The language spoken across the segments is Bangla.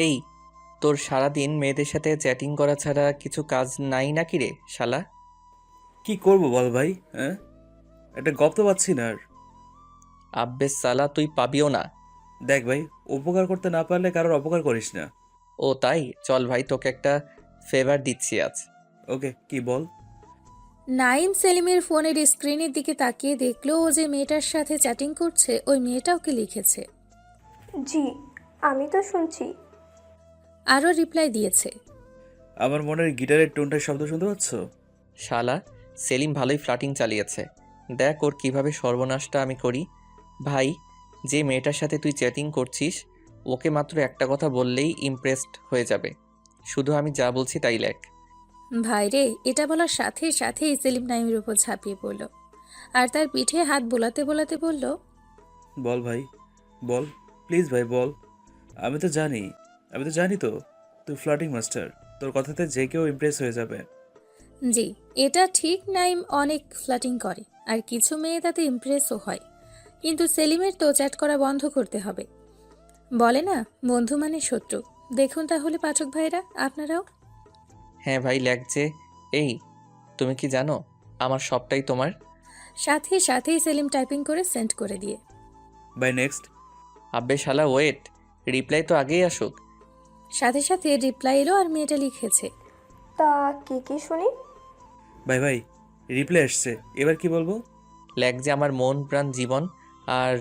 এই, তোর সারাদিন মেয়েদের সাথে চ্যাটিং করা ছাড়া কিছু কাজ নাই নাকি রে শালা? কি করব বল ভাই? হ্যাঁ, একটা গপ তো পাচ্ছি না আর। আব্বে সালা, তুই পাবিও না। দেখ ভাই, উপকার করতে না পারলে কারোর অপকার করিস না। ও তাই, চল ভাই, তোকে একটা ফেভার দিচ্ছি আজ। ওকে, কি বল? নাইম সেলিমের ফোনের স্ক্রিনের দিকে তাকিয়ে দেখলো ও যে মেয়েটার সাথে চ্যাটিং করছে ওই মেয়েটা ওকে লিখেছে। জি, আমি তো শুনছি। আরও রিপ্লাই দিয়েছে। আমার মনের গিটারের টোনটার শব্দ শুনতে পাচ্ছ? শালা, সেলিম ভালোই ফ্লাটিং চালিয়েছে। দেখ ওর কিভাবে সর্বনাশটা আমি করি। ভাই, যে মেয়েটার সাথে তুই চ্যাটিং করছিস, ওকে মাত্র একটা কথা বললেই ইমপ্রেসড হয়ে যাবে। শুধু আমি যা বলছি তাই লেখ। ভাইরে, এটা বলার সাথে সাথেই সেলিম নাইমের উপর ঝাঁপিয়ে পড়ল আর তার পিঠে হাত বোলাতে বোলাতে বলল, বল ভাই, বল, প্লিজ ভাই বল। আমি তো জানি, আমি তো জানি তো তুই ফ্লার্টিং মাস্টার। তোর কথাতে যে কেউ ইমপ্রেস হয়ে যাবে। জি, এটা ঠিক, নাইম অনেক ফ্লাটিং করে আর কিছু মেয়ে তাতে ইমপ্রেসও হয়, কিন্তু সেলিমের তো চ্যাট করা বন্ধ করতে হবে। বলে না, বন্ধু মানে শত্রু। দেখুন তাহলে পাঠক ভাইরা, আপনারাও। হ্যাঁ ভাই, লেখ যে। এই, তুমি কি জানো আমার সবটাই তোমার? সাথে সাথেই সেলিম টাইপিং করে সেন্ড করে দিয়ে। Bye next. আব্বে শালা ওয়েট, রিপ্লাই তো আগেই আসুক। সাথে সাথে রিপ্লাই এলো আর মেয়েটা লিখেছে, তা কি কি শুনি? বাই ভাই, রিপ্লাই এসছে, এবার কি বলবো? লেখ যে আমার মন প্রাণ জীবন, আর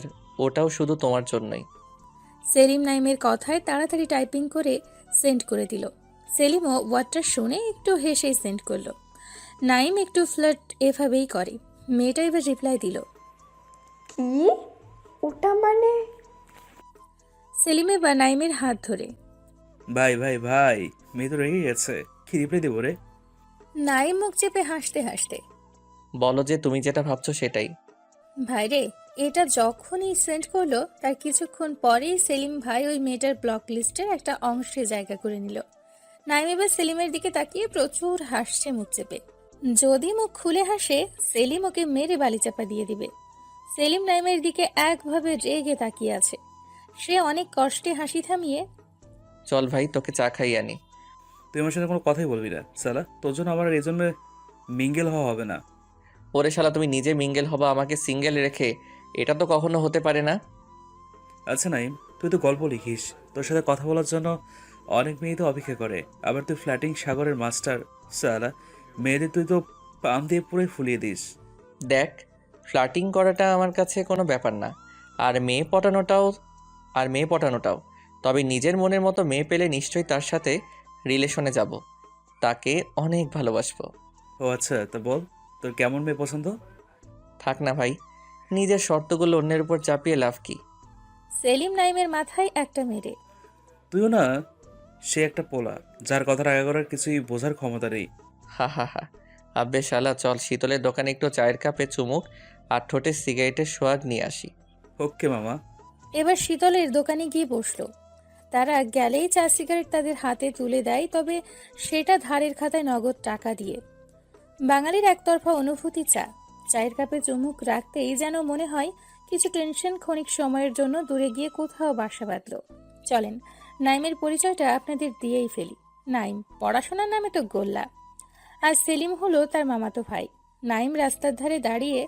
ওটাও শুধু তোমার জন্যই। সেলিম নাইমের কথায় তাড়াতাড়ি টাইপিং করে সেন্ড করে দিল। সেলিমও ওয়ার্ডটা শুনে একটু হেসেই সেন্ড করলো। নাইম একটু ফ্লার্ট এভাবেই করে। মেয়েটা এবার রিপ্লাই দিল। কি? ওটা মানে? সেলিম এবার নাইমের হাত ধরে। ভাই ভাই ভাই, মেয়ে তো রেগে গেছে, কি রিপ্লাই দেবো রে? নাইম মুখ চেপে হাসতে হাসতে, বলো যে তুমি যেটা ভাবছো সেটাই। ভাইরে, এটা যখনই সেন্ড করলো তার কিছুক্ষণ পরেই সেলিম ভাই ওই মেয়েটার ব্লক লিস্টের একটা অংশে জায়গা করে নিল। নাইম এবার সেলিমের দিকে তাকিয়ে প্রচুর হাসছে মুখ চেপে। যদি মুখ খুলে হাসে, সেলিম ওকে মেরে বালিচাপা দিয়ে দিবে। সেলিম নাইমের দিকে একভাবে রেগে তাকিয়ে আছে। সে অনেক কষ্টে হাসি থামিয়ে, চল ভাই, তোকে চা খাই আনি। তুই আমার সাথে কোনো কথাই বলবি না সালা, তোর জন্য আমার আর এই জন্য মিঙ্গেল হওয়া হবে না। ওরে শালা, তুমি নিজে মিঙ্গেল হবা আমাকে সিঙ্গেল রেখে? এটা তো কখনো হতে পারে না। আচ্ছা নাইম, তুই তো গল্প লিখিস, তোর সাথে কথা বলার জন্য অনেক মেয়ে তো অপেক্ষা করে। আবার তুই ফ্ল্যাটিং সাগরের মাস্টার। সালা, মেয়েদের তুই তো পাম দিয়ে পুরো ফুলিয়ে দিস। দেখ, ফ্লার্টিং করাটা আমার কাছে কোনো ব্যাপার না, আর মেয়ে পটানোটাও। তবে নিজের মনের মতো মেয়ে পেলে নিশ্চয়ই তার সাথে রিলেশনে যাব, তাকে অনেক ভালোবাসবো। ও আচ্ছা, তা বল, তোর কেমন মেয়ে পছন্দ? থাক না ভাই, নিজের শর্তগুলো অন্যের উপর চাপিয়ে লাভ কি? সেলিম নাইমের মাথায় একটা মেরে, তুইও না, সে একটা পোলা যার কথার আগে করার কিছুই বোঝার ক্ষমতা নেই। হা হা হা। আব্বে শালা, চল শীতলের দোকানে একটু চায়ের কাপে চুমুক আর ঠোঁটে সিগারেটের সোয়াগ নিয়ে আসি। ওকে মামা। এবার শীতলের দোকানে গিয়ে বসলো। তারা গেলেই চা সিগারেট তাদের হাতে তুলে দেয়, তবে সেটা ধারের খাতায় নগদ টাকা দিয়ে। বাঙালির একতরফা অনুভূতি চা। চায়ের কাপে চুমুক রাখতেই যেন মনে হয় কিছু টেনশন ক্ষণিক সময়ের জন্য দূরে গিয়ে কোথাও বাসা বাঁধল। চলেন, নাইমের পরিচয়টা আপনাদের দিয়েই ফেলি। নাইম পড়াশোনার নামে তো গোল্লা, আর সেলিম হলো তার মামাতো ভাই। নাইম রাস্তার ধারে দাঁড়িয়ে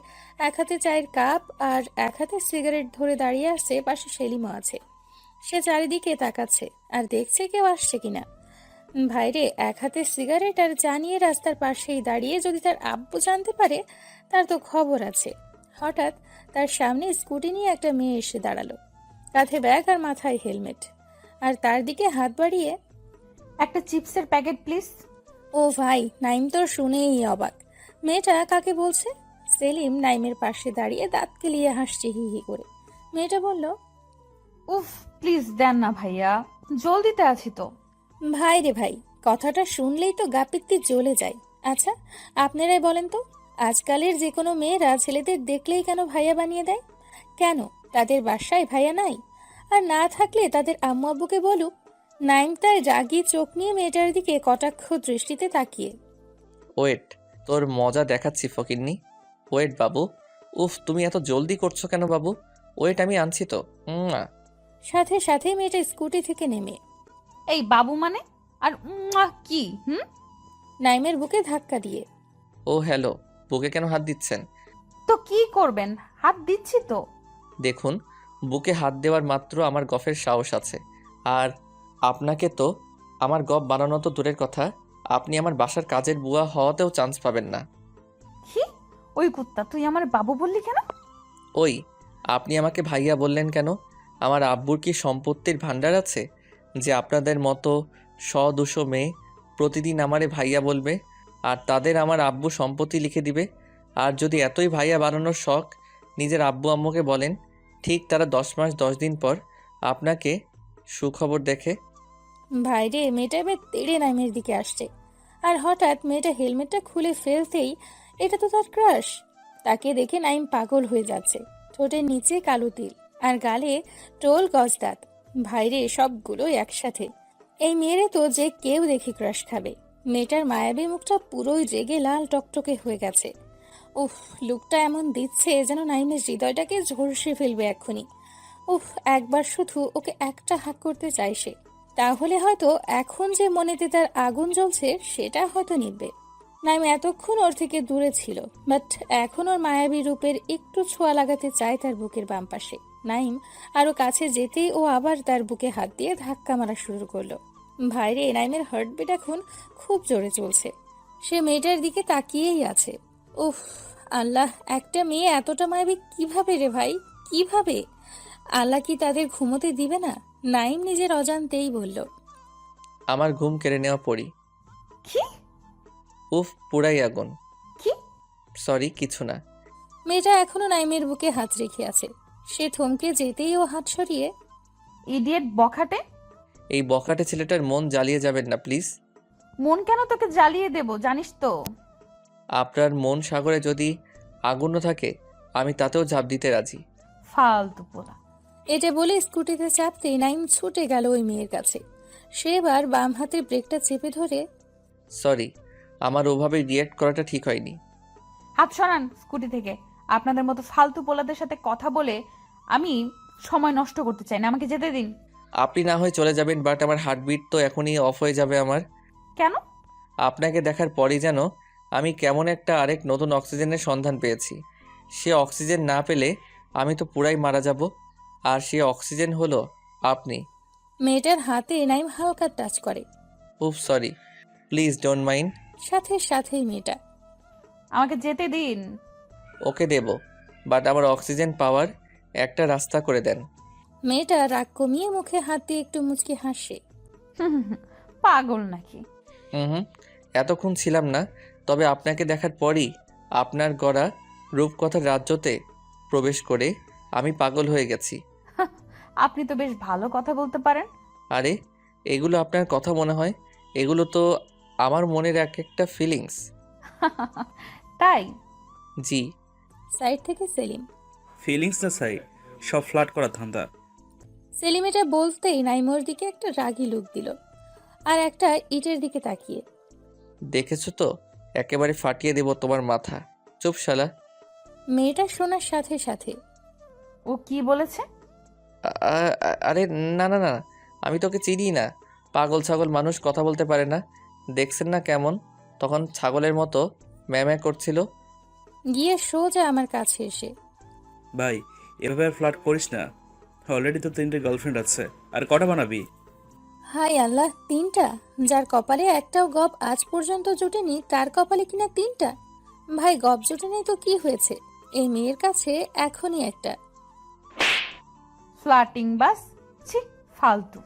এক হাতে চায়ের কাপ আর এক হাতে সিগারেট ধরে দাঁড়িয়ে আসছে, পাশে সেলিমও আছে। সে চারিদিকে তাকাচ্ছে আর দেখছে কেউ আসছে কিনা। ভাইরে, এক হাতে সিগারেট আর জানিয়ে রাস্তার পাশেই দাঁড়িয়ে যদি তার আব্বু জানতে পারে, তার তো খবর আছে। হঠাৎ তার সামনে স্কুটি নিয়ে একটা মেয়ে এসে দাঁড়ালো, কাঁধে ব্যাগ আর মাথায় হেলমেট, আর তার দিকে হাত বাড়িয়ে, একটা চিপসের প্যাকেট প্লিজ। ও ভাই, নাইম তো শুনেই অবাক। মেয়েটা কাকে বলছে? সেলিম নাইমের পাশে দাঁড়িয়ে দাঁত কেলিয়ে হাসছে হি হি করে। মেয়েটা বলল, উফ, প্লিজ দেন না ভাইয়া, জলদিতে আছি তো। ভাই রে ভাই, কথাটা শুনলেই তো গা পিত্তি জ্বলে যায়। আচ্ছা, আপনারাই বলেন তো, আজকালের যে কোনো মেয়েরা ছেলেদের দেখলেই কেন ভাইয়া বানিয়ে দেয়? কেন তাদের বাসায় ভাইয়া নাই? আর না থাকলে তাদের আম্মু আব্বুকে বলুক। নাইম তাই রাগী চোখ নিয়ে মেয়েটার দিকে কটাক্ষ দৃষ্টিতে তাকিয়ে, ওয়েট, তোর মজা দেখাচ্ছি ফকিন্নি। ওয়েট বাবু। উফ, তুমি এত জলদি করছো কেন বাবু? ওয়েট, আমি আনছি তো। সাথে সাথে মেয়েটা স্কুটি থেকে নেমে, এই বাবু মানে? আর কি নাইমের বুকে ধাক্কা দিয়ে। ও হ্যালো, বুকে কেন হাত দিচ্ছেন? তো কি করবেন, হাত দিচ্ছি তো। দেখুন, বুকে হাত দেওয়ার মাত্র আমার গফের সাহস আছে। আর আপনাকে তো আমার গপ বানানো তো দূরের কথা, আপনি আমার বাসার কাজের বুয়া হওয়াতেও চান্স পাবেন না। কি? ওই কুত্তা, তুই আমার বাবু বললি কেন? ওই, আপনি আমাকে ভাইয়া বললেন কেন? আমার আব্বুর কি সম্পত্তির ভাণ্ডার আছে যে আপনাদের মতো 100-200 মেয়ে প্রতিদিন আমারে ভাইয়া বলবে আর তাদের আমার আব্বু সম্পত্তি লিখে দিবে? আর যদি এতই ভাইয়া বানানোর শখ নিজের আব্বু আম্মুকে বলেন, ঠিক তারা 10 মাস 10 দিন পর আপনাকে সুখবর দেখে। ভাইরে, মেয়েটা এবার তেড়ে নাইমের দিকে আসছে। আর হঠাৎ মেয়েটা হেলমেটটা খুলে ফেলতেই এটা তো তার ক্রাশ। তাকে দেখে নাইম পাগল হয়ে যাচ্ছে। ঠোঁটের নিচে কালো তিল আর গালে টোল গজ দাঁত। ভাইরে, সবগুলোই একসাথে। এই মেয়েরে তো যে কেউ দেখে ক্রাশ খাবে। মেয়েটার মায়াবী মুখটা পুরোই রেগে লাল টকটকে হয়ে গেছে। উফ, লুকটা এমন দিচ্ছে যেন নাইমের হৃদয়টাকে ঝলসে ফেলবে এক্ষুনি। উফ, একবার শুধু ওকে একটা হাত করতে চাই সে। তাহলে হয়তো এখন যে মনেতে তার আগুন জ্বলছে সেটা হয়তো নিভবে। নাইম এতক্ষণ ওর থেকে দূরে ছিল, বাট এখন ওর মায়াবী রূপের একটু ছোঁয়া লাগাতে চায় তার বুকের বাম পাশে। নাইম আরো কাছে যেতেই ও আবার তার বুকে হাত দিয়ে ধাক্কা মারা শুরু করলো। ভাইরে, নাইমের হার্টবিট এখন খুব জোরে চলছে। সে মেয়েটার দিকে তাকিয়েই আছে। উফ, আল্লাহ, একটা মেয়ে এতটা মায়াবী কিভাবে রে ভাই, কিভাবে? আল্লাহ কি তাদের ঘুমোতে দিবে না? নাইম নিজের অজান্তেই বলল। আমার ঘুম কেড়ে নেওয়া পড়ি। কি? উফ, পুরাই আগুন। কি? সরি, কিছু না। মেয়েটা এখনো নাইমের বুকে হাত রেখে আছে। সে থমকে যেতেই ও হাত সরিয়ে। ইডিয়েট বখাটে! এই বখাটে ছেলেটার মন জ্বালিয়ে যাবেন না প্লিজ। মন কেন তোকে জ্বালিয়ে দেব, জানিস তো। আপনার মন সাগরে যদি আগুনও থাকে, আমি তাতেও ঝাঁপ দিতে রাজি। ফালতু পোলা। এটা বলে স্কুটিতে চাপতেই নাইম ছুটে গেল ওই মেয়ের কাছে। সে এবার বাম হাতের ব্রেকটা চেপে ধরে। সরি, আমার ওভাবে রিয়েক্ট করাটা ঠিক হয়নি। হাত সরান স্কুটি থেকে। আপনাদের মতো ফালতু পোলাদের সাথে কথা বলে আমি সময় নষ্ট করতে চাই না, আমাকে যেতে দিন। আপনি না হয় চলে যাবেন, বাট আমার হার্টবিট তো এখনই অফ হয়ে যাবে আমার। কেন? আপনাকে দেখার পরই যেন আমি কেমন একটা আরেক নতুন অক্সিজেনের সন্ধান পেয়েছি। সে অক্সিজেন না পেলে আমি তো পুরাই মারা যাব। আর সে অক্সিজেন হলো আপনি। মেয়েটার হাতে নাইম হালকা টাচ করে। উফ, সরি, প্লিজ ডোন্ট মাইন্ড। সাথে সাথেই মেয়েটা। আমাকে যেতে দিন। ওকে দেব, বাট আমার অক্সিজেন পাওয়ার একটা রাস্তা করে দেন। মেয়েটা রাগ কমিয়ে মুখে হাত দিয়ে একটু মুচকি হাসে। পাগল নাকি? হুম, এতক্ষণ ছিলাম না, তবে আপনাকে দেখার পরই আপনার গড়া রূপকথার রাজ্যতে প্রবেশ করে আমি পাগল হয়ে গেছি। আপনি তো বেশ ভালো কথা বলতে পারেন। আরে, এগুলো আপনার কথা মনে হয়? এগুলো তো আমার মনের এক একটা ফিলিংস। তাই? জি। সাইড থেকে সেলিম। ফিলিংস না চাই, সব ফ্লার্ট করা ধান্দা। সেলিম এটা বলতেই নাইমোর দিকে একটা রাগী লুক দিল আর একটা ইটের দিকে তাকিয়ে। দেখেছো তো, একেবারে ফাটিয়ে দেব তোমার মাথা। চুপ শালা। মেয়েটা শোনার সাথে সাথে। ও কি বলেছে? আরে না না না, আমি তোকে চিনি না। পাগল ছাগল মানুষ কথা বলতে পারে না, দেখছেন না কেমন তখন ছাগলের মতো ম্যাঁ করছিল। গিয়ে সোজা আমার কাছে এসে। ভাই, এভাবে আর ফ্লার্ট করিস না। অলরেডি তো 3টে গার্লফ্রেন্ড আছে, আর কটা বানাবি? হাই আল্লাহ, 3টা? যার কপালে একটাও গপ আজ পর্যন্ত জুটেনি তার কপালে কিনা 3টা? ভাই, গপ জুটে নেই তো কি হয়েছে? এই মেয়ের কাছে এখনই একটা। ফ্লার্টিং বাস, ছি, ফালতু।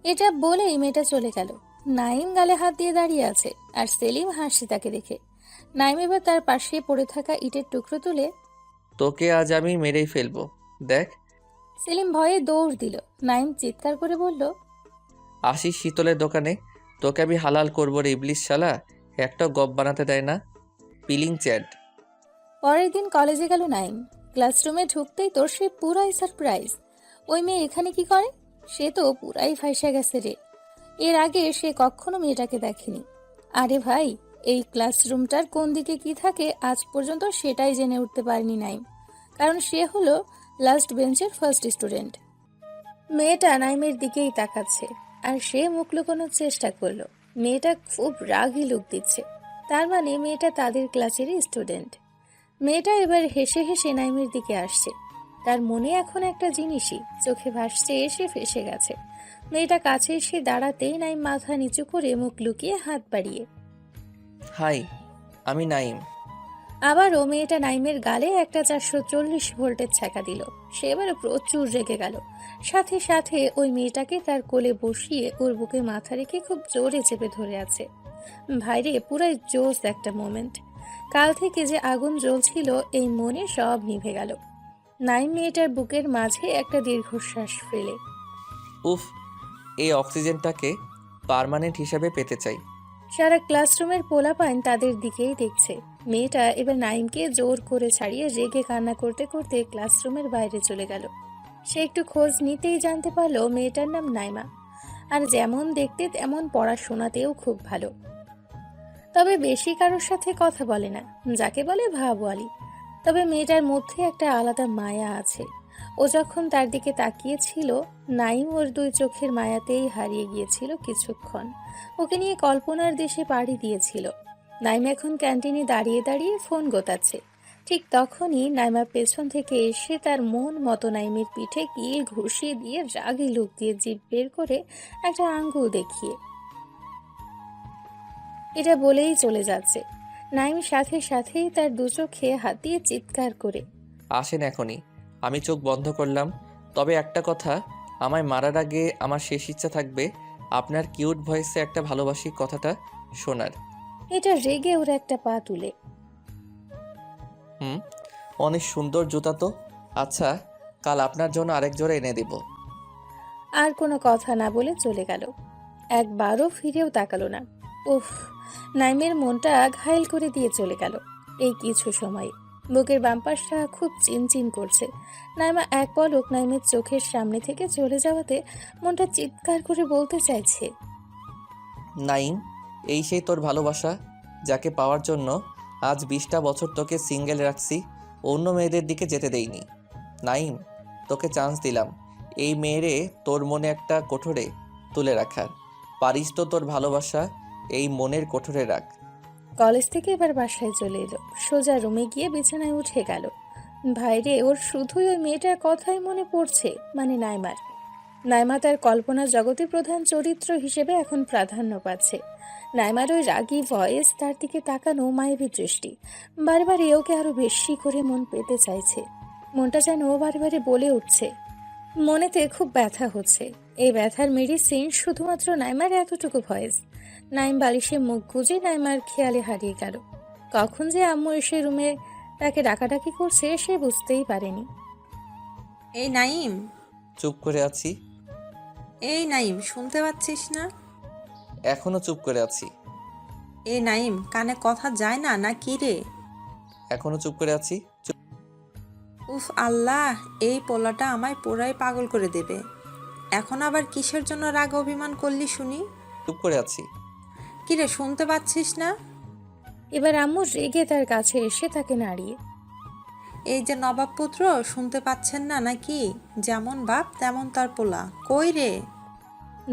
এটা বলেই মেয়েটা চলে গেল। নাইম গালে হাত দিয়ে দাঁড়িয়ে আছে আর সেলিম হাসছে তাকে দেখে। নাইম এবার তার পাশে পড়ে থাকা ইটের টুকরো তুলে। তোকে আজ আমি মেরেই ফেলবো, দেখ। সেলিম ভয়ে দৌড় দিল। নাইম চিৎকার করে বলল। আসিস শীতলের দোকানে, তোকে আমি হালাল করবো রে ইবলিশ শালা, একটাও গপ বানাতে দেয় না। Peeling chat. পরের দিন কলেজে গেল নাইম। ক্লাসরুমে ঢুকতেই তো সে পুরাই সারপ্রাইজ। ওই মেয়ে এখানে কি করে? সে তো পুরাই ফাইসা গেছে রে। এর আগে সে কখনো মেয়েটাকে দেখেনি। আরে ভাই, এই ক্লাসরুমটার কোন দিকে কি থাকে আজ পর্যন্ত সেটাই জেনে উঠতে পারেনি নাইম, কারণ সে হলো লাস্ট বেঞ্চের ফার্স্ট স্টুডেন্ট। মেয়েটা নাইমের দিকেই তাকাচ্ছে আর সে মুখ লুকোনোর চেষ্টা করলো। মেয়েটা খুব রাগী লুক দিচ্ছে, তার মানে মেয়েটা তাদের ক্লাসেরই স্টুডেন্ট। মেয়েটা এবার হেসে হেসে নাইমের দিকে আসছে। তার মনে এখন একটা জিনিসই চোখে ভাসছে, এসে ফেসে গেছে। মেয়েটা কাছে এসে দাঁড়াতেই নাইম মাথা নিচু করে মুখ লুকিয়ে হাত বাড়িয়ে। হাই, আমি নাইম। আবারও মেয়েটা নাইমের গালে একটা 440 ভোল্টের ছ্যাঁকা দিল। সে এবারে প্রচুর রেগে গেল। সাথে সাথে ওই মেয়েটাকে তার কোলে বসিয়ে ওর বুকে মাথা রেখে খুব জোরে চেপে ধরে আছে। ভাইরে, পুরাই জোস একটা মোমেন্ট। কাল থেকে যে আগুন জ্বলছিল এই মনে সব নিভে গেল। নাইম মেয়েটার বুকের মাঝে একটা দীর্ঘশ্বাস ফেলে। উফ, এই অক্সিজেনটাকে পার্মানেন্ট হিসাবে পেতে চাই। সারা ক্লাসরুমের পোলাপাইন তাদের দিকেই দেখছে। মেয়েটা এবার নাইমকে জোর করে ছাড়িয়ে রেগে কান্না করতে করতে ক্লাসরুমের বাইরে চলে গেল। সে একটু খোঁজ নিতেই জানতে পারলো মেয়েটার নাম নাইমা, আর যেমন দেখতে তেমন পড়াশোনাতেও খুব ভালো। তবে বেশি কারোর সাথে কথা বলে না, যাকে বলে ভাবওয়ালি। তবে মেয়েটার মধ্যে একটা আলাদা মায়া আছে। ও যখন তার দিকে তাকিয়েছিল, নাইম ওর দুই চোখের মায়াতেই হারিয়ে গিয়েছিল কিছুক্ষণ। ওকে নিয়ে কল্পনার দেশে পাড়ি দিয়েছিল। নাইম এখন ক্যান্টিনে দাঁড়িয়ে দাঁড়িয়ে ফোন গোতাচ্ছে। ঠিক তখনই নাইমা পেছন থেকে এসে তার মন মতো নাইমের পিঠে গিয়ে ঘুষিয়ে দিয়ে রাগী লুক দিয়ে জিভ বের করে একটা আঙ্গুল দেখিয়ে এটা বলেই চলে যাচ্ছে। নাইম সাথে সাথেই তার দু চোখে হাত দিয়ে চিৎকার করে, আসেন এখনই। আমি চোখ বন্ধ করলাম। তবে একটা কথা, আমায় মারার আগে আমার শেষ ইচ্ছা থাকবে আপনার কিউট ভয়েসে একটা ভালোবাসি কথাটা শোনার। এটা রেগে ওর একটা পা তুলে। হুম, অনেক সুন্দর জুতা তো। আচ্ছা, কাল আপনার জন্য আরেক জোড়া এনে দেব। আর কোনো কথা না বলে চলে গেল। একবারও ফিরেও তাকালো না। উফ, নাইমের মনটা ঘায়েল করে দিয়ে চলে গেল। এই কিছু সময় বুকের বাম পাশটা খুব চিনচিন করছে। নাইমা এক পলক নাইমের চোখের সামনে থেকে চলে যাওয়াতে মনটা চিৎকার করে বলতে চাইছে, নাইম, এই সেই তোর ভালোবাসা যাকে পাওয়ার জন্য আজ 20টা বছর তোকে সিঙ্গেল রাখছি, অন্য মেয়েদের দিকে যেতে দেইনি। নাইম, তোকে চান্স দিলাম এই মেয়েরে তোর মনে একটা কোঠরে তুলে রাখার। পারিস তো তোর ভালোবাসা এই মনের কোঠরে রাখ। কলেজ থেকে এবার বাসায় চলে এলো। সোজা রুমে গিয়ে বিছানায় উঠে গেল। ভাইরে, ওর শুধুই ওই মেয়েটার কথাই মনে পড়ছে, মানে নাইমার। নাইমা তার কল্পনা জগতে প্রধান চরিত্র হিসেবে এখন প্রাধান্য পাচ্ছে। নাইমার ওই রাগী ভয়েস, তার দিকে তাকানো মায়াবী দৃষ্টি, বারবার ওকে আরো বেশি করে মন পেতে চাইছে। মনটা যেন বারবারে বলে উঠছে। মনেতে খুব ব্যথা হচ্ছে। এই ব্যথার মেডিসিন শুধুমাত্র নাইমার এতটুকু ভয়েস। নাইম বালিশে মুখ গুজে নাইমার খেয়ালে হারিয়ে গেল। কখন যে আম্মু এসে রুমে তাকে ডাকাডাকি করছে সে বুঝতেই পারেনি। এই নাইম, চুপ করে আছি। এই নাইম, শুনতে পাচ্ছিস না? এখনো চুপ করে আছি। এই নাইম, কানে কথা যায় না না কি রে? এখনো চুপ করে আছি। উফ আল্লাহ, এই পোলাটা আমায় পুরাই পাগল করে দেবে। এখন আবার কিসের জন্য রাগ অভিমান করলি শুনি? চুপ করে আছি। কি রে, শুনতে পাচ্ছিস না? এবার আম্মু রেগে তার কাছে এসে তাকে নাড়িয়ে, এই যে নবাব পুত্র, শুনতে পাচ্ছেন না নাকি? যেমন বাপ তেমন তার পোলা। কই রে?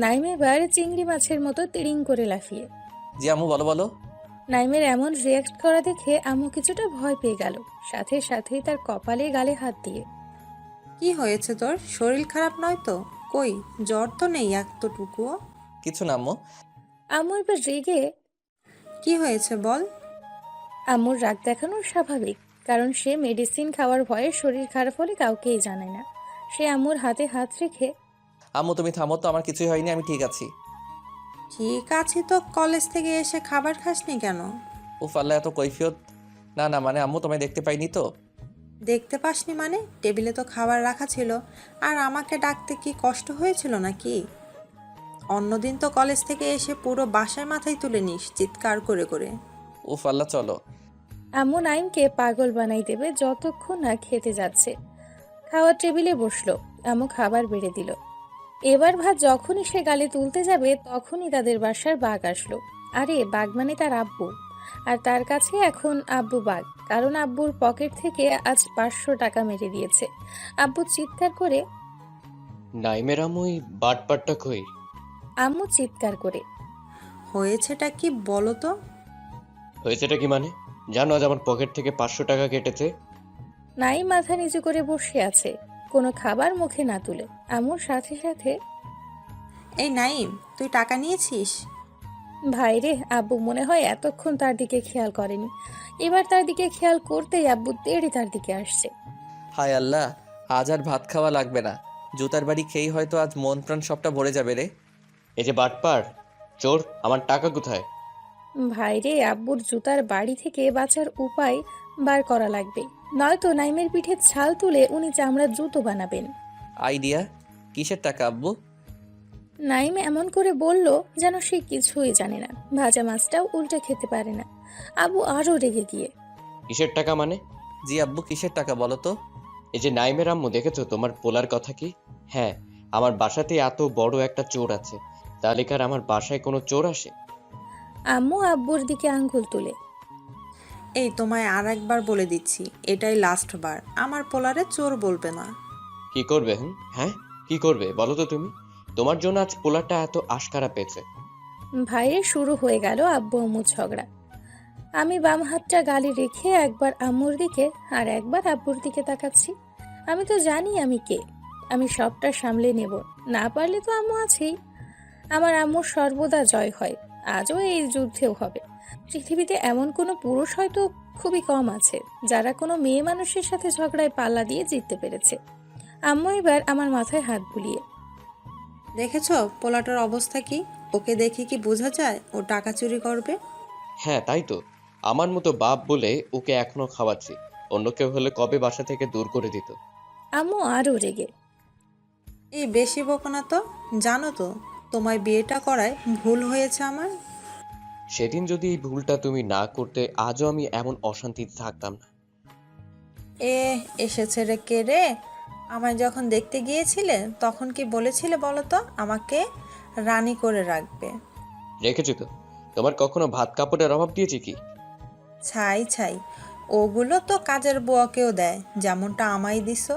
নাইম এবার চিংড়ি মাছের মতো তিড়িং করে লাফিয়ে। জি আম্মু, বলো বলো। নাইমের এমন রিয়াক্ট করা দেখে আম্মু কিছুটা ভয় পেয়ে গেল। সাথে সাথেই তার কপালে গালে হাত দিয়ে, কি হয়েছে তোর? শরীর খারাপ নয় তো? কই, জ্বর তো নেই এতটুকুও? কিছু না আম্মু। আম্মু এবার রেগে, কি হয়েছে বল? আম্মুর রাগ দেখানো স্বাভাবিক, কারণ সে মেডিসিন খাওয়ার ভয়ে শরীর খারাপ হলে কাউকেই জানায় না। সে আম্মুর হাতে হাত রেখে, আম্মু তুমি থামো তো, আমার কিছুই হয়নি, আমি ঠিক আছি। ঠিক আছে তো, কলেজ থেকে এসে খাবার খাসনি কেন? উফ আল্লাহ, এত কৈফিয়ত। না না, মানে আম্মু তোমায় দেখতে পাইনি তো। দেখতে পাসনি মানে? টেবিলে তো খাবার রাখা ছিল। আর আমাকে ডাকতে কি কষ্ট হয়েছিল নাকি? অন্যদিন তো কলেজ থেকে এসে পুরো বাসায় মাথায় তুলে নিস চিৎকার করে করে। উফ আল্লাহ, চলো। আম্মু নাইমকে পাগল বানাই দেবে যতক্ষণ না খেতে যাচ্ছে। খাওয়ার টেবিলে বসলো। আম্মু খাবার বেড়ে দিল। এবার ভাত যখনই সে গালে তুলতে যাবে তখনই তাদের বাসার বাঘ আসলো। আরে বাঘ মানে তার আব্বু, আর তার কাছে এখন আব্বু বাঘ, কারণ আব্বুর পকেট থেকে আজ 500 টাকা মেরে দিয়েছে। আব্বু চিৎকার করে, নাইমের আম্মু এই বাটপারটা কই? আম্মু চিৎকার করে। হয়েছেটা কি বলো তো? হয়েছেটা কি মানে? জানো আজ আমার পকেট থেকে 500 টাকা কেটেছে। নাইম মাথা নিচু করে বসে আছে, কোনো খাবার মুখে না তুলে। আম্মুর সাথে সাথে, এই নাইম, তুই টাকা নিয়েছিস? ভাইরে, আব্বু মনে হয় এতক্ষণ তার দিকে খেয়াল করেনি। এবার তার দিকে খেয়াল করতেই আব্বু তেড়ে তার দিকে আসছে। হায় আল্লাহ, আজ আর ভাত খাওয়া লাগবে না। জুতার বাড়ি খেয়েই হয়তো আজ মন প্রাণ সবটা ভরে যাবে রে। এই যে বাটপার, চোর, আমার টাকা কোথায়? ভাইরে, আব্বুর জুতার বাড়ি থেকে বাঁচার উপায় বার করা লাগবে, নয়তো নাইমের পিঠে ছাল তুলে উনি চামড়ার জুতো বানাবেন। আইডিয়া, কিসের টাকা আব্বু? নাইম এমন করে বলল যেন সে কিছুই জানে না, ভাজা মাছটাও উল্টে খেতে পারে না। আব্বু আরো রেগে গিয়ে, কিসের টাকা মানে? জি আব্বু, কিসের টাকা বলো তো? এই যে নাইমের আম্মু, দেখেছো তোমার পোলার কথা কি? হ্যাঁ, আমার বাসাতে এত বড় একটা চোর আছে, তাহলে কি আর আমার বাসায় কোনো চোর আসে? আম্মু আব্বুর দিকে আঙ্গুল তুলে, এই তোমায় আর একবার বলে দিচ্ছি, এটাই লাস্ট বার, আমার পোলারে চোর বলবে না। কি করবে? হ্যাঁ, কি করবে বলো তো তুমি? তোমার জন্য আজ পোলারটা এত আশকারা পেয়েছে। ভাইরে শুরু হয়ে গেল আব্বু আম্মুর ঝগড়া। আমি বাম হাতটা গালে রেখে একবার আম্মুর দিকে আর একবার আব্বুর দিকে তাকাচ্ছি। আমি তো জানি আমি কে, আমি সবটা সামলে নেব, না পারলে তো আম্মু আছেই। আমার আম্মুর সর্বদা জয় হয়, আজও এই যুদ্ধেও হবে। পৃথিবীতে এমন কোনো পুরুষ হয়তো খুবই কম আছে যারা কোনো মেয়ে মানুষের সাথে ঝগড়ায় পাল্লা দিয়ে জিততে পেরেছে। আম্মু এবার আমার মাথায় হাত বুলিয়ে, দেখেছো পোলাটার অবস্থা কি? ওকে দেখে কি বোঝা যায় ও টাকা চুরি করবে? হ্যাঁ তাই তো, আমার মতো বাপ বলে ওকে এখনো খাওয়াচ্ছি, অন্য কেউ হলে কবে বাসা থেকে দূর করে দিত। আম্মু আরও রেগে, এই বেশি বকো না তো, জানো তো তোমায় বিয়েটা করায় ভুল হয়েছে আমার। সেদিন যদি এই ভুলটা তুমি না করতে, আজও আমি এমন অশান্তিতে থাকতাম না। এ এসেছে রে, কে রে? আমায় যখন দেখতে গিয়েছিলে তখন কি বলেছিলে বলো তো আমাকে রানী করে রাখবে? রেখেছি তো। তোমার কখনো ভাত কাপড়ের অভাব দিয়েছি কি? ছাই ছাই, ওগুলো তো কাজের বুয়াকেও দেয়, যেমনটা আমায় দিছো।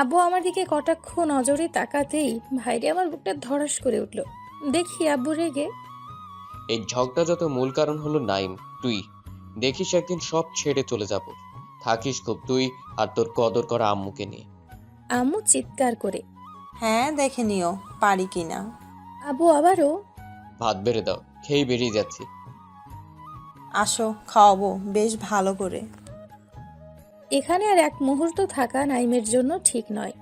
আব্বু আমার দিকে কটাক্ষ নজরে তাকাতেই ভাইরে আমার বুকটা ধড়াস করে উঠল। দেখি আব্বু রেগে, এই ঝগড়া যত মূল কারণ হলো নাইম, তুই। দেখিস একদিন সব ছেড়ে চলে যাব। থাকিস খুব তুই আর তোর কদর করা আম্মুকে নিয়ে। আম্মু চিৎকার করে। হ্যাঁ দেখে নিও পারি কিনা। আব্বু আবারও, ভাত বেড়ে দাও, খেয়েই বেরিয়ে যাচ্ছি। আসো খাওয়াবো বেশ ভালো করে। এখানে আর এক মুহূর্ত থাকা নাইমের জন্য ঠিক নয়,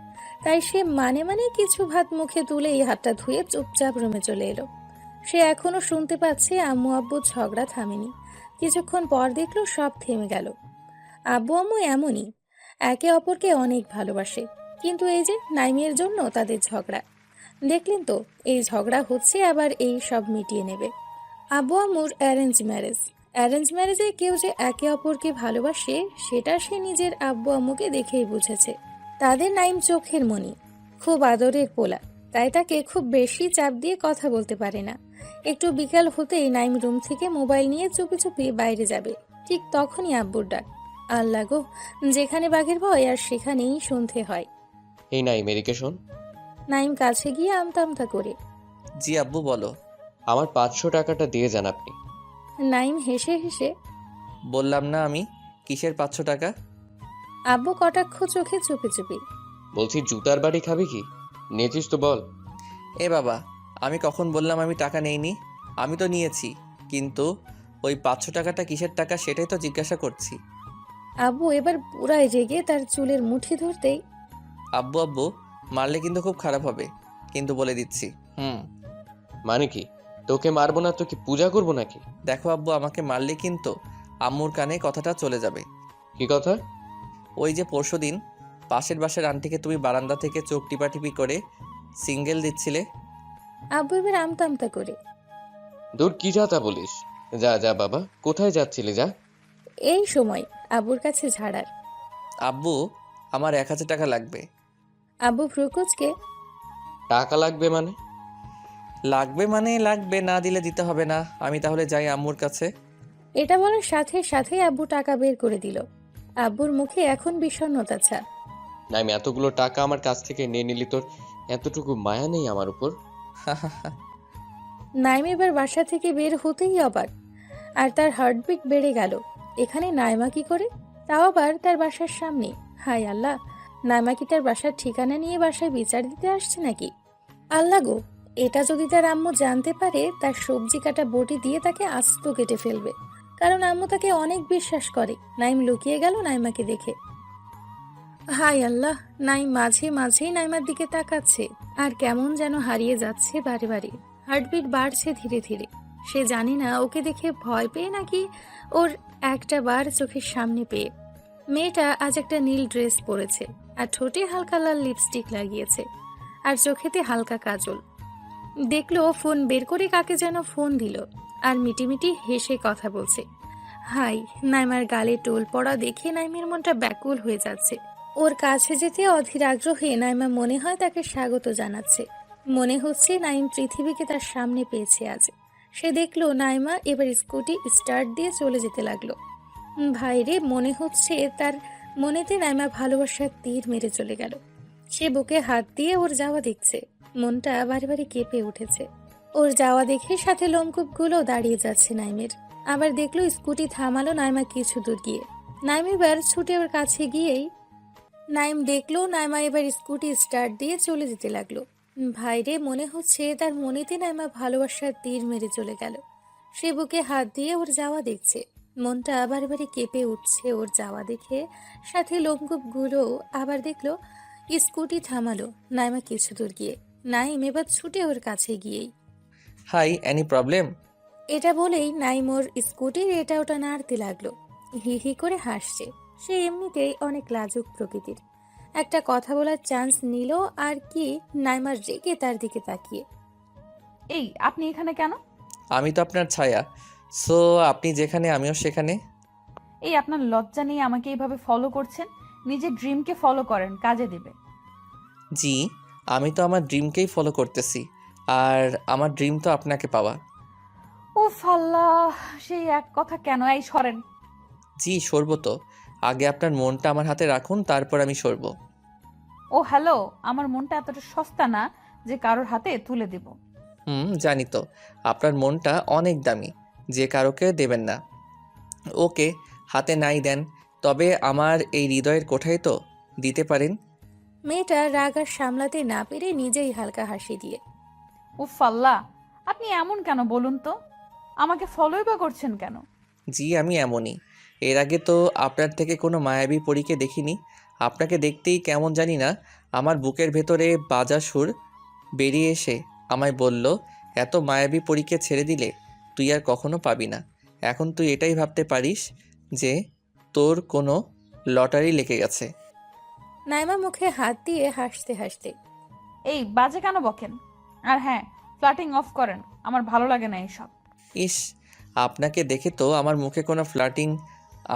তাই সে মানে মানে কিছু ভাত মুখে তুলে এই হাতটা ধুয়ে চুপচাপ রুমে চলে এলো। সে এখনো শুনতে পাচ্ছে আম্মু আব্বু ঝগড়া থামেনি। কিছুক্ষণ পর দেখলো সব থেমে গেল। আব্বু আম্মু এমনই, একে অপরকে অনেক ভালোবাসে, কিন্তু এই যে নাইমের জন্য তাদের ঝগড়া। দেখলেন তো, এই ঝগড়া হচ্ছে আবার এই সব মিটিয়ে নেবে। আব্বু আম্মুর অ্যারেঞ্জ ম্যারেজ। অ্যারেঞ্জ ম্যারেজে কেউ যে একে অপরকে ভালোবাসে সেটা সে নিজের আব্বু আম্মুকে দেখেই বুঝেছে। তাদের নাইম চোখের মণি, খুব আদরের পোলা, তাই তাকে খুব বেশি চাপ দিয়ে কথা বলতে পারে না। একটু বিকাল হতেই নাইম রুম থেকে মোবাইল নিয়ে চুপি চুপি বাইরে যাবে, ঠিক তখনই আব্বুর ডাক। আল্লাহ গো, যেখানে বাঘের ভয় আর সেখানেই সন্ধে হয়। এই নাইম, এদিকে শোন। নাইম কাছে গিয়ে আমতা আমতা করে, জি আব্বু বলো। আমার 500 টাকাটা দিয়ে যান আপনি। নাইম হেসে হেসে, বললাম না আমি, কিসের 500 টাকা? আব্বু কটাক্ষ চোখে চুপি চুপি, বলছি জুতার বাড়ি খাবি কি? নিয়েছিস তো বল। এ বাবা, আমি কখন বললাম আমি টাকা নেইনি? আমি তো নিয়েছি, কিন্তু ওই 500 টাকাটা কিসের টাকা সেটাই তো জিজ্ঞাসা করছি। আব্বু এবার পুরাই রেগে তার চুলের মুঠি ধরতেই, আব্বু আব্বু মারলে কিন্তু খুব খারাপ হবে, কিন্তু বলে দিচ্ছি। মানে কি? তোকে মারবো না তো কি পূজা করবো নাকি? দেখো আব্বু, আমাকে মারলে কিন্তু আম্মুর কানে কথাটা চলে যাবে। কি কথা? ওই যে পরশুদিন পাশের বাসার আন্টিকে তুমি বারান্দা থেকে চোখ টিপাটিপি করে সিঙ্গেল দিচ্ছিলে। আব্বু এবার আমতা আমতা করে, দূর, কি যা তা বলিস? যা যা বাবা, কোথায় যাচ্ছিলি যা। এই সময় আব্বুর কাছে ঝাড়ার। আব্বু, আমার 1000 টাকা লাগবে। আব্বু ফ্রুকুচকে, টাকা লাগবে মানে? লাগবে মানে লাগবে, না দিলে দিতে হবে না। আমি তাহলে যাই আম্মুর কাছে। এটা বলার সাথে সাথে আব্বু টাকা বের করে দিল। আব্বুর মুখে এখন বিষণ্ণতা ছাপ। না, আমি এতগুলো টাকা আমার কাছ থেকে নিয়ে নিলি, তোর এতটুকু মায়া নেই আমার উপর? নাইম এবার বাসা থেকে বের হতেই অবাক, আর তার হার্টবিট বেড়ে গেল। এখানে নাইমা কি করে, তাও আবার তার বাসার সামনে? হায় আল্লাহ, নাইমা কি তার বাসার ঠিকানা নিয়ে বাসায় বিচার দিতে আসছে নাকি? আল্লাহ গো, এটা যদি তার আম্মু জানতে পারে, তার সবজি কাটা বটি দিয়ে তাকে আস্ত কেটে ফেলবে। কারণ আম্মু তাকে অনেক বিশ্বাস করে। নাইম লুকিয়ে গেল নাইমাকে দেখে। হায় আল্লাহ, নাইম মাঝে মাঝেই নাইমার দিকে তাকাচ্ছে, আর কেমন যেন হারিয়ে যাচ্ছে বারে বারে। হার্টবিট বাড়ছে ধীরে ধীরে। সে জানি না ওকে দেখে ভয় পেয়ে নাকি ওর একটা বার চোখের সামনে পেয়ে। মেয়েটা আজ একটা নীল ড্রেস পরেছে, আর ঠোঁটে হালকা লাল লিপস্টিক লাগিয়েছে, আর চোখেতে হালকা কাজল। দেখলো ফোন বের করে কাকে যেন ফোন দিল, আর মিটিমিটি হেসে কথা বলছে। হাই, নাইমার গালে টোল পড়া দেখে নাইমের মনটা ব্যাকুল হয়ে যাচ্ছে। ওর কাছে যেতে অধীর আগ্রহে নাইমা মনে হয় তাকে স্বাগত জানাচ্ছে। মনে হচ্ছে নাইম পৃথিবীকে তার সামনে পেয়েছে আজ। সে দেখলো নাইমা এবার স্কুটি স্টার্ট দিয়ে চলে যেতে লাগলো। ভাইরে, মনে হচ্ছে তার মনেতে নাইমা ভালোবাসার তীর মেরে চলে গেল। সে বুকে হাত দিয়ে ওর যাওয়া দেখছে, মনটা বারে বারে কেঁপে উঠেছে। ওর যাওয়া দেখে সাথে লোমকূপগুলো দাঁড়িয়ে যাচ্ছে নাইমের। আবার দেখলো স্কুটি থামালো নাইমা কিছু দূর গিয়ে। নাইম এবার ছুটে ওর কাছে গিয়েই নাইম দেখলো নাইমা এবার স্কুটি স্টার্ট দিয়ে চলে যেতে লাগলো। ভাইরে, মনে হচ্ছে তার মনেতে নাইমা ভালোবাসার তীর মেরে চলে গেল। সে বুকে হাত দিয়ে ওর যাওয়া দেখছে, মনটা বারে বারে কেঁপে উঠছে ওর যাওয়া দেখে। সাথে লোমকূপগুলো আবার দেখলো স্কুটি থামালো নাইমা কিছু দূর গিয়ে। নাইম এবার ছুটে ওর কাছে গিয়েই হাই, এনি প্রবলেম? এটা বলেই নাইম ওর স্কুটির এটা ওটা নাড়তে লাগলো। হি হি করে হাসছে। সে এমনিতেই অনেক লাজুক প্রকৃতির। একটা কথা বলার চান্স নিল আর কি, নাইমার রেগে তার দিকে তাকিয়ে। এই, আপনি এখানে কেন? আমি তো আপনার ছায়া, সো আপনি যেখানে আমিও সেখানে। এই, আপনার লজ্জা নিয়ে আমাকে এইভাবে ফলো করছেন? নিজের ড্রিমকে ফলো করেন, কাজে দেবে। জি, আমি তো আমার ড্রিমকেই ফলো করতেছি, আর আমার ড্রিম তো আপনাকে পাওয়া। উফ আল্লাহ, সেই এক কথা কেন? এই সরেন। জি, সরবো তো। আগে আপনার মনটা আমার হাতে রাখুন, তারপর আমি সরবো। ও হ্যালো, আমার মনটা এতটা সস্তা না যে কারোর হাতে তুলে দেব। জানি তো, আপনার মনটা অনেক দামি, যে কারোকে দেবেন না। ওকে, হাতে নাই দেন, তবে আমার এই হৃদয়ের কোঠায় তো দিতে পারেন। মেয়েটা রাগ আর সামলাতে না পেরে নিজেই হালকা হাসি দিয়ে উফ আল্লাহ, আপনি এমন কেন বলুন তো? আমাকে ফলোই বা করছেন কেন? জি, আমি এমনই। এর আগে তো আপনার থেকে কোনো মায়াবী পরীকে দেখিনি। আপনাকে দেখতেই কেমন জানি না, আমার বুকের ভেতরে বাজা সুর বেরিয়ে এসে আমায় বলল, এত মায়াবী পরীকে ছেড়ে দিলে তুই আর কখনো পাবি না। এখন তুই এটাই ভাবতে পারিস যে তোর কোনো লটারি লেগে গেছে। নাইমা মুখে হাত দিয়ে হাসতে হাসতে এই বাজে কেন বকেন? আর হ্যাঁ, ফ্লার্টিং অফ করেন, আমার ভালো লাগে না এইসব। ইস, আপনাকে দেখে তো আমার মুখে কোনো ফ্লার্টিং।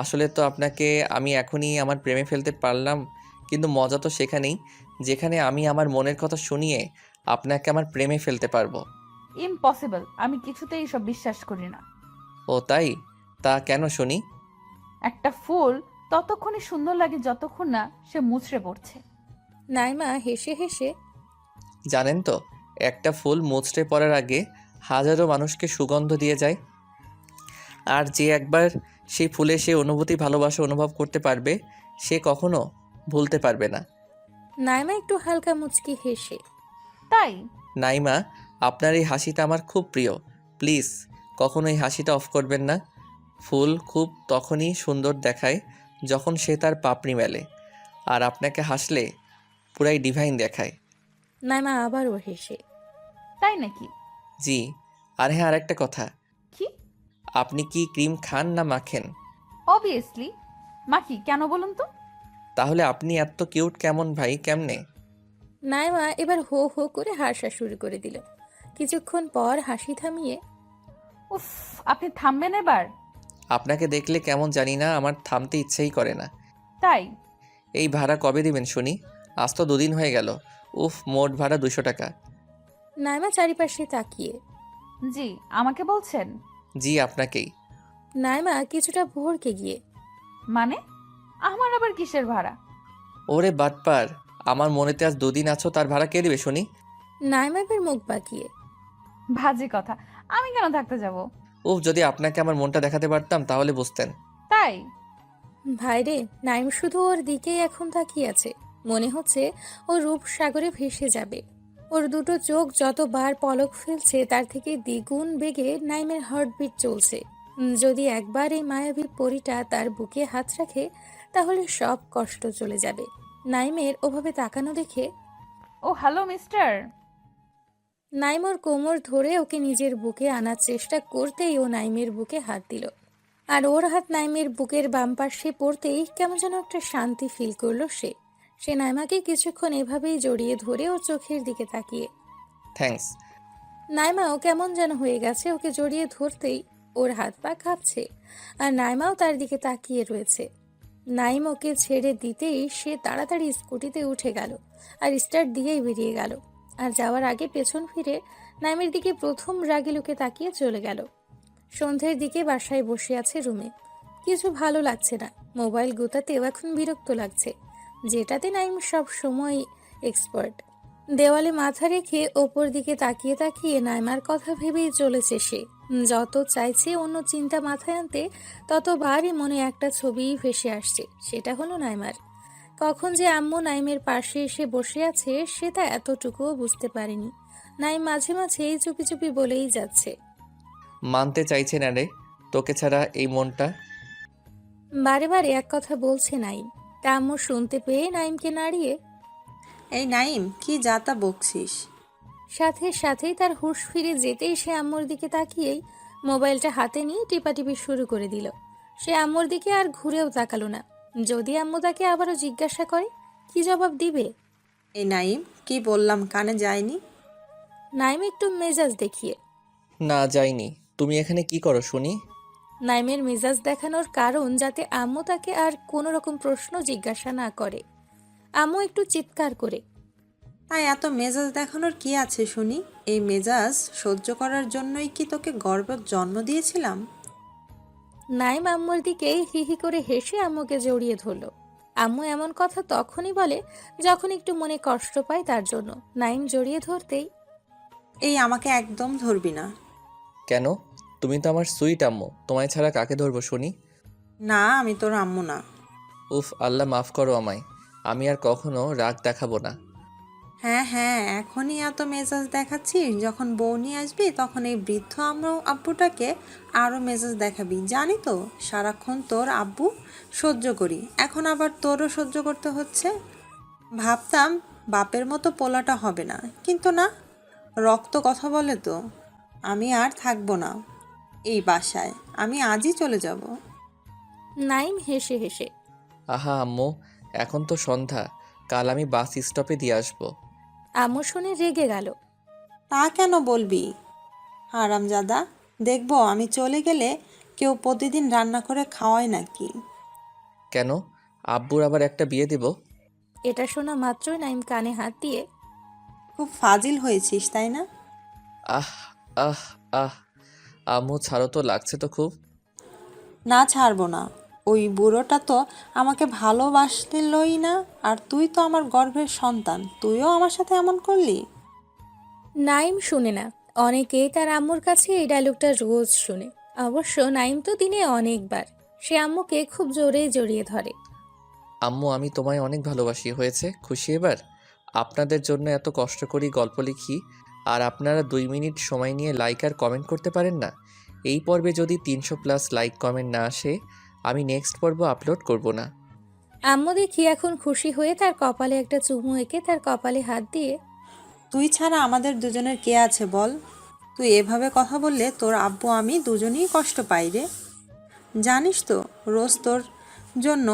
আসলে তো আপনাকে আমি এখনই আমার প্রেমে ফেলতে পারলাম, কিন্তু মজা তো সেখানেই যেখানে আমি আমার মনের কথা শুনিয়ে আপনাকে আমার প্রেমে ফেলতে পারবো। ইম্পসিবল, আমি কিছুতেই এসব বিশ্বাস করি না। ও তাই? তা কেন শুনি? একটা ফুল ততক্ষণই সুন্দর লাগে যতক্ষণ না সে মুচড়ে পড়ছে। নাইমা হেসে হেসে জানেন তো, একটা ফুল মুচড়ে পড়ার আগে হাজারো মানুষকে সুগন্ধ দিয়ে যায়। আর যে একবার সেই ফুলে সে অনুভূতি ভালোবাসা অনুভব করতে পারবে, সে কখনো ভুলতে পারবে না। নাইমা একটু হালকা মুচকি হেসে তাই? নাইমা, আপনার এই হাসিটা আমার খুব প্রিয়। প্লিজ কখনো এই হাসিটা অফ করবেন না। ফুল খুব তখনই সুন্দর দেখায় যখন সে তার পাপড়ি মেলে, আর আপনাকে হাসলে পুরাই ডিভাইন দেখায়। নাইমা আবারও হেসে তাই নাকি? জি, আর হ্যাঁ, আরেকটা কথা, কি? আপনি কি ক্রিম খান না মাখেন? অবভিয়াসলি মাকি, কেন বলুন তো? তাহলে আপনি এত কিউট কেমন ভাই, কেমনে? নাইমা এবার হো হো করে হাসা শুরু করে দিল। কিছুক্ষণ পর হাসি থামিয়ে উফ, আপনি থামবেন এবার? আপনাকে দেখলে কেমন জানি না, আমার থামতে ইচ্ছেই করে না। তাই? এই ভাড়া কবে দিবেন শুনি? আজ তো 2 দিন হয়ে গেল। উফ, মোট ভাড়া 200 টাকা। নাইমা চারিপাশে তাকিয়ে জি, আমাকে বলছেন? জি, আপনাকেই। নাইমা কিছুটা ভোরকে গিয়ে মানে আমার আবার কিসের ভাড়া? ওরে বাটপার, আমার মনেতে আজ 2 দিন আছো, তার ভাড়া কে দেবে শুনি? নাইমা এবার মুখ বাঁকিয়ে। বাজে কথা, আমি কেন থাকতে যাব? উফ, যদি আপনাকে আমার মনটা দেখাতে পারতাম তাহলে বুঝতেন। তাই? ভাইরে, নাইম শুধু ওর দিকেই এখন তাকিয়ে আছে। মনে হচ্ছে ও রূপসাগরে ভেসে যাবে। ওর দুটো চোখ যতবার পলক ফেলছে তার থেকে দ্বিগুণ বেগে নাইমের হার্টবিট চলছে। যদি একবার এই মায়াবী পরীটা তার বুকে হাত রাখে তাহলে সব কষ্ট চলে যাবে। নাইমের ওভাবে তাকানো দেখে ও হ্যালো মিস্টার। নাইম ওর কোমর ধরে ওকে নিজের বুকে আনার চেষ্টা করতেই ও নাইমের বুকে হাত দিল। আর ওর হাত নাইমের বুকের বাম পাশে পড়তেই কেমন যেন একটা শান্তি ফিল করলো সে। সে নাইমাকে কিছুক্ষণ এভাবেই জড়িয়ে ধরে ওর চোখের দিকে তাকিয়ে। থ্যাঙ্কস। নাইমাও কেমন যেন হয়ে গেছে ওকে জড়িয়ে ধরতেই। ওর হাত পা কাঁপছে আর নাইমাও তার দিকে তাকিয়ে রয়েছে। নাইম ওকে ছেড়ে দিতেই সে তাড়াতাড়ি স্কুটিতে উঠে গেল আর স্টার্ট দিয়েই বেরিয়ে গেল। আর যাওয়ার আগে পেছন ফিরে নাইমের দিকে প্রথম রাগে লোকে তাকিয়ে চলে গেল। সন্ধ্যের দিকে বাসায় বসে আছে রুমে। কিছু ভালো লাগছে না, মোবাইল গুতাতেও এখন বিরক্ত লাগছে, যেটাতে নাইম সব সময় এক্সপার্ট। দেওয়ালে মাথা রেখে ওপর দিকে তাকিয়ে তাকিয়ে নাইমার কথা ভেবেই চলেছে সে। যত চাইছে অন্য চিন্তা মাথায় আনতে ততবারই মনে একটা ছবিই ভেসে আসছে, সেটা হলো নাইমার। কখন যে আম্মু নাইমের পাশে এসে বসে আছে সে তা এতটুকুও বুঝতে পারেনি। নাইম মাঝে মাঝে এই চুপি চুপি বলেই যাচ্ছে, মানতে চাইছে না রে, তোকে ছাড়া এই মনটা। বারে বারে এক কথা বলছে নাইম। তা আম্মু শুনতে পেয়ে নাইমকে নাড়িয়ে এই নাইম, কি যাতা বকছিস? সাথে সাথেই তার হুঁশ ফিরে যেতেই সে আম্মুর দিকে তাকিয়েই মোবাইলটা হাতে নিয়ে টিপাটিপি শুরু করে দিল। সে আম্মুর দিকে আর ঘুরেও তাকালো না। যদি আম্মু তাকে আবারও জিজ্ঞাসা করে কি জবাব দিবে? এই নাইম, কি বললাম কানে যায়নি? নাইম একটু মেজাজ দেখিয়ে। না যাইনি। তুমি এখানে কি করো শুনি? নাইমের মেজাজ দেখানোর কারণ যাতে আম্মু তাকে আর কোনো রকম প্রশ্ন জিজ্ঞাসা না করে। আম্মু একটু চিৎকার করে, তাই এত মেজাজ দেখানোর কি আছে শুনি? এই মেজাজ সহ্য করার জন্যই কি তোকে গর্ভে জন্ম দিয়েছিলাম? নাইম আম্মুর দিকে হি হি করে হেসে আম্মুকে জড়িয়ে ধরল। আম্মু এমন কথা তখনই বলে যখন একটু মনে কষ্ট পায় তার জন্য। নাইম জড়িয়ে ধরতেই, এই আমাকে একদম ধরবি না। কেন? তুমি তো আমার সুইট আম্মু, তোমায় ছাড়া কাকে ধরবো শুনি? না, আমি তোর আম্মু না। উফ, আল্লাহ মাফ করো আমায়। আমি আর কখনো রাগ দেখাবো না। হ্যাঁ হ্যাঁ, এখনই এত মেজাজ দেখাচ্ছিস, যখন বউ নিয়ে আসবি তখন এই বৃদ্ধ আব্বুটাকে আরও মেজাজ দেখাবি। জানি তো সারাক্ষণ তোর আব্বু সহ্য করি, এখন আবার তোরও সহ্য করতে হচ্ছে। ভাবতাম বাপের মতো পোলাটা হবে না, কিন্তু না, রক্ত কথা বলে তো। আমি আর থাকবো না এই বাসায়, আমি আজই চলে যাব। নাইম হেসে হেসে, আহা আম্মু, এখন তো সন্ধ্যা, কাল আমি বাস স্টপে দিয়ে আসবো। আম্মু শুনে রেগে গেল। তা কেন বলবি হারামজাদা? দেখবো আমি চলে গেলে কেউ প্রতিদিন রান্না করে খাওয়ায় নাকি? কেন? আব্বুর আবার একটা বিয়ে দেব? এটা শোনা মাত্রই নাইম কানে হাত দিয়ে, খুব ফাজিল হয়েছিস তাই না? আহ আহ আহ আম্মু ছাড়ো তো, লাগছে তো খুব। না, ছাড়বো না। ওই বুড়োটা তো আমাকে ভালোবাসলই না, আর তুই তো আমার গর্ভের সন্তান, তুইও আমার সাথে এমন করলি। নাইম শুনে না, অনেকেই তার আম্মুর কাছে এই ডায়লগটা রোজ শুনে। অবশ্য নাইম তো দিনে অনেকবার। সে আম্মুকে খুব জোরেই জড়িয়ে ধরে। আম্মু, আমি তোমায় অনেক ভালোবাসি, হয়েছে খুশি এবার? আপনাদের জন্য এত কষ্ট করি, গল্প লিখি, আর আপনারা 2 মিনিট সময় নিয়ে লাইক আর কমেন্ট করতে পারেন না। এই পর্বে যদি 300+ লাইক কমেন্ট না আসে, আমি নেক্সট পর্ব আপলোড করব না। আম্মু দেখি এখন খুশি হয়ে তার কপালে একটা চুমু এঁকে তার কপালে হাত দিয়ে, তুই ছাড়া আমাদের দুজনের কে আছে বল? তুই এভাবে কথা বললে তোর আব্বু আমি দুজনেই কষ্ট পাই রে। জানিস তো রোজ তোর জন্য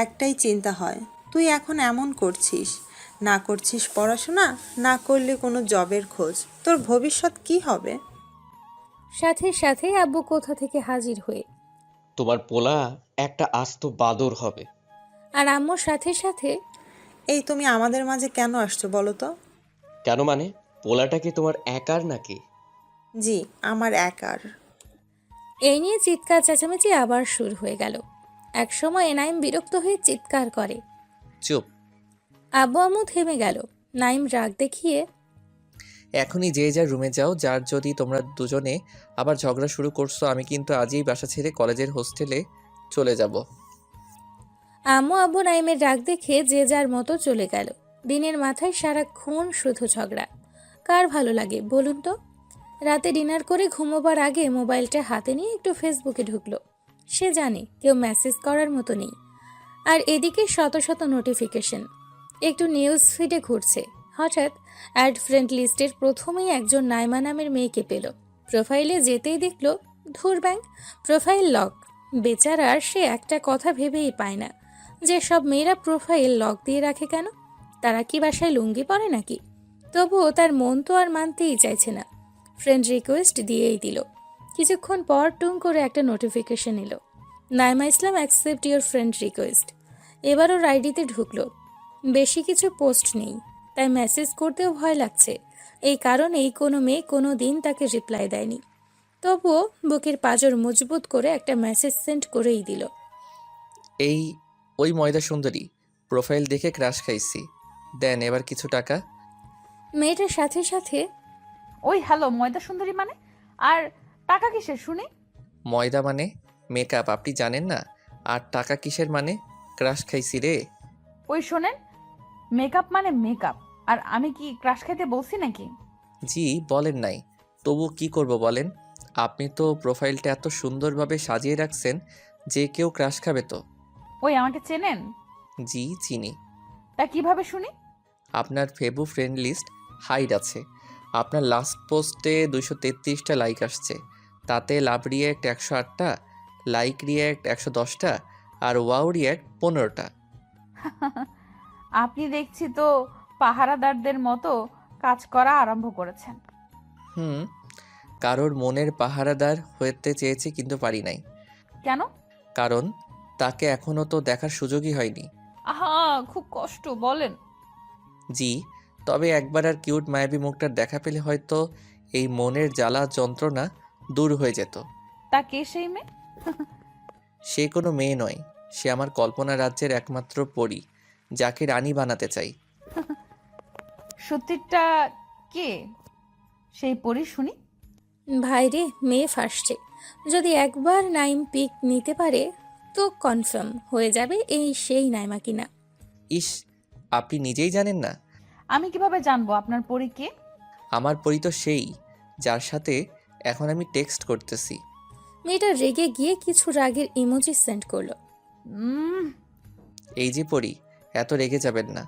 একটাই চিন্তা হয়, তুই এখন এমন করছিস, না করছিস পড়াশোনা, না করলে কোনো জবের খোঁজ, তোর ভবিষ্যৎ কি হবে? সাথে সাথে আব্বু কোথা থেকে হাজির হয়ে, তোমার পোলা একটা আস্ত বাদর হবে। আর আম্মুর সাথে সাথে, এই তুমি আমাদের মাঝে কেন আসছো বলো তো? কেন মানে? পোলাটা কি তোমার একার নাকি? জি, আমার একার। এই নিয়ে চিৎকার চেঁচামেচি আবার শুরু হয়ে গেল। এক সময় নাইম বিরক্ত হয়ে চিৎকার করে। চুপ। আব্বু আম্মু থেমে গেল। নাইম রাগ দেখিয়ে, এখনই যে যার রুমে যাও। যার যদি তোমরা দুজনে আবার ঝগড়া শুরু করছো, আমি কিন্তু আজই বাসা ছেড়ে কলেজের হোস্টেলে চলে যাব। আম্মু আব্বু নাইমের রাগ দেখে যে যার মতো চলে গেল। দিনের মাথায় সারাক্ষণ শুধু ঝগড়া। কার ভালো লাগে বলুন তো? রাতে ডিনার করে ঘুমোবার আগে মোবাইলটা হাতে নিয়ে একটু ফেসবুকে ঢুকলো। সে জানে কেউ মেসেজ করার মতো নেই। আর এদিকে শত শত নোটিফিকেশন। একটু নিউজ ফিডে ঘুরছে। হঠাৎ অ্যাড ফ্রেন্ড লিস্টের প্রথমেই একজন নাইমা নামের মেয়েকে পেল। প্রোফাইলে যেতেই দেখলো ধুর ব্যাংক, প্রোফাইল লক। বেচারার সে একটা কথা ভেবেই পায় না যে সব মেয়েরা প্রোফাইল লক দিয়ে রাখে কেন? তারা কি বাসায় লুঙ্গি পরে নাকি? তবুও তার মন তো আর মানতেই চাইছে না। ফ্রেন্ড রিকোয়েস্ট দিয়েই দিল। কিছুক্ষণ পর টুং করে একটা নোটিফিকেশন এলো, নাইমা ইসলাম অ্যাকসেপ্ট ইউর ফ্রেন্ড রিকোয়েস্ট। এবার ওর আইডিতে ঢুকলো। বেশি কিছু পোস্ট নেই, তাই মেসেজ করতেও ভয় লাগছে। এই কারণেই কোনো মেয়ে কোনো দিন তাকে রিপ্লাই দেয়নি। তবুও বুকের পাঁজর মজবুত করে একটা মেসেজ সেন্ড করেই দিল। এই ওই ময়দা সুন্দরী, প্রোফাইল দেখে ক্রাশ খাইছি, দেন এবার কিছু টাকা। মেয়েটার সাথে সাথে ওই হ্যালো, ময়দা সুন্দরী মানে? আর টাকা কিসের শুনি? ময়দা মানে মেকআপ, আপনি জানেন না? আর টাকা কিসের মানে? ক্রাশ খাইছি রে। ওই শোনেন, মেকআপ মানে মেকআপ, আর আমি কি ক্রাশ খেতে বলছি নাকি? জি বলেন নাই, তবু কি করব বলেন? আপনি তো প্রোফাইলটা এত সুন্দরভাবে সাজিয়ে রাখছেন যে কেউ ক্রাশ খাবে তো। ওই আমাকে চেনেন? জি চিনি। তা কিভাবে শুনি? আপনার ফেবু ফ্রেন্ড লিস্ট হাইড আছে। আপনার লাস্ট পোস্টে 233টা লাইক আসছে, তাতে লাভ রিয়্যাক্ট 108টা, লাইক রিয়্যাক্ট 110টা, আর ওয়াও রিয়্যাক্ট 15টা। আপনি দেখছি তো পাহারাদারদের মতো কাজ করা আরম্ভ করেছেন। হুম, কারোর মনের পাহারাদার হতে চেয়েছি কিন্তু পারি নাই। কেন? কারণ তাকে এখনও তো দেখার সুযোগই হয়নি। আহা, খুব কষ্ট, বলেন। জি, তবে একবার আর কিউট মায়াবী মুখটার দেখা পেলে হয়তো এই মনের জ্বালা যন্ত্রণা দূর হয়ে যেত। তা কে সেই মেয়ে? সে কোনো মেয়ে নয়, সে আমার কল্পনা রাজ্যের একমাত্র পরী, যাকে রানী বানাতে চাই। সত্যিটা কে সেই পরি শুনি? ভাইরে, মেয়ে ফাঁসছে। যদি একবার নাইম পিক নিতে পারে তো কনফার্ম হয়ে যাবে এই সেই নাইমা কিনা। ইস, আপনি নিজেই জানেন না? আমি কিভাবে জানবো আপনার পরি কে? আমার পরী তো সেই, যার সাথে এখন আমি টেক্সট করতেছি। মেয়েটা রেগে গিয়ে কিছু রাগের ইমোজি সেন্ড করলো। উম, এই যে পরী, এত রেগে যাবেন না।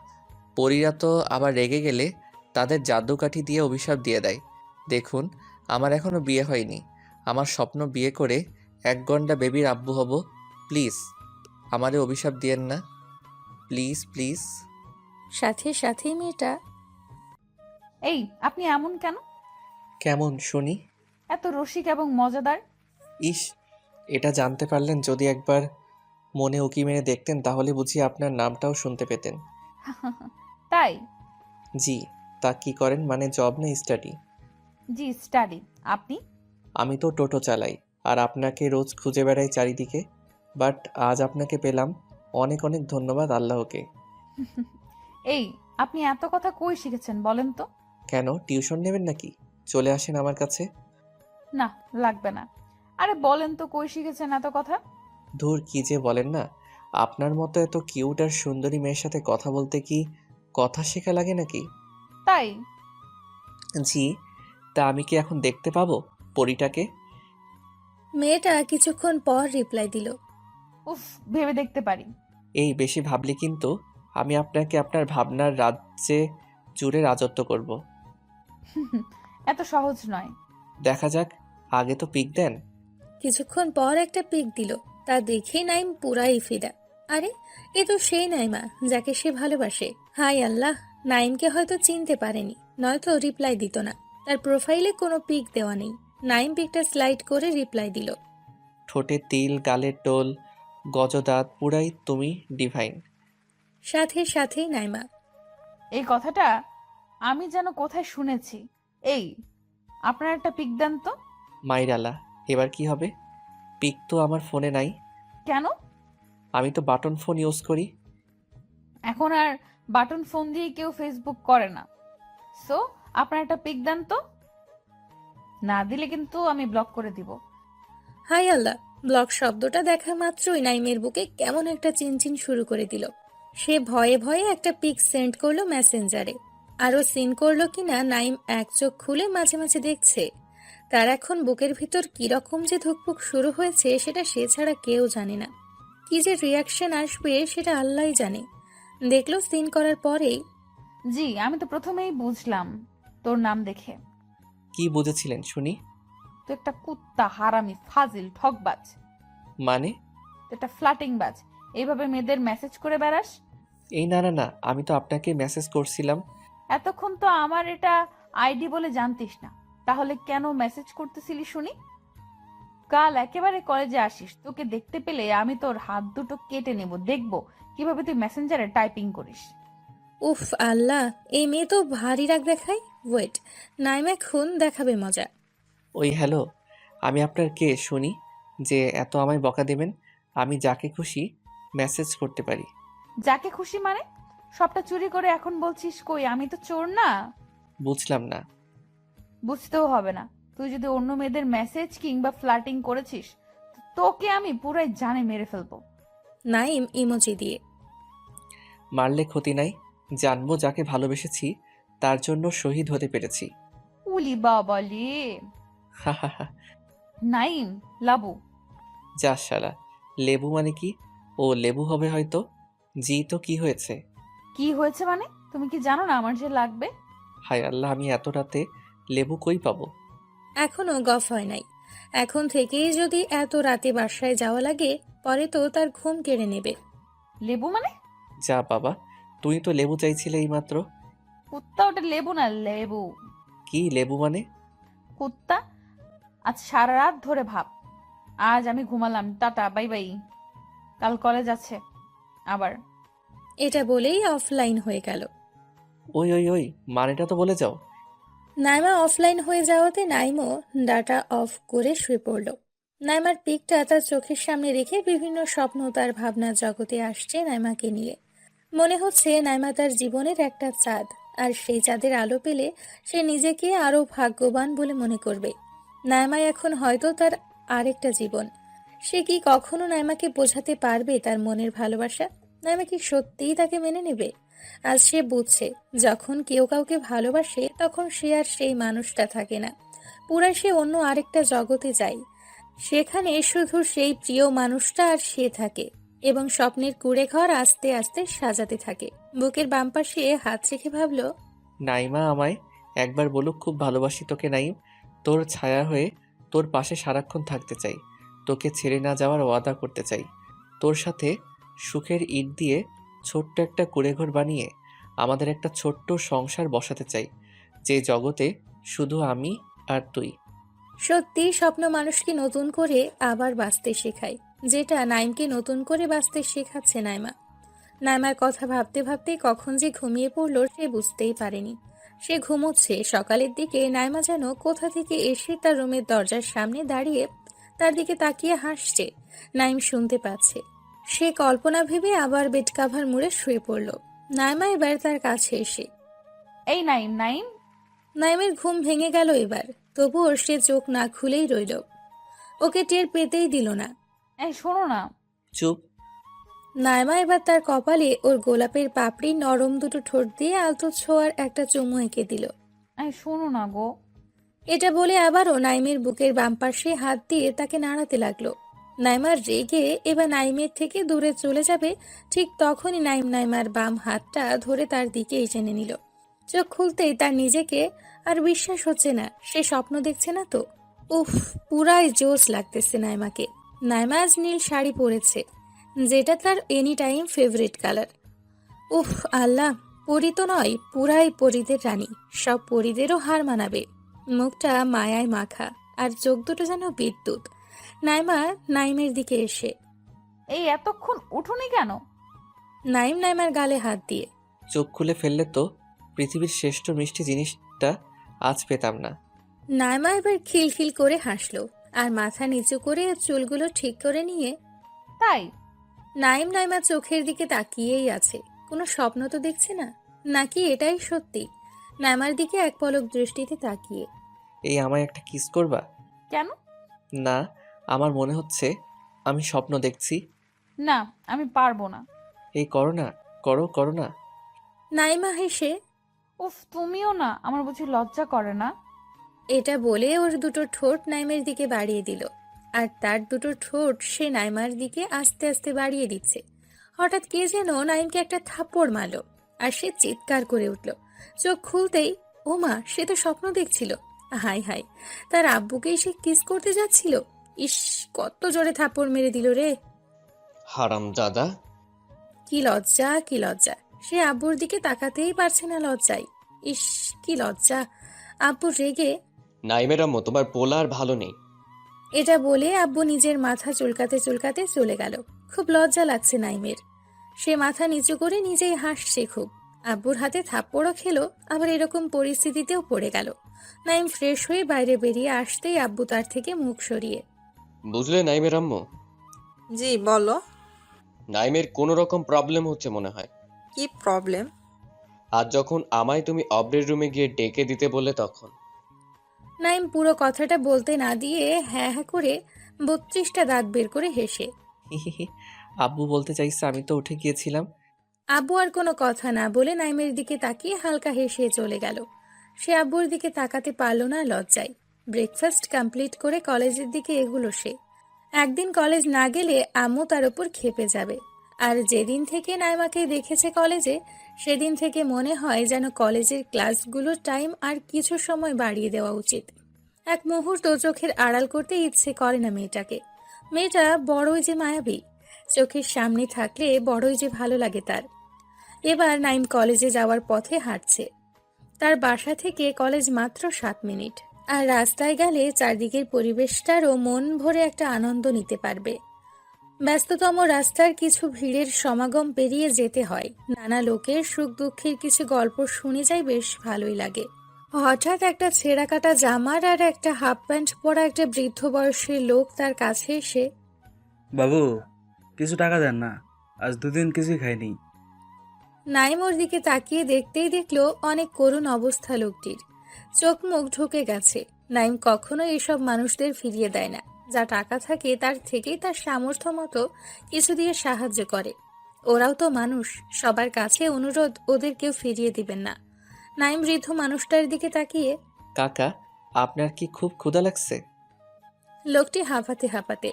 পরীরা তো আবার রেগে গেলে তাদের জাদুকাঠি দিয়ে অভিশাপ দিয়ে দেয়। দেখুন, আমার এখনো বিয়ে হয়নি। আমার স্বপ্ন বিয়ে করে 1 ঘন্টা বেবির আব্বু হব। প্লিজ আমারে অভিশাপ দিয়েন না, প্লিজ প্লিজ। সাথে সাথেই মেয়েটা এই আপনি এমন কেন? কেমন শুনি? এত রসিক এবং মজাদার। ইস, এটা জানতে পারলেন, যদি একবার মনে উকি মেরে দেখতেন তাহলে বুঝি আপনার নামটাও শুনতে পেতেন। তাই? জি। তা কি করেন, মানে জব না স্টাডি? জি স্টাডি। আপনি? আমি তো টোটো চালাই, আর আপনাকে রোজ খুঁজে বেড়াই চারিদিকে। বাট আজ আপনাকে পেলাম, অনেক অনেক ধন্যবাদ আল্লাহকে। এই আপনি এত কথা কই শিখেছেন বলেন তো? কেন, টিউশন নেবেন নাকি? চলে আসেন আমার কাছে। না, লাগবে না। আরে বলেন তো কই শিখেছেন এত কথা? ধুর, কি যে বলেন না। আপনার মতো এত কিউট আর সুন্দরী মেয়ের সাথে কথা বলতে কি কথা শেখা লাগে নাকি? তাই? জি। তা আমি কি এখন দেখতে পাবো পরীটাকে? মেয়েটা কিছুক্ষণ পর রিপ্লাই দিল। উফ, ভেবে দেখতে পারি। এই বেশি ভাবলে কিন্তু আমি আপনাকে আপনার ভাবনার রাজ্যে জুড়ে রাজত্ব করব। এত সহজ নয়। দেখা যাক, আগে তো পিক দেন। কিছুক্ষণ পর একটা পিক দিল। তা দেখেই নাইম পুরাই ফিদা। আরে, এ তো সেই নাইমা যাকে সে ভালোবাসে। হাই আল্লাহ, নাইমকে হয়তো চিনতে পারেনি, নয়তো রিপ্লাই দিত না। তার প্রোফাইলে কোনো পিক দেওয়া নেই। নাইম পিকটা স্লাইড করে রিপ্লাই দিল। ঠোঁটে তিল, গালের টোল, গজদাঁত, পুরাই তুমি ডিভাইন। সাথে সাথেই নাইমা এই কথাটা আমি যেন কোথায় শুনেছি। এই আপনার একটা পিক দেন তো। মাইরালা, এবার কি হবে? পিক তো আমার ফোনে নাই। কেন? আমি তো বাটন ফোন ইউজ করি। এখন আর বাটন ফোন দিয়ে কেউ ফেসবুক করে না। সো আপনার একটা পিক দেন তো। না দিলে কিন্তু আমি ব্লক করে দিব। হাই আল্লাহ, ব্লক শব্দটা দেখা মাত্রই নাইমের বুকে কেমন একটা চিনচিন শুরু করে দিল। সে ভয়ে ভয়ে একটা পিক সেন্ড করলো মেসেঞ্জারে। আরও সিন করলো কিনা নাইম এক চোখ খুলে মাঝে মাঝে দেখছে। তার এখন বুকের ভিতর কিরকম যে ধুকপুক শুরু হয়েছে সেটা সে ছাড়া কেউ জানে না। কি যে রিয়াকশন আসবে সেটা আল্লাহই জানে। দেখলো সিন করার পরেই। জি, আমি তো প্রথমেই বুঝলাম তোর নাম দেখে। কি বুঝেছিলেন শুনি? তুই একটা কুত্তা, হারামি, ফাজিল, ঠকবাজ। মানে? তুই একটা ফ্লাটিং বাজ। এইভাবে মেয়েদের মেসেজ করে বেড়াস। এই না না না, আমি তো আপনাকে মেসেজ করছিলাম। এতক্ষণ তো আমার এটা আইডি বলে জানতিস না, তাহলে কেন মেসেজ করতেছিলি শুনি? কাল একেবারে কলেজে আসিস, তোকে দেখতে পেলে আমি তোর হাত দুটো কেটে নেব, দেখবো কিভাবে তুই মেসেঞ্জারে টাইপিং করিস। উফ আল্লাহ, এই মেয়ে তো ভারী রাগ দেখায়। ওয়েট, নাইম এখন দেখাবে মজা। ওই হ্যালো, আমি আপনার কে শুনি যে এত আমায় বকা দেবেন? আমি যাকে খুশি মেসেজ করতে পারি। যাকে খুশি মানে? সবটা চুরি করে এখন বলছিস কই আমি তো চোর না? বুঝলাম না। বুঝতেও হবে না। তুই যদি অন্য মেয়েদের মেসেজ কিংবা ফ্লার্টিং করেছিস, তোকে আমি পুরাই জানে মেরে ফেলবো। নাইম ইমোজি দিয়ে। মারলে ক্ষতি নাই, জানবো যাকে ভালোবেসেছি তার জন্য শহীদ হতে পেরেছি। উলি বাবা লে। হা হা হা। নাইম, লাবু। যা শালা, লেবু মানে কি? ও লেবু হবে হয়তো। জি তো কি হয়েছে? কি হয়েছে মানে? তুমি কি জানো না আমার যে লাগবে? হায় আল্লাহ, আমি এত রাতে লেবু কই পাবো? এখনো গফ হয় নাই। এখন থেকেই যদি এত রাতে বাসায় যাওয়া লাগে, পরে তো তার ঘুম কেড়ে নেবে। লেবু মানে? যা বাবা, তুই তো লেবু চাইছিলে এইমাত্র। কুত্তা, ওটা লেবু না, লেবু। কি লেবু মানে? কুত্তা। আজ সারা রাত ধরে ভাব। আজ আমি ঘুমালাম, টাটা, বাই বাই। কাল কলেজ আছে আবার। এটা বলেই অফলাইন হয়ে গেল। ওই ওই ওই, মানেটা তো বলে যাও। নাইমা অফলাইন হয়ে যাওয়াতে নাইমও ডাটা অফ করে শুয়ে পড়ল। নাইমার পিকটা তার চোখের সামনে রেখে বিভিন্ন স্বপ্ন তার ভাবনার জগতে আসছে নাইমাকে নিয়ে। মনে হচ্ছে নাইমা তার জীবনের একটা চাঁদ, আর সেই চাঁদের আলো পেলে সে নিজেকে আরো ভাগ্যবান বলে মনে করবে। নাইমা এখন হয়তো তার আরেকটা জীবন। সে কি কখনো নাইমাকে বোঝাতে পারবে তার মনের ভালোবাসা? নাইমা কি সত্যিই তাকে মেনে নেবে? আজ সে বুঝছে, যখন কেউ কাউকে ভালোবাসে তখন সে আর সেই মানুষটা থাকে না, পুরা সে অন্য আরেকটা জগতে যায়। সেখানে শুধু সেই প্রিয় মানুষটা আর সে থাকে, এবং স্বপ্নের কুঁড়ে ঘর আস্তে আস্তে সাজাতে থাকে। বুকের বাম পাশে হাত রেখে ভাবল, নাইমা আমায় একবার বলুক, খুব ভালোবাসি তোকে নাইম। তোর ছায়া হয়ে তোর পাশে সারাক্ষণ থাকতে চাই। তোকে ছেড়ে না যাওয়ার ওয়াদা করতে চাই। তোর সাথে সুখের ইট দিয়ে ছোট্ট একটা কুঁড়েঘর বানিয়ে আমাদের একটা ছোট্ট সংসার বসাতে চাই, যে জগতে শুধু আমি আর তুই। সত্যি স্বপ্ন মানুষকে নতুন করে আবার বাঁচতে শেখায়, যেটা নাইমকে নতুন করে বাঁচতে শেখাচ্ছে নাইমা। নাইমার কথা ভাবতে ভাবতে কখন যে ঘুমিয়ে পড়লো সে বুঝতেই পারেনি। সে ঘুমোচ্ছে। সকালের দিকে নাইমা যেন কোথা থেকে এসে তার রুমের দরজার সামনে দাঁড়িয়ে তার দিকে তাকিয়ে হাসছে। নাইম শুনতে পাচ্ছে। সে কল্পনা ভেবে আবার বেড কাভার মুড়ে শুয়ে পড়ল। নাইমা এবার তার কাছে এসে। এই নাইম, নাইম। নাইমের ঘুম ভেঙে গেল এবার, তবুও সে চোখ না খুলেই রইল। ওকে টের পেতেই দিল না। এই শোনো না। চুপ। নাইমা এবার তার কপালে ওর গোলাপের পাপড়ি নরম দুটো ঠোঁট দিয়ে আলতো ছোঁয়ার একটা চুমু এঁকে দিল। এই শোনো না গো। এটা বলে আবারও নাইমের বুকের বাম পাশে হাত দিয়ে তাকে নাড়াতে লাগলো। নাইমার রেগে এবার নাইমের থেকে দূরে চলে যাবে, ঠিক তখনই নাইম নাইমার বাম হাতটা ধরে তার দিকেই টেনে নিল। চোখ খুলতেই তার নিজেকে আর বিশ্বাস হচ্ছে না, সে স্বপ্ন দেখছে না তো। উফ, পুরাই জোশ লাগতেছে নাইমাকে। নাইমা আজ নীল শাড়ি পরেছে, যেটা তার এনি টাইম ফেভারিট কালার। উফ আল্লাহ, পরি তো নয়, পুরাই পরিদের রানী। সব পরিদেরও হার মানাবে। মুখটা মায়ায় মাখা, আর চোখ দুটো যেন বিদ্যুৎ। নাইমা নাইমের দিকে এসে। এই এতক্ষণ উঠোনি কেন? নাইম নাইমার গালে হাত দিয়ে। চোখ খুলে ফেললে তো পৃথিবীর শ্রেষ্ঠ মিষ্টি জিনিসটা আজ পেতাম না। নাইমা এবার খিলখিল করে হাসলো, আর মাথা নিচু করে চুলগুলো ঠিক করে নিয়ে। তাই? নাইম নাইমার চোখের দিকে তাকিয়েই আছে। কোনো স্বপ্ন তো দেখছে না, নাকি এটাই সত্যি? নাইমার দিকে এক পলক দৃষ্টিতে তাকিয়ে। এই আমায় একটা কিস করবা? কেন? না, আমার মনে হচ্ছে আমি স্বপ্ন দেখছি। না, আমি পারবো না। এই করো না, করো করো না। নাইমা হেসে উফ, তুমিও না, আমার বুঝি লজ্জা করে না? এটা বলে ওর দুটো ঠোঁট নাইমের দিকে বাড়িয়ে দিল, আর তার দুটো ঠোঁট সে নাইমার দিকে আস্তে আস্তে বাড়িয়ে দিচ্ছে। হঠাৎ কে যেন নাইমকে একটা থাপ্পড় মারলো, আর সে চিৎকার করে উঠল। চোখ খুলতেই ও মা, সে তো স্বপ্ন দেখছিল। হাই হাই, তার আব্বুকেই সে কিস করতে যাচ্ছিল। ইস, কত জোরে থাপ্পড় মেরে দিল রে। হারাম দাদা। কি লজ্জা, কি লজ্জা! সে আব্বুর দিকে তাকাতেই পারছে না লজ্জায়। ইস, কি লজ্জা! আব্বু রেগে নাইমের আম্মু, তোমার পোলা আর ভালো নেই। এটা বলে আব্বু নিজের মাথা চুলকাতে চুলকাতে চলে গেল। খুব লজ্জা লাগছে নাইমের। সে মাথা নিচু করে নিজেই হাসছে খুব। আব্বুর হাতে থাপ্পড়ও খেলো, আবার এরকম পরিস্থিতিতেও পড়ে গেল। নাইম ফ্রেশ হয়ে বাইরে বেরিয়ে আসতেই আব্বু তার থেকে মুখ সরিয়ে বুঝলে নাইমের আম্মু, জি বলো। নাইমের কোনো রকম প্রবলেম হচ্ছে মনে হয়। কি প্রবলেম? আজ যখন আমায় তুমি অব্রের রুমে গিয়ে ডেকে দিতে বললে তখন। নাইম পুরো কথাটা বলতে না দিয়ে হ্যাঁ হ্যাঁ করে 32টা দাঁত বের করে হেসে। হিহিহি, আব্বু বলতে চাইছে আমি তো উঠে গিয়েছিলাম। আব্বু আর কোনো কথা না বলে নাইমের দিকে তাকিয়ে হালকা হেসে চলে গেল। সে আব্বুর দিকে তাকাতে পারল না লজ্জায়। ব্রেকফাস্ট কমপ্লিট করে কলেজের দিকে এগুলো সে। একদিন কলেজ না গেলে আম্মু তার উপর ক্ষেপে যাবে। আর যেদিন থেকে নাইমাকে দেখেছে কলেজে, সেদিন থেকে মনে হয় যেন কলেজের ক্লাসগুলোর টাইম আর কিছু সময় বাড়িয়ে দেওয়া উচিত। এক মুহূর্ত চোখের আড়াল করতে ইচ্ছে করে না মেয়েটাকে। মেয়েটা বড়ই যে মায়াবী, চোখের সামনে থাকলে বড়ই যে ভালো লাগে তার। এবার নাইম কলেজে যাওয়ার পথে হাঁটছে। তার বাসা থেকে কলেজ মাত্র 7 মিনিট, আর রাস্তায় গেলে চারদিকের পরিবেশটারও মন ভরে একটা আনন্দ নিতে পারবে। ব্যস্ততম রাস্তার কিছু ভিড়ের সমাগম পেরিয়ে যেতে হয়। নানা লোকের সুখ দুঃখের কিছু গল্প শুনে যাই, বেশ ভালোই লাগে। হঠাৎ একটা ছেঁড়া কাটা জামার আর একটা হাফ প্যান্ট পরা একটা বৃদ্ধ বয়সের লোক তার কাছে এসে বাবু, কিছু টাকা দেন না, আজ দুদিন কিছুই খাইনি। নাইম ওর দিকে তাকিয়ে দেখতেই দেখলো অনেক করুণ অবস্থা লোকটির। চোখ মুখ ঢুকে গেছে। নাইম কখনো এসব মানুষদের ফিরিয়ে দেয় না। যা টাকা থাকে তার থেকেই তার সামর্থ্য মতো কিছু দিয়ে সাহায্য করে। ওরাও তো মানুষ, সবার কাছে অনুরোধ, ওদের কেউ ফিরিয়ে দিবেন না। নাইম বৃদ্ধ মানুষটার দিকে তাকিয়ে কাকা, আপনার কি খুব ক্ষুধা লাগছে? লোকটি হাঁপাতে হাঁপাতে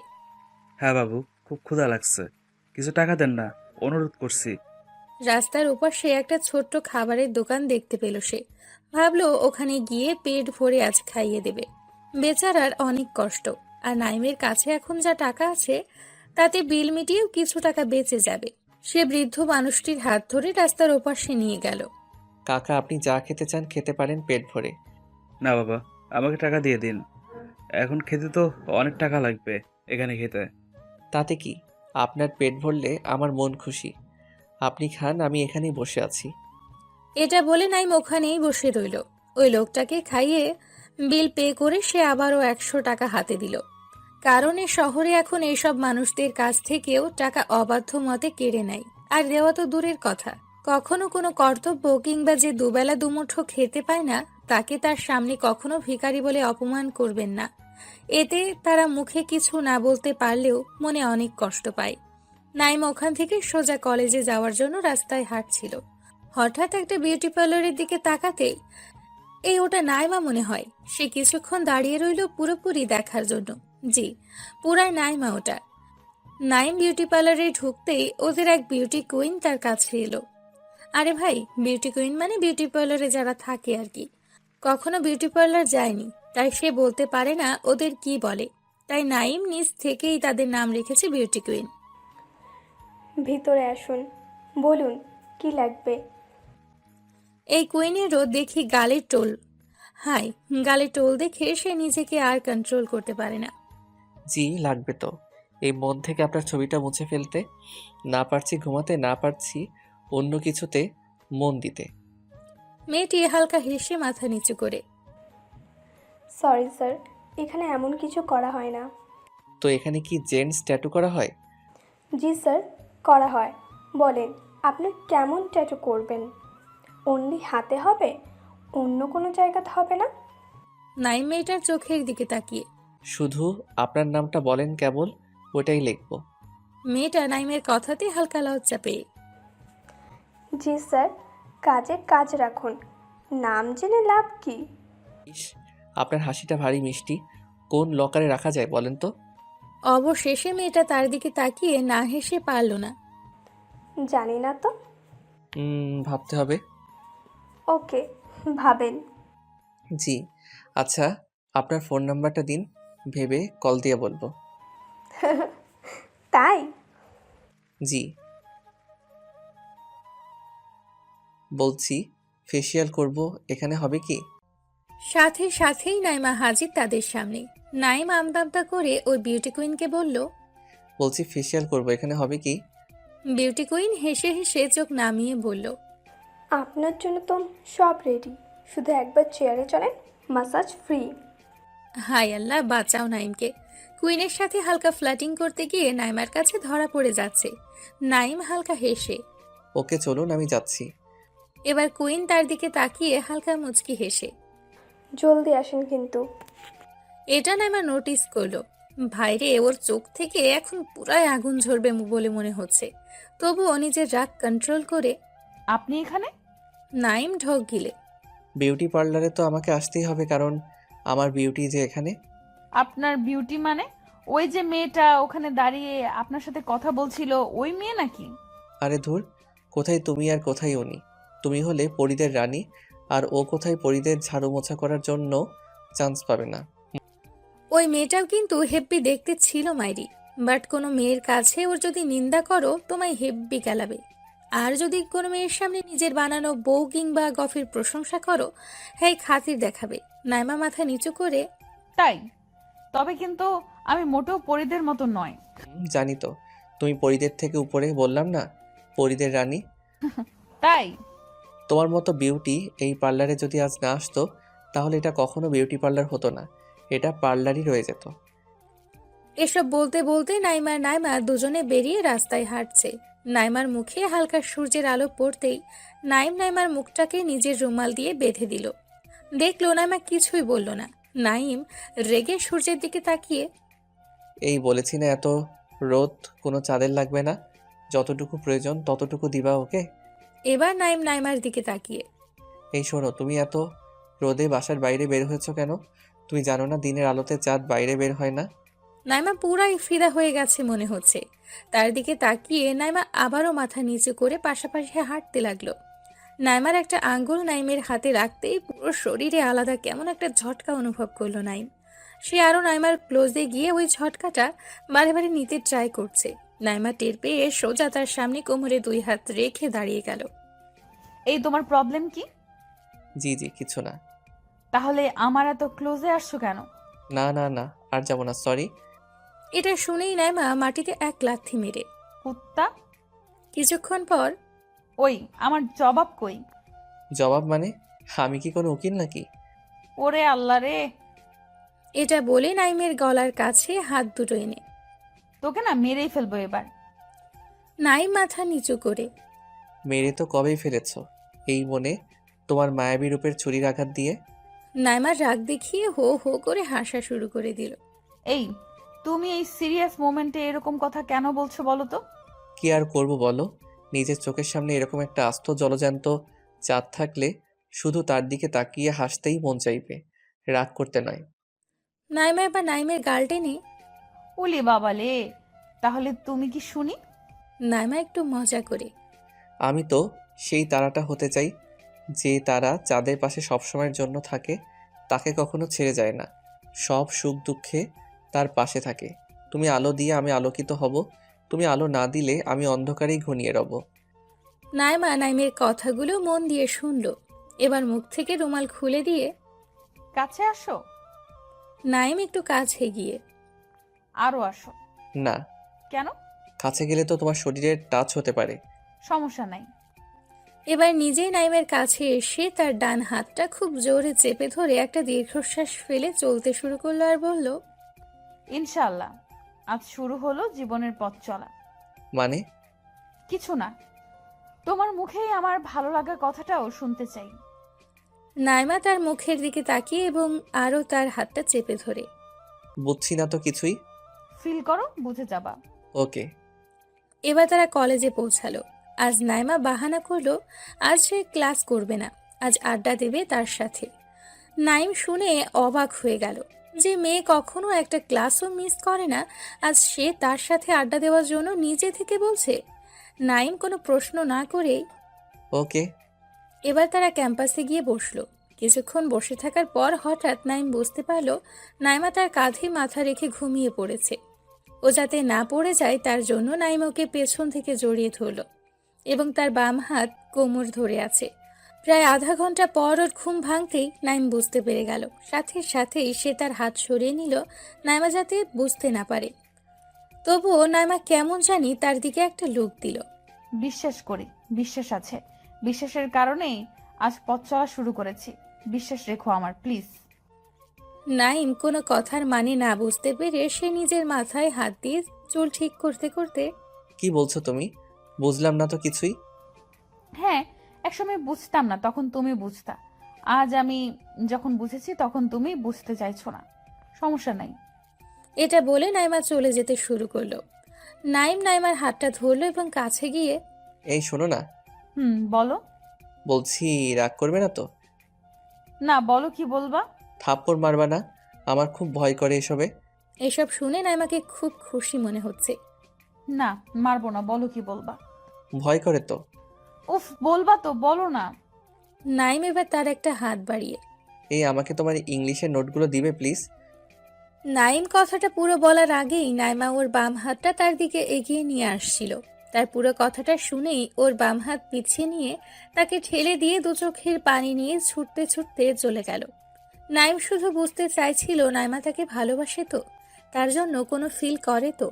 হ্যাঁ বাবু, খুব ক্ষুধা লাগছে, কিছু টাকা দেন না, অনুরোধ করছি। রাস্তার উপর সে একটা ছোট্ট খাবারের দোকান দেখতে পেল। সে ভাবলো ওখানে গিয়ে পেট ভরে আজ খাইয়ে দেবে। বেচারার অনেক কষ্ট, আর নাইমের কাছে এখন যা টাকা আছে তাতে বিল মিটিয়েও কিছু টাকা বেঁচে যাবে। সে বৃদ্ধ মানুষটির হাত ধরে রাস্তার ওপাশে নিয়ে গেল। কাকা, আপনি যা খেতে চান খেতে পারেন পেট ভরে। না বাবা, আমাকে টাকা দিয়ে দিন, এখন খেতে তো অনেক টাকা লাগবে এখানে খেতে। তাতে কি, আপনার পেট ভরলে আমার মন খুশি। আপনি খান, আমি এখানেই বসে আছি। এটা বলে নাইম ওখানেই বসে রইল। ওই লোকটাকে খাইয়ে বিল পে করে সে আবারও 100 টাকা হাতে দিল। কারণ এ শহরে এখন এইসব মানুষদের কাছ থেকেও টাকা অবাধ্য মতে কেড়ে নেয়। আর দেওয়া তো দূরের কথা, কখনো কোনো কর্তব্য কিংবা যে দুবেলা দুমুঠো খেতে পায় না, তাকে তার সামনে কখনো ভিখারি বলে অপমান করবেন না। এতে তারা মুখে কিছু না বলতে পারলেও মনে অনেক কষ্ট পায়। নাইম ওখান থেকে সোজা কলেজে যাওয়ার জন্য রাস্তায় হাঁটছিল। হঠাৎ একটা বিউটি পার্লারের দিকে তাকাতেই এই ওটা নাইমা মনে হয়। সে কিছুক্ষণ দাঁড়িয়ে রইল পুরোপুরি দেখার জন্য। জি, পুরাই নাইমা ওটা। নাইম বিউটি পার্লারে ঢুকতেই ওদের এক বিউটি কুইন তার কাছে এলো। আরে ভাই, বিউটি কুইন মানে বিউটি পার্লারে যারা থাকে আর কি। কখনো বিউটি পার্লার যায়নি, তাই সে বলতে পারে না ওদের কি বলে। তাই নাইম নিজ থেকেই তাদের নাম রেখেছে বিউটি কুইন। ভিতরে আসুন, বলুন কি লাগবে। এই কুইনেরও দেখি গালের টোল। হাই, গালের টোল দেখে সে নিজেকে আর কন্ট্রোল করতে পারে না। জি লাগবে তো। এই মন থেকে আপনার ছবিটা মুছে ফেলতে। না পারছি ঘুমাতে, না পারছি অন্য কিছুতে মন দিতে। মেয়েটি হালকা হেসে মাথা নিচু করে সরি স্যার, এখানে এমন কিছু করা হয় না। তো এখানে কি জেন্টস ট্যাটু করা হয়? জি স্যার, করা হয়। বলেন আপনি কেমন ট্যাটু করবেন? অনলি হাতে হবে? অন্য কোনো জায়গাতে হবে না? নাইম মেয়েটার চোখের দিকে তাকিয়ে। শুধু আপনার নামটা বলেন কেবল, ওটাই লিখবো। মেয়েটা নাইমের কথাতে হালকা লজ্জা পেয়ে। জি স্যার, কাজে কাজ রাখুন, নাম জেনে লাভ কি? ইস, আপনার হাসিটা ভারী মিষ্টি। কোন লকারে রাখা যায় বলেন তো? অবশেষে মেয়েটা তার দিকে তাকিয়ে না হেসে পারল না। জানি না তো। ভাবতে হবে। ওকে, ভাবেন। জি। আচ্ছা, আপনার ফোন নাম্বারটা দিন, ভেবে কল দিয়ে বলবো। তাই? জি। বলছি, ফেসিয়াল করব, এখানে হবে কি? সাথে সাথেই নাইমা হাজির তাদের সামনে। নাইম আমদামতা করে ওই বিউটি কুইনকে বলল। বলছি ফেসিয়াল করব, এখানে হবে কি? বিউটি কুইন হেসে হেসে চোখ নামিয়ে বলল। আপনার জন্য তো সব রেডি, শুধু একবার চেয়ারে চলেন, মাসাজ ফ্রি। হায় আল্লাহ, বাঁচাও নাইমকে। কুইনের সাথে হালকা ফ্ল্যাটিং করতে গিয়ে নাইমার কাছে ধরা পড়ে যাচ্ছে। নাইম হালকা হেসে। ওকে চলুন, আমি যাচ্ছি। এবার কুইন তার দিকে তাকিয়ে হালকা মুচকি হেসে। জলদি আসেন কিন্তু। এটা নাইমা নোটিস করলো। ভাইরে, ওর চোখ থেকে এখন পুরাই আগুন ঝরবে বলে মনে হচ্ছে। তবুও নিজের রাগ কন্ট্রোল করে আপনি এখানে? নাইম ঢোক গিলে। বিউটি পার্লারে তো আমাকে আসতেই হবে, কারণ আমার বিউটি যে এখানে। আপনার বিউটি মানে? ওই যে মেয়েটা ওখানে দাঁড়িয়ে আপনার সাথে কথা বলছিল, ওই মেয়ে নাকি? আরে ধুর, কোথায় তুমি আর কোথায় উনি? তুমি হলে পরীদের রানী, আর ও কোথায় পরীদের ঝাড়ু মোছা করার জন্য চান্স পাবে না। ওই মেয়েটাও কিন্তু হেব্বি দেখতে ছিল মাইরি। বাট কোনো মেয়ের কাছে ওর যদি নিন্দা করো তোমায় হেব্বি গেলাবে। আর যদি কোনো মেয়ের সামনে নিজের বানানো বউ কিংবা গফের প্রশংসা করো, হ্যাঁ খাতির দেখাবে। নাইমা মাথা নিচু করে। তাই? তবে কিন্তু আমি মোটেও পরিদের মতো নয়। জানি তো, তুমি পরীদের থেকে উপরে, বললাম না, পরীদের রানী। তাই? তোমার মতো বিউটি এই পার্লারে যদি আজ না আসতো, তাহলে এটা কখনো বিউটি পার্লার হতো না, এটা পার্লারই রয়ে যেত। এসব বলতে বলতে নাইমা দুজনে বেরিয়ে রাস্তায় হাঁটছে। নাইমার মুখে হালকা সূর্যের আলো পড়তেই নাইমার মুখটাকে নিজের রুমাল দিয়ে বেঁধে দিল। দেখলো নাইমা কিছুই বলল না। নাইম রেগে সূর্যের দিকে তাকিয়ে। এই বলেছি না, এত রোদ কোনো চাঁদের লাগবে না, যতটুকু প্রয়োজন ততটুকু দিবা ওকে। এবার নাইমার দিকে তাকিয়ে। এই শোনো, তুমি এত রোদে বাসার বাইরে বের হয়েছো কেন? তুমি জানো না দিনের আলোতে চাঁদ বাইরে বের হয় না? নাইমা পুরাই ফিদা হয়ে গেছে মনে হচ্ছে। তার দিকে তাকিয়ে নাইমা আবারও মাথা নিচু করে পাশাপাশি হাঁটতে লাগলো। নাইমার একটা আঙ্গুল নাইমের হাতে রাখতেই পুরো শরীরে আলাদা কেমন একটা ঝটকা অনুভব করলো নাইম। সে আরো নাইমার ক্লোজে গিয়ে ওই ঝটকাটা বারে বারে নিতে ট্রাই করছে। নাইমা টের পেয়ে সোজা তার সামনে কোমরে দুই হাত রেখে দাঁড়িয়ে গেল। এই তোমার প্রবলেম কি? জি জি, কিছু না। তাহলে আমার এত ক্লোজে আসছো কেন? না না না, আর যাবো না, সরি। এটা শুনেই নাইমা মাটিতে এক লাথি মেরে। কুত্তা! কিছুক্ষণ পর। ওই আমার জবাব কই? জবাব মানে? আমি কি কোনো উকিল নাকি? ওরে আল্লাহ রে! এটা বলে নাইমের গলার কাছে হাত দুটো এনে তোকে না মেরেই ফেলবো এবার। নাইম মাথা নিচু করে। মেরে তো কবেই ফেলেছ, এই মনে তোমার মায়াবী রূপের ছুরির আঘাত দিয়ে। নাইমার রাগ দেখিয়ে হো হো করে হাসা শুরু করে দিল। এই, তুমি এই সিরিয়াস মোমেন্টে এরকম কথা কেন বলছো বলো তো? কি আর করব বলো, নিজের চোখের সামনে এরকম একটা আস্ত জলজ্যান্ত চাঁদ থাকলে শুধু তার দিকে তাকিয়ে হাসতেই মন চাইবে, রাগ করতে নয়। নাইমা এবার নাইমের গাল টেনে। ওলে বাবালে, তাহলে তুমি কি শুনি? নাইমা একটু মজা করে। আমি তো সেই তারাটা হতে চাই, যে তারা চাঁদের পাশে সবসময়ের জন্য থাকে, তাকে কখনো ছেড়ে যায় না, সব সুখ দুঃখে তার পাশে থাকে। তুমি আলো দিয়ে আমি আলোকিত হব, তুমি আলো না দিলে আমি অন্ধকারেই ঘনিয়ে রব। নাইমা নাইমের কথাগুলো মন দিয়ে শুনল। এবার মুখ থেকে রুমাল খুলে দিয়ে। কাছে আসো। নাইম একটু কাছে গিয়ে। আরো আসো। না, কেন? কাছে গেলে তো তোমার শরীরের টাচ হতে পারে। সমস্যা নাই। এবার নিজেই নাইমের কাছে এসে তার ডান হাতটা খুব জোরে চেপে ধরে একটা দীর্ঘশ্বাস ফেলে চলতে শুরু করলো আর বলল। ইনশাআল্লাহ আজ শুরু হলো জীবনের পথ চলা। মানে? কিছু না, তোমার মুখেই আমার ভালো লাগা কথাটাও শুনতে চাই। নাইমা তার মুখের দিকে তাকিয়ে এবং আরও তার হাতটা চেপে ধরে। বুঝছি না তো কিছুই। ফিল করো, বুঝে যাবা। ওকে। এবার তারা কলেজে পৌঁছালো। আজ নাইমা বাহানা করলো আজ সে ক্লাস করবে না, আজ আড্ডা দেবে তার সাথে। নাইম শুনে অবাক হয়ে গেল, যে মেয়ে কখনো একটা ক্লাসও মিস করে না, আজ সে তার সাথে আড্ডা দেওয়ার জন্য নিজে থেকে বলছে। নাইম কোনো প্রশ্ন না করেই ওকে। এবার তারা ক্যাম্পাসে গিয়ে বসলো। কিছুক্ষণ বসে থাকার পর হঠাৎ নাইম বুঝতে পারল নাইমা তার কাঁধে মাথা রেখে ঘুমিয়ে পড়েছে। ও যাতে না পড়ে যায় তার জন্য নাইম ওকে পেছন থেকে জড়িয়ে ধরল এবং তার বাম হাত কোমর ধরে আছে। প্রায় আধা ঘন্টা পর ওর ঘুম ভাঙতেই নাইম বুঝতে পেরে গেল। সাথে সাথেই সে তার হাত সরিয়ে নিল নাইমা যাতে বুঝতে না পারে। তবুও নাইমা কেমন জানি তার দিকে একটা লুক দিল। বিশ্বাস করি, বিশ্বাস আছে। বিশ্বাসের কারণেই আজ পথ চলা শুরু করেছি। বিশ্বাস রেখো আমার, প্লিজ। নাইম কোনো কথার মানে না বুঝতে পেরে সে নিজের মাথায় হাত দিয়ে চুল ঠিক করতে করতে কি বলছো তুমি? বুঝলাম না তো কিছুই। হ্যাঁ, একসময় বুঝতাম না, তখন তুমি বুঝতা। আজ আমি যখন বুঝেছি তখন তুমি বুঝতে চাইছো না। সমস্যা নাই। এটা বলে নাইমা চলে যেতে শুরু করলো। নাইম নাইমার হাতটা ধরলো এবং কাছে গিয়ে এই শোনো না, বলো। বলছি রাগ করবে না তো? না, বলো কি বলবা। থাপ্পড় মারবা না? আমার খুব ভয় করে এসবে। এসব শুনে নাইমাকে খুব খুশি মনে হচ্ছে। না, মারবো না, বলো কি বলবা। ভয় করে তো। উফ, বলবা তো, বলো না। নাইম এবার তার একটা হাত বাড়িয়ে এই আমাকে তোমার ইংলিশের নোটগুলো দিবে প্লিজ? নাইম কথাটা পুরো বলার আগেই নাইমা ওর বাম হাতটা তার দিকে এগিয়ে নিয়ে আসছিল। তার পুরো কথাটা শুনেই ওর বাম হাত পিছিয়ে নিয়ে তাকে ঠেলে দিয়ে দু চোখের পানি নিয়ে ছুটতে ছুটতে চলে গেল। নাইম শুধু বুঝতে চাইছিল নাইমা তাকে ভালোবাসে তো, তার জন্য কোনো ফিল করে তো।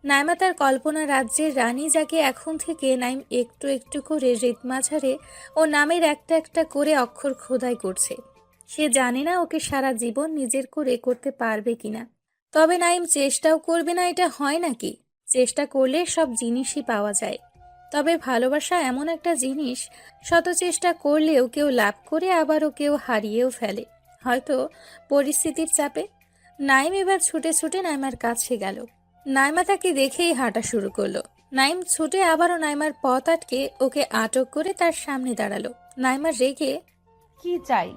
নাইমা তার কল্পনা রাজ্যের রানী, যাকে এখন থেকে নাইম একটু একটু করে রেতমাঝারে ও নামের একটা একটা করে অক্ষর খোদাই করছে। সে জানে না ওকে সারা জীবন নিজের করে করতে পারবে কিনা। তবে নাইম চেষ্টাও করবে না, এটা হয় নাকি? চেষ্টা করলে সব জিনিসই পাওয়া যায়। তবে ভালোবাসা এমন একটা জিনিস, শত চেষ্টা করলেও কেউ লাভ করে আবারও কেউ হারিয়েও ফেলে, হয়তো পরিস্থিতির চাপে। নাইম এবার ছুটে ছুটে নাইমার কাছে গেল। নাইমা তাকে দেখেই হাঁটা শুরু করলো। নাইম ছুটে আবারও নাইমার পথ আটকে ওকে আটক করে তার সামনে দাঁড়ালো। নাইমা রেগে কি চাই?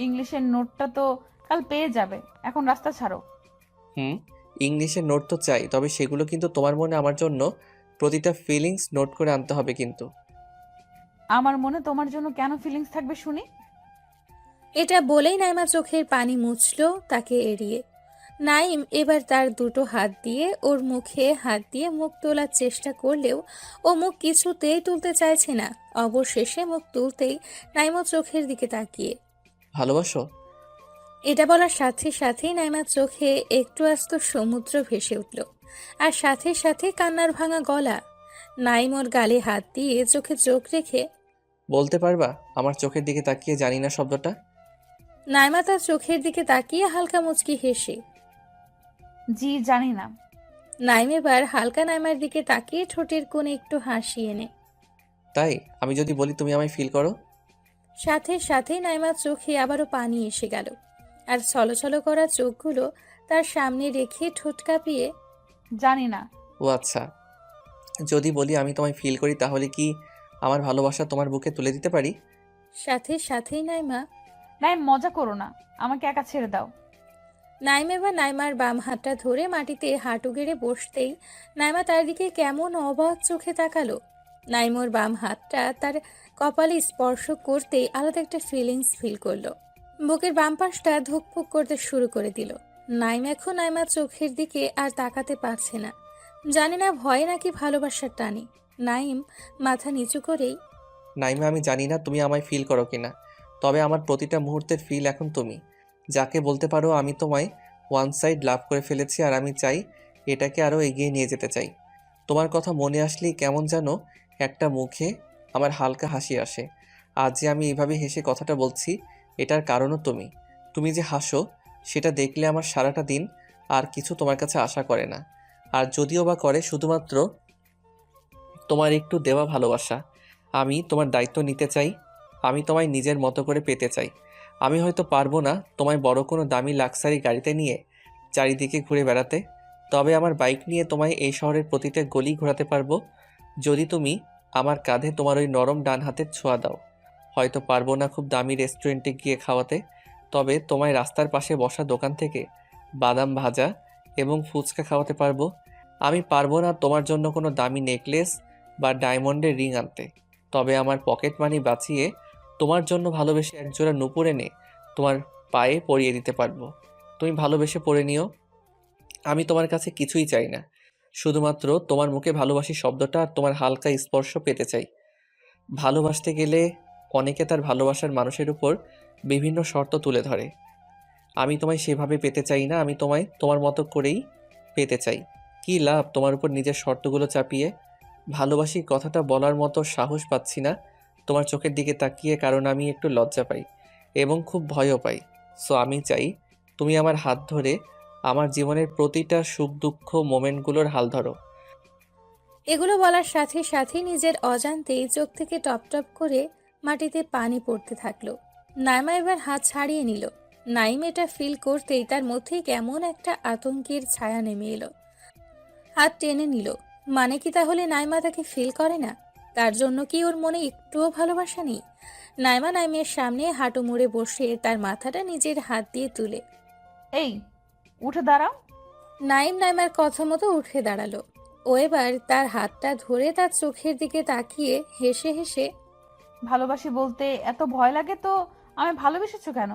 ইংলিশের নোটটা তো কাল পেয়ে যাবে, এখন রাস্তা ছাড়ো। ইংলিশের নোট তো চাই, তবে সেগুলো কিন্তু তোমার মনে আমার জন্য প্রতিটা ফিলিংস নোট করে আনতে হবে কিন্তু। আমার মনে তোমার জন্য কেন ফিলিংস থাকবে শুনি? এটা বলেই নাইমা চোখের পানি মুছলো তাকে এড়িয়ে। নাইম এবার তার দুটো হাত দিয়ে ওর মুখে হাত দিয়ে মুখ তোলার চেষ্টা করলেও ও মুখ কিছুতেই তুলতে চাইছে না। অবশেষে মুখ তুলতেই নাইমা চোখের দিকে তাকিয়ে ভালোবাসো? এটা বলার সাথে সাথেই নাইমার চোখে একটু আস্ত সমুদ্র ভেসে উঠল, আর সাথে সাথে কান্নার ভাঙা গলা। নাইম ওর গালে হাত দিয়ে চোখে চোখ রেখে বলতে পারবা আমার চোখের দিকে তাকিয়ে জানি না শব্দটা? নাইমা তার চোখের দিকে তাকিয়ে হালকা মুচকি হেসে জি, জানি না। নাইম এবার হালকা নাইমার দিকে তাকিয়ে ঠোঁটের কোণে একটু হাসি এনে তাই আমি যদি বলি তুমি আমায় ফিল করো? সাথে সাথেই নাইমার চোখে আবারও পানি এসে গেল, আর ছলছল করা চোখগুলো তার সামনে রেখে ঠোঁট কাঁপিয়ে জানি না। ও আচ্ছা, যদি বলি আমি তোমায় ফিল করি তাহলে কি আমার ভালোবাসা তোমার বুকে তুলে দিতে পারি? সাথে সাথেই নাইমা নাই, মজা করো না, আমাকে একা ছেড়ে দাও। নাইম এবার নাইমার বাম হাতটা ধরে মাটিতে হাঁটু গেড়ে বসতেই নাইমা তার দিকে কেমন অবাক চোখে তাকালো। নাইম ওর বাম হাতটা তার কপালে স্পর্শ করতেই আলাদা একটা ফিলিংস ফিল করলো। বুকের বাম পাশটা ধুকপুক করতে শুরু করে দিল। নাইম এখন নাইমার চোখের দিকে আর তাকাতে পারছে না, জানি না ভয় নাকি ভালোবাসার টানে। নাইম মাথা নিচু করেই নাইমা, আমি জানি না তুমি আমায় ফিল করো কিনা, তবে আমার প্রতিটা মুহূর্তের ফিল এখন তুমি। যাকে বলতে পারো আমি তোমায় ওয়ান সাইড লাভ করে ফেলেছি, আর আমি চাই এটাকে আরও এগিয়ে নিয়ে যেতে চাই। তোমার কথা মনে আসলেই কেমন যেন একটা মুখে আমার হালকা হাসি আসে। আজ যে আমি এভাবে হেসে কথাটা বলছি, এটার কারণও তুমি। তুমি যে হাসো সেটা দেখলে আমার সারাটা দিন আর কিছু তোমার কাছে আশা করে না, আর যদিও বা করে শুধুমাত্র তোমার একটু দেওয়া ভালোবাসা। আমি তোমার দায়িত্ব নিতে চাই। আমি তোমায় নিজের মতো করে পেতে চাই। আমি হয়তো পারবো না তোমায় বড় কোনো দামি লাক্সারি গাড়িতে নিয়ে চারিদিকে ঘুরে বেড়াতে, তবে আমার বাইক নিয়ে তোমায় এই শহরের প্রতিটা গলি ঘোরাতে পারবো, যদি তুমি আমার কাঁধে তোমার ওই নরম ডান হাতের ছোঁয়া দাও। হয়তো পারবো না খুব দামি রেস্টুরেন্টে গিয়ে খাওয়াতে, তবে তোমায় রাস্তার পাশে বসা দোকান থেকে বাদাম ভাজা এবং ফুচকা খাওয়াতে পারবো। আমি পারবো না তোমার জন্য কোনো দামি নেকলেস বা ডায়মন্ডের রিং আনতে, তবে আমার পকেট মানি বাঁচিয়ে তোমার জন্য ভালোবেসে একজোড়া নূপুর এনে তোমার পায়ে পরিয়ে দিতে পারবো। তুমি ভালোবেসে পরে নিও। আমি তোমার কাছে কিছুই চাই না, শুধুমাত্র তোমার মুখে ভালোবাসি শব্দটা আর তোমার হালকা স্পর্শ পেতে চাই। ভালোবাসতে গেলে অনেকে তার ভালোবাসার মানুষের উপর বিভিন্ন শর্ত তুলে ধরে। আমি তোমায় সেভাবে পেতে চাই না, আমি তোমায় তোমার মতো করেই পেতে চাই। কী লাভ তোমার উপর নিজের শর্তগুলো চাপিয়ে? ভালোবাসি কথাটা বলার মতো সাহস পাচ্ছি না তোমার চোখের দিকে তাকিয়ে, কারণ আমি একটু লজ্জা পাই এবং খুব ভয়ও পাই। সো আমি চাই তুমি আমার হাত ধরে আমার জীবনের প্রতিটা সুখ দুঃখ মোমেন্টগুলোর হাল ধরো। এগুলো বলার সাথে সাথে নিজের অজান্তেই চোখ থেকে টপ টপ করে মাটিতে পানি পড়তে থাকলো। নাইমা এবার হাত ছাড়িয়ে নিল। নাইম এটা ফিল করতেই তার মধ্যেই কেমন একটা আতঙ্কের ছায়া নেমে এলো। হাত টেনে নিল। মানে কি তাহলে নাইমা তাকে ফিল করে না? তার জন্য কি ওর মনে একটুও ভালোবাসা নেই? নাইমা নাইমের সামনে হাঁটু মুড়ে বসে তার মাথাটা নিজের হাত দিয়ে তুলে। এই, উঠে দাঁড়াও। নাইম নাইমার কথা মতো উঠে দাঁড়ালো। ও এবার তার হাতটা ধরে তার চোখের দিকে তাকিয়ে হেসে হেসে, ভালোবাসি বলতে এত ভয় লাগে তো আমি ভালোবেসেছো কেন?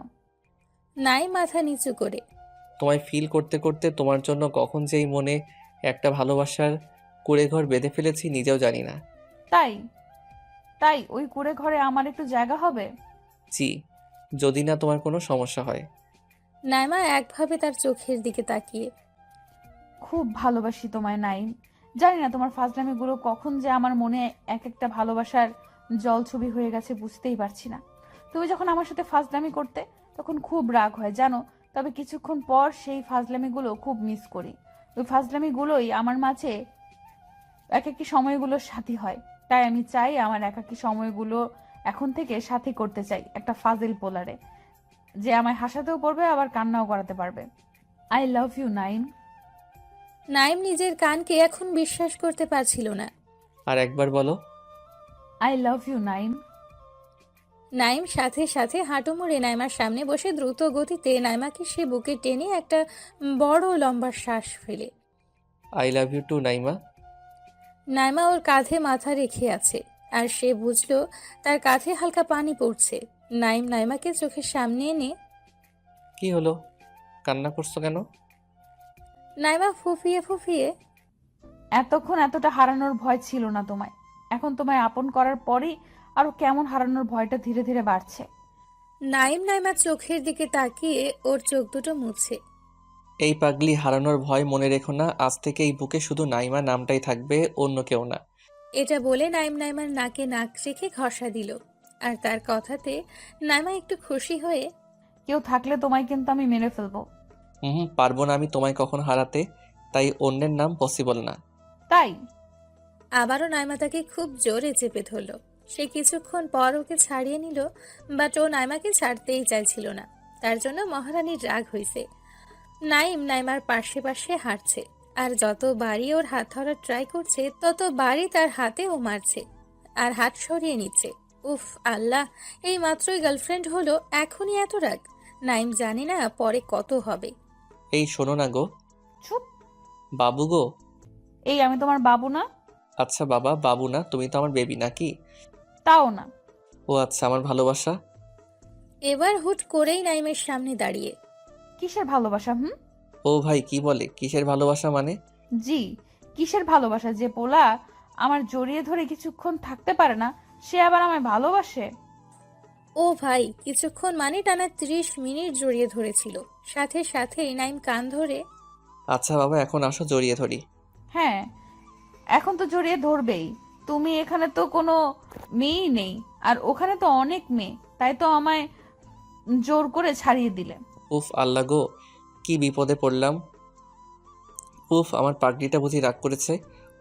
নাইম মাথা নিচু করে, তোমায় ফিল করতে করতে তোমার জন্য কখন যেই মনে একটা ভালোবাসার কুঁড়েঘর বেঁধে ফেলেছি নিজেও জানি না। তাই তাই ওই কুঁড়ে ঘরে আমার একটু জায়গা হবে? জি, যদি না তোমার কোনো সমস্যা হয়। নাইমা একভাবে তার চোখের দিকে তাকিয়ে, খুব ভালোবাসি তোমায় নাইম। জানি না তোমার ফাজলামিগুলো কখন যে আমার মনে এক একটা ভালোবাসার জলছবি হয়ে গেছে বুঝতেই পারছি না। তুমি যখন আমার সাথে ফাজলামি করতে তখন খুব রাগ হয় জানো, তবে কিছুক্ষণ পর সেই ফাজলামিগুলো খুব মিস করি। ওই ফাজলামিগুলোই আমার মাঝে একাকী সময়গুলোর সাথী হয়। তাই আমি চাই আমার একাকী সময়গুলো এখন থেকে সাথী করতে চাই একটা ফাজিল পোলারে, যে আমায় হাসাতেও পারবে আবার কান্নাও করাতে পারবে। I love you Naim. Naim নিজের কানকে এখন বিশ্বাস করতে পারছিল না। আর একবার বলো। I love you Naim. Naim সাথে সাথে হাঁটু মুড়ে নাইমার সামনে বসে দ্রুত গতিতে নাইমাকে সে বুকে টেনে একটা বড় লম্বা শ্বাস ফেলে। I love you too Naima. Naima ওর কাঁধে মাথা রেখে আছে আর সে বুঝলো তার কাঁধে হালকা পানি পড়ছে। নাইম নাইমাকে চোখের সামনে এনে, কি হলো, কান্না করছো কেন? নাইমা ফুফিয়ে ফুফিয়ে, এতক্ষণ এতটা হারানোর ভয় ছিল না তোমায়, এখন তোমায় আপন করার পরেই আরো কেমন হারানোর ভয়টা ধীরে ধীরে বাড়ছে। নাইম নাইমার চোখের দিকে তাকিয়ে ওর চোখ দুটো মুছে। এই পাগলি হারানোর ভয় মনে রেখো না, আজ থেকে এই বুকে শুধু নাইমা নামটাই থাকবে, অন্য কেউ না। এটা বলে নাইম নাইমার নাকে নাক রেখে ঘষা দিল। আর তার কথাতে নাইমা একটু খুশি হয়ে, কেউ থাকলে তোমায় কিন্তু আমি মেরে ফেলবো। পারবো না আমি তোমায় কখন হারাতে, তাই অন্যের নাম পসিবল না। তাই আবারও নাইমা তাকে খুব জোরে চেপে ধরল। সে কিছুক্ষণ পর ওকে ছাড়িয়ে নিল, বাট ও নাইমাকে ছাড়তেই চাইছিল না। তার জন্য মহারানীর রাগ হয়েছে। নাইম নাইমার পাশে পাশে হাঁটছে আর যত বাড়ি ওর হাত ধরার ট্রাই করছে তত বাড়ি তার হাতে ও মারছে আর হাত সরিয়ে নিচ্ছে। উফ আল্লাহ, এই মাত্রই গার্লফ্রেন্ড হলো, এখনই এত রাগ! নাইম জানে না পরে কত হবে। এই শোনো না গো। চুপ। বাবু গো। এই আমি তোমার বাবু না। আচ্ছা বাবা, বাবু না, তুমি তো আমার বেবি নাকি? তাও না। ও আচ্ছা, আমার ভালোবাসা। এবার হুট করেই নাইমের সামনে দাঁড়িয়ে, কিসের ভালোবাসা? ও ভাই কি বলে, কিসের ভালোবাসা মানে? জি, কিসের ভালোবাসা? যে পোলা আমার জড়িয়ে ধরে কিছুক্ষণ থাকতে পারে না সে আবার আমায় ভালোবাসে? ও ভাই কিছুক্ষণ মানে টানা 30 মিনিট জড়িয়ে ধরেছিল। সাথে সাথেই নাইম কান ধরে, আচ্ছা বাবা, এখন আসো জড়িয়ে ধরি। হ্যাঁ, এখন তো জড়িয়ে ধরবেই। তুমি এখানে তো কোনো মেয়েই নেই আর ওখানে তো অনেক মেয়ে, তাই তো আমায় জোর করে ছাড়িয়ে দিলে। উফ আল্লাহ গো, কি বিপদে পড়লাম। উফ, আমার পাগড়িটা বুঝি রাগ করেছে,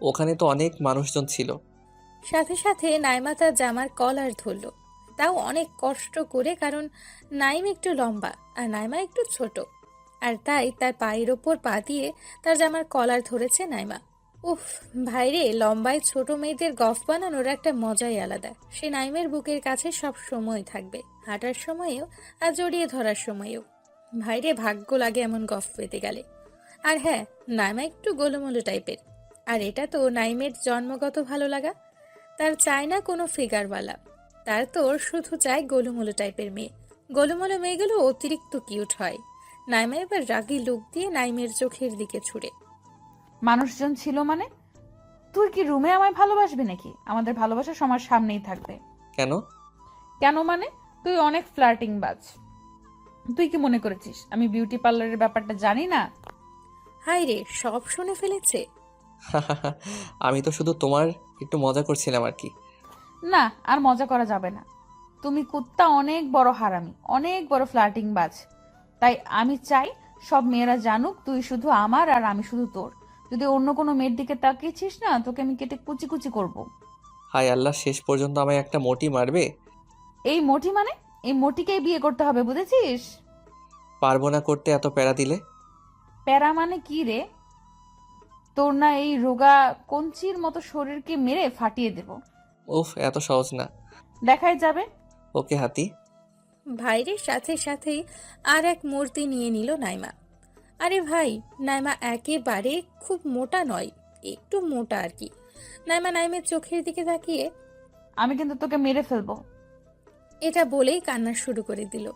ওখানে তো অনেক মানুষজন ছিল। সাথে সাথে নাইমা তার জামার কলার ধরল। তাও অনেক কষ্ট করে, কারণ নাইম একটু লম্বা আর নাইমা একটু ছোট। আর তাই তার পায়ের ওপর পা দিয়ে তার জামার কলার ধরেছে নাইমা। উফ, ভাইরে, লম্বায় ছোট মেয়েদের গফ বানানোর একটা মজাই আলাদা। সে নাইমের বুকের কাছে সব সময় থাকবে, হাঁটার সময়েও আর জড়িয়ে ধরার সময়েও। ভাইরে, ভাগ্য লাগে এমন গফ পেতে গেলে। আর হ্যাঁ, নাইমা একটু গোলুমোলু টাইপের। আর এটা তো নাইমের জন্মগত ভালো লাগা। তার চায় না কোনো ফিগারওয়ালা, তার তো শুধু চায় গোলুমোলু টাইপের মেয়ে। গোলুমোলু মেয়েগুলো অতিরিক্ত কিউট হয়। নাইমা এবার রাগী লুক দিয়ে নাইমের চোখের দিকে ছুড়ে। মানুষজন ছিল মানে? তুই কি রুমে আমায় ভালোবাসবি নাকি? আমাদের ভালোবাসা সবার সামনেই থাকবে। কেন? কেন মানে? তুই অনেক ফ্লার্টিং বাজ। তুই কি মনে করেছিস আমি বিউটি পার্লারের ব্যাপারটা জানি না? হায় রে, সব শুনে ফেলেছে। আমি তো শুধু তোমার একটু মজা করছিলাম আর কি। না, আর মজা করা যাবে না। তুমি কুত্তা অনেক বড় হারামি, অনেক বড় ফ্লার্টিং বাজ। তাই আমি চাই সব মেয়েরা জানুক তুই শুধু আমার আর আমি শুধু তোর। যদি অন্য কোনো মেয়ের দিকে তাকিয়েছিস না, তোকে আমি কেটে কুচি কুচি করব। হায় আল্লাহ, শেষ পর্যন্ত আমায় একটা মোটি মারবে? এই মোটি মানে? এই মোটিকেই বিয়ে করতে হবে, বুঝেছিস? পারবো না করতে এত প্যারা দিলে। প্যারা মানে কি রে? তোর না এই রোগা কঞ্চির মতো শরীরকে মেরে ফাটিয়ে দেব। উফ, এত সহজ না। দেখাই যাবে। ওকে হাতি। ভাইরের সাথে সাথেই আর এক মূর্তি নিয়ে নিল নাইমা। আরে ভাই, নাইমা একেবারে খুব মোটা নয়, একটু মোটা আর কি। নাইমা নাইমের চোখের দিকে তাকিয়ে আমি কিন্তু তোকে মেরে ফেলবো। এটা বলেই কান্না শুরু করে দিল।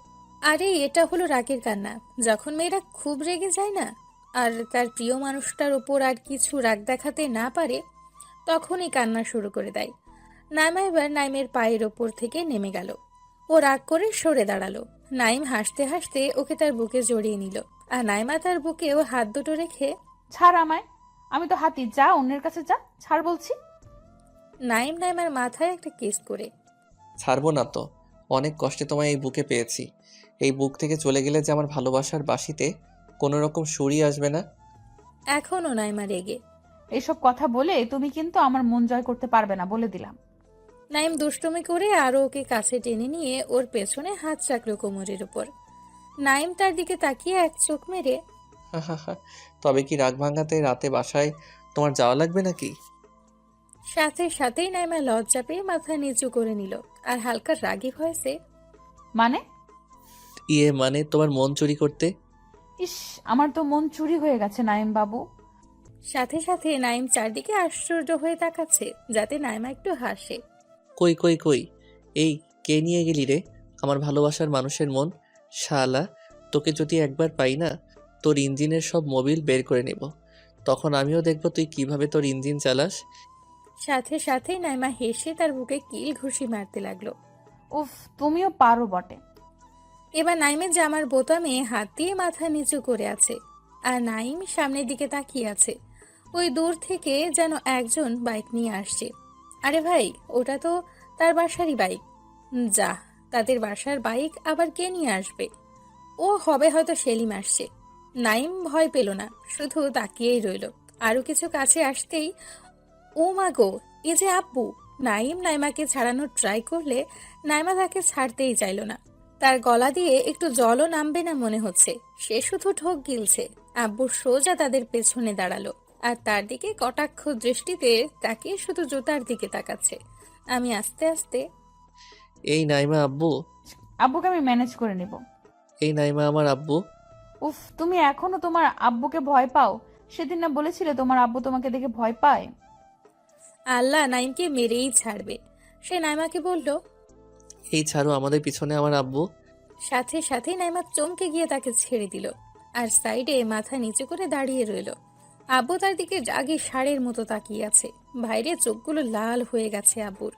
আরে এটা হলো রাগের কান্না। যখন মেয়েরা খুব রেগে যায় না, আর তার প্রিয় মানুষটার ওপর আর কিছু রাগ দেখাতে না পারে, তখনই কান্না শুরু করে দেয়। নাইমা এবার নাইমের পায়ের ওপর থেকে নেমে গেল। ও রাগ করে সরে দাঁড়ালো। নাইম হাসতে হাসতে ওকে তার বুকে জড়িয়ে নিল, আর নাইমা তার বুকেও হাত দুটো রেখে। ছাড় আমায়, আমি তো হাতি, যা অন্যের কাছে যা, ছাড় বলছি। নাইম নাইমার মাথায় একটা কিস করে। ছাড়বো না তো, অনেক কষ্টে তোমায় এই বুকে পেয়েছি। এই বুক থেকে চলে গেলে যে আমার ভালোবাসার বাঁশিতে কোনো রকম সুরই আসবে না। এখনও নাইমা রেগে। এসব কথা বলে তুমি কিন্তু আমার মন জয় করতে পারবে না, বলে দিলাম। নাইম দুষ্টুমি করে আরও ওকে কাছে টেনে নিয়ে ওর পেছনে হাত রাখলো কোমরের উপর। নাইম তার দিকে তাকিয়ে এক চোখ মেরে। তবে কি রাগ ভাঙাতে রাতে বাসায় তোমার যাওয়া লাগবে নাকি? সাথে সাথেই নাইমা লজ্জা পেয়ে মাথা নিচু করে নিল আর হালকা রাগী ভয়েসে। মানে? মানে তোমার মন চুরি করতে। ইস, আমার তো মন চুরি হয়ে গেছে নাইম বাবু। সাথে সাথে নাইম চারদিকে আশ্চর্য হয়ে তাকাচ্ছে, যাতে নাইমা একটু হাসে। কই কই কই, এই কে নিয়ে গেলি রে আমার ভালোবাসার মানুষের মন? শালা, তোকে যদি একবার পাই না, তোর ইঞ্জিনের সব মোবিল বের করে নেব। তখন আমিও দেখব তুই কিভাবে তোর ইঞ্জিন চালাস। সাথে সাথেই নাইমা হেসে তার বুকে কিল ঘুষি মারতে লাগলো। উফ, তুমিও পারো বটে। এবার নাইমের জামার বোতামে হাত দিয়ে মাথা নিচু করে আছে, আর নাইম সামনের দিকে তাকিয়ে আছে। ওই দূর থেকে যেন একজন বাইক নিয়ে আসছে। আরে ভাই, ওটা তো তার বাসারই বাইক। যা, তাদের বাসার বাইক আবার কে নিয়ে আসবে? ও হবে হয়তো সেলিম আসছে। নাইম ভয় পেল না, শুধু তাকিয়েই রইল। আরো কিছু কাছে আসতেই, ও মা গো, এ যে আব্বু! নাইম নাইমাকে ছাড়ানোর ট্রাই করলে নাইমা তাকে ছাড়তেই চাইল না। তার গলা দিয়ে একটু জলও নামবে না মনে হচ্ছে। সে শুধু ঢোক গিলছে। আব্বু সোজা তাদের পেছনে দাঁড়ালো, আর তার দিকে কটাক্ষ দৃষ্টিতে তাকে শুধু জুতার দিকে তাকাচ্ছে। আমি আস্তে আস্তে। এই নাইমা আব্বু। আব্বুকে আমি ম্যানেজ করে নিব। এই নাইমা আমার আব্বু। উফ, তুমি এখনো তোমার আব্বুকে ভয় পাও? সেদিন না বলেছিলে তোমার আব্বু তোমাকে দেখে ভয় পায়? আল্লাহ নাইমকে মেরেই ছাড়বে। সে নাইমাকে বলল, এই ছাড়ো, আমাদের পিছনে আমার আব্বু। সাথে সাথেই নাইমা চমকে গিয়ে তাকে ছেড়ে দিল, আর সাইডে মাথা নিচু করে দাঁড়িয়ে রইল। আব্বু তার দিকে রাগে ষাঁড়ের মতো তাকিয়ে আছে। বাইরে চোখগুলো লাল হয়ে গেছে আব্বুর।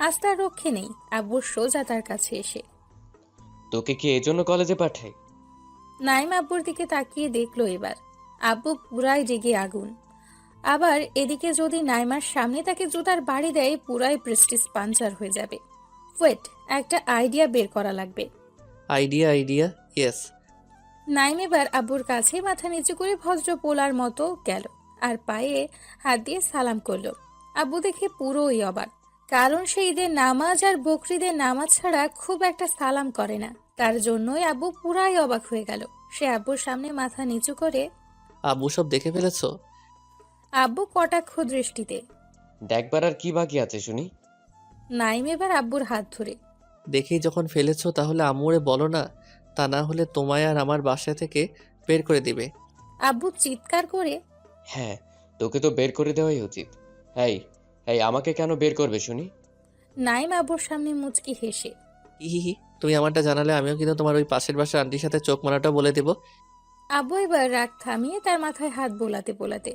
আজ তার রক্ষে নেই। আব্বুর সোজা তার কাছে এসে। তোকে কি এজন্য কলেজে পাঠাই? নাইম আব্বুর দিকে তাকিয়ে দেখলো এবার। আব্বু পুরাই রেগে আগুন। আবার এদিকে যদি নাইমার সামনে তাকে জুতার বাড়ি দেয়, পুরাই প্রেস্টিজ পাঞ্চার হয়ে যাবে। ওয়েট, একটা আইডিয়া বের করা লাগবে। আইডিয়া? ইয়েস। নাইম এবার আব্বুর কাছে মাথা নিচু করে ভদ্র পোলার মতো গেল, আর পায়ে হাত দিয়ে সালাম করলো। আব্বু দেখে পুরোই অবাক। কারণ সে ঈদের নামাজ আর বকরিদের নামাজ ছাড়া খুব একটা সালাম করে না। তার জন্যই আব্বু পুরাই অবাক হয়ে গেল। সে আব্বুর সামনে মাথা নিচু করে আব্বু সব দেখে ফেলেছো? আব্বু কটাক্ষ দৃষ্টিতে। দেখবার আর কি বাকি আছে শুনি? নাইম এবার আব্বুর হাত ধরে দেখেই যখন ফেলেছো তাহলে আম্মুরে বলো না, তা না হলে তোমায় আর আমার বাসা থেকে বের করে দিবে। আব্বু চিৎকার করে হ্যাঁ, তোকে তো বের করে দেওয়াই উচিত। এই এই আমাকে কেন বের করবে শুনি? নাইম আব্বুর সামনে মুচকি হেসে হি তুমি আমারটা জানালে আমিও কিন্তু তোমার ওই পাশের বাসার আন্টির সাথে চোখ মারাটা বলে দেবো। আব্বু এবার রাগ থামিয়ে তার মাথায় হাত বোলাতে বোলাতে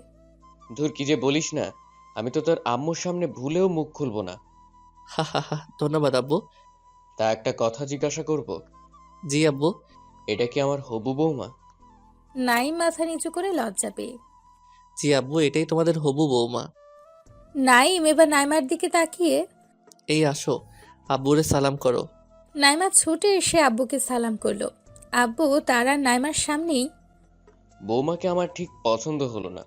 ধুর, কি যে বলিস না। আমি তো তোর আম্মুর সামনে ভুলেও মুখ খুলবো না। হা হা হা, ধন্যবাদ আব্বু। তা একটা কথা জিজ্ঞাসা করব? জি আব্বু। এটা কি আমার হবু বৌমা? নাইম মাথা নিচু করে লজ্জা পেয়ে জি আব্বু, এটাই তোমাদের হবু বৌমা। নাইম এবার নাইমার দিকে তাকিয়ে এই আসো, আব্বুরে সালাম করো। নাইমা ছুটে এসে আব্বুকে সালাম করলো। আব্বু তার আর নাইমার সামনেই। বৌমাকে আমার ঠিক পছন্দ হলো না।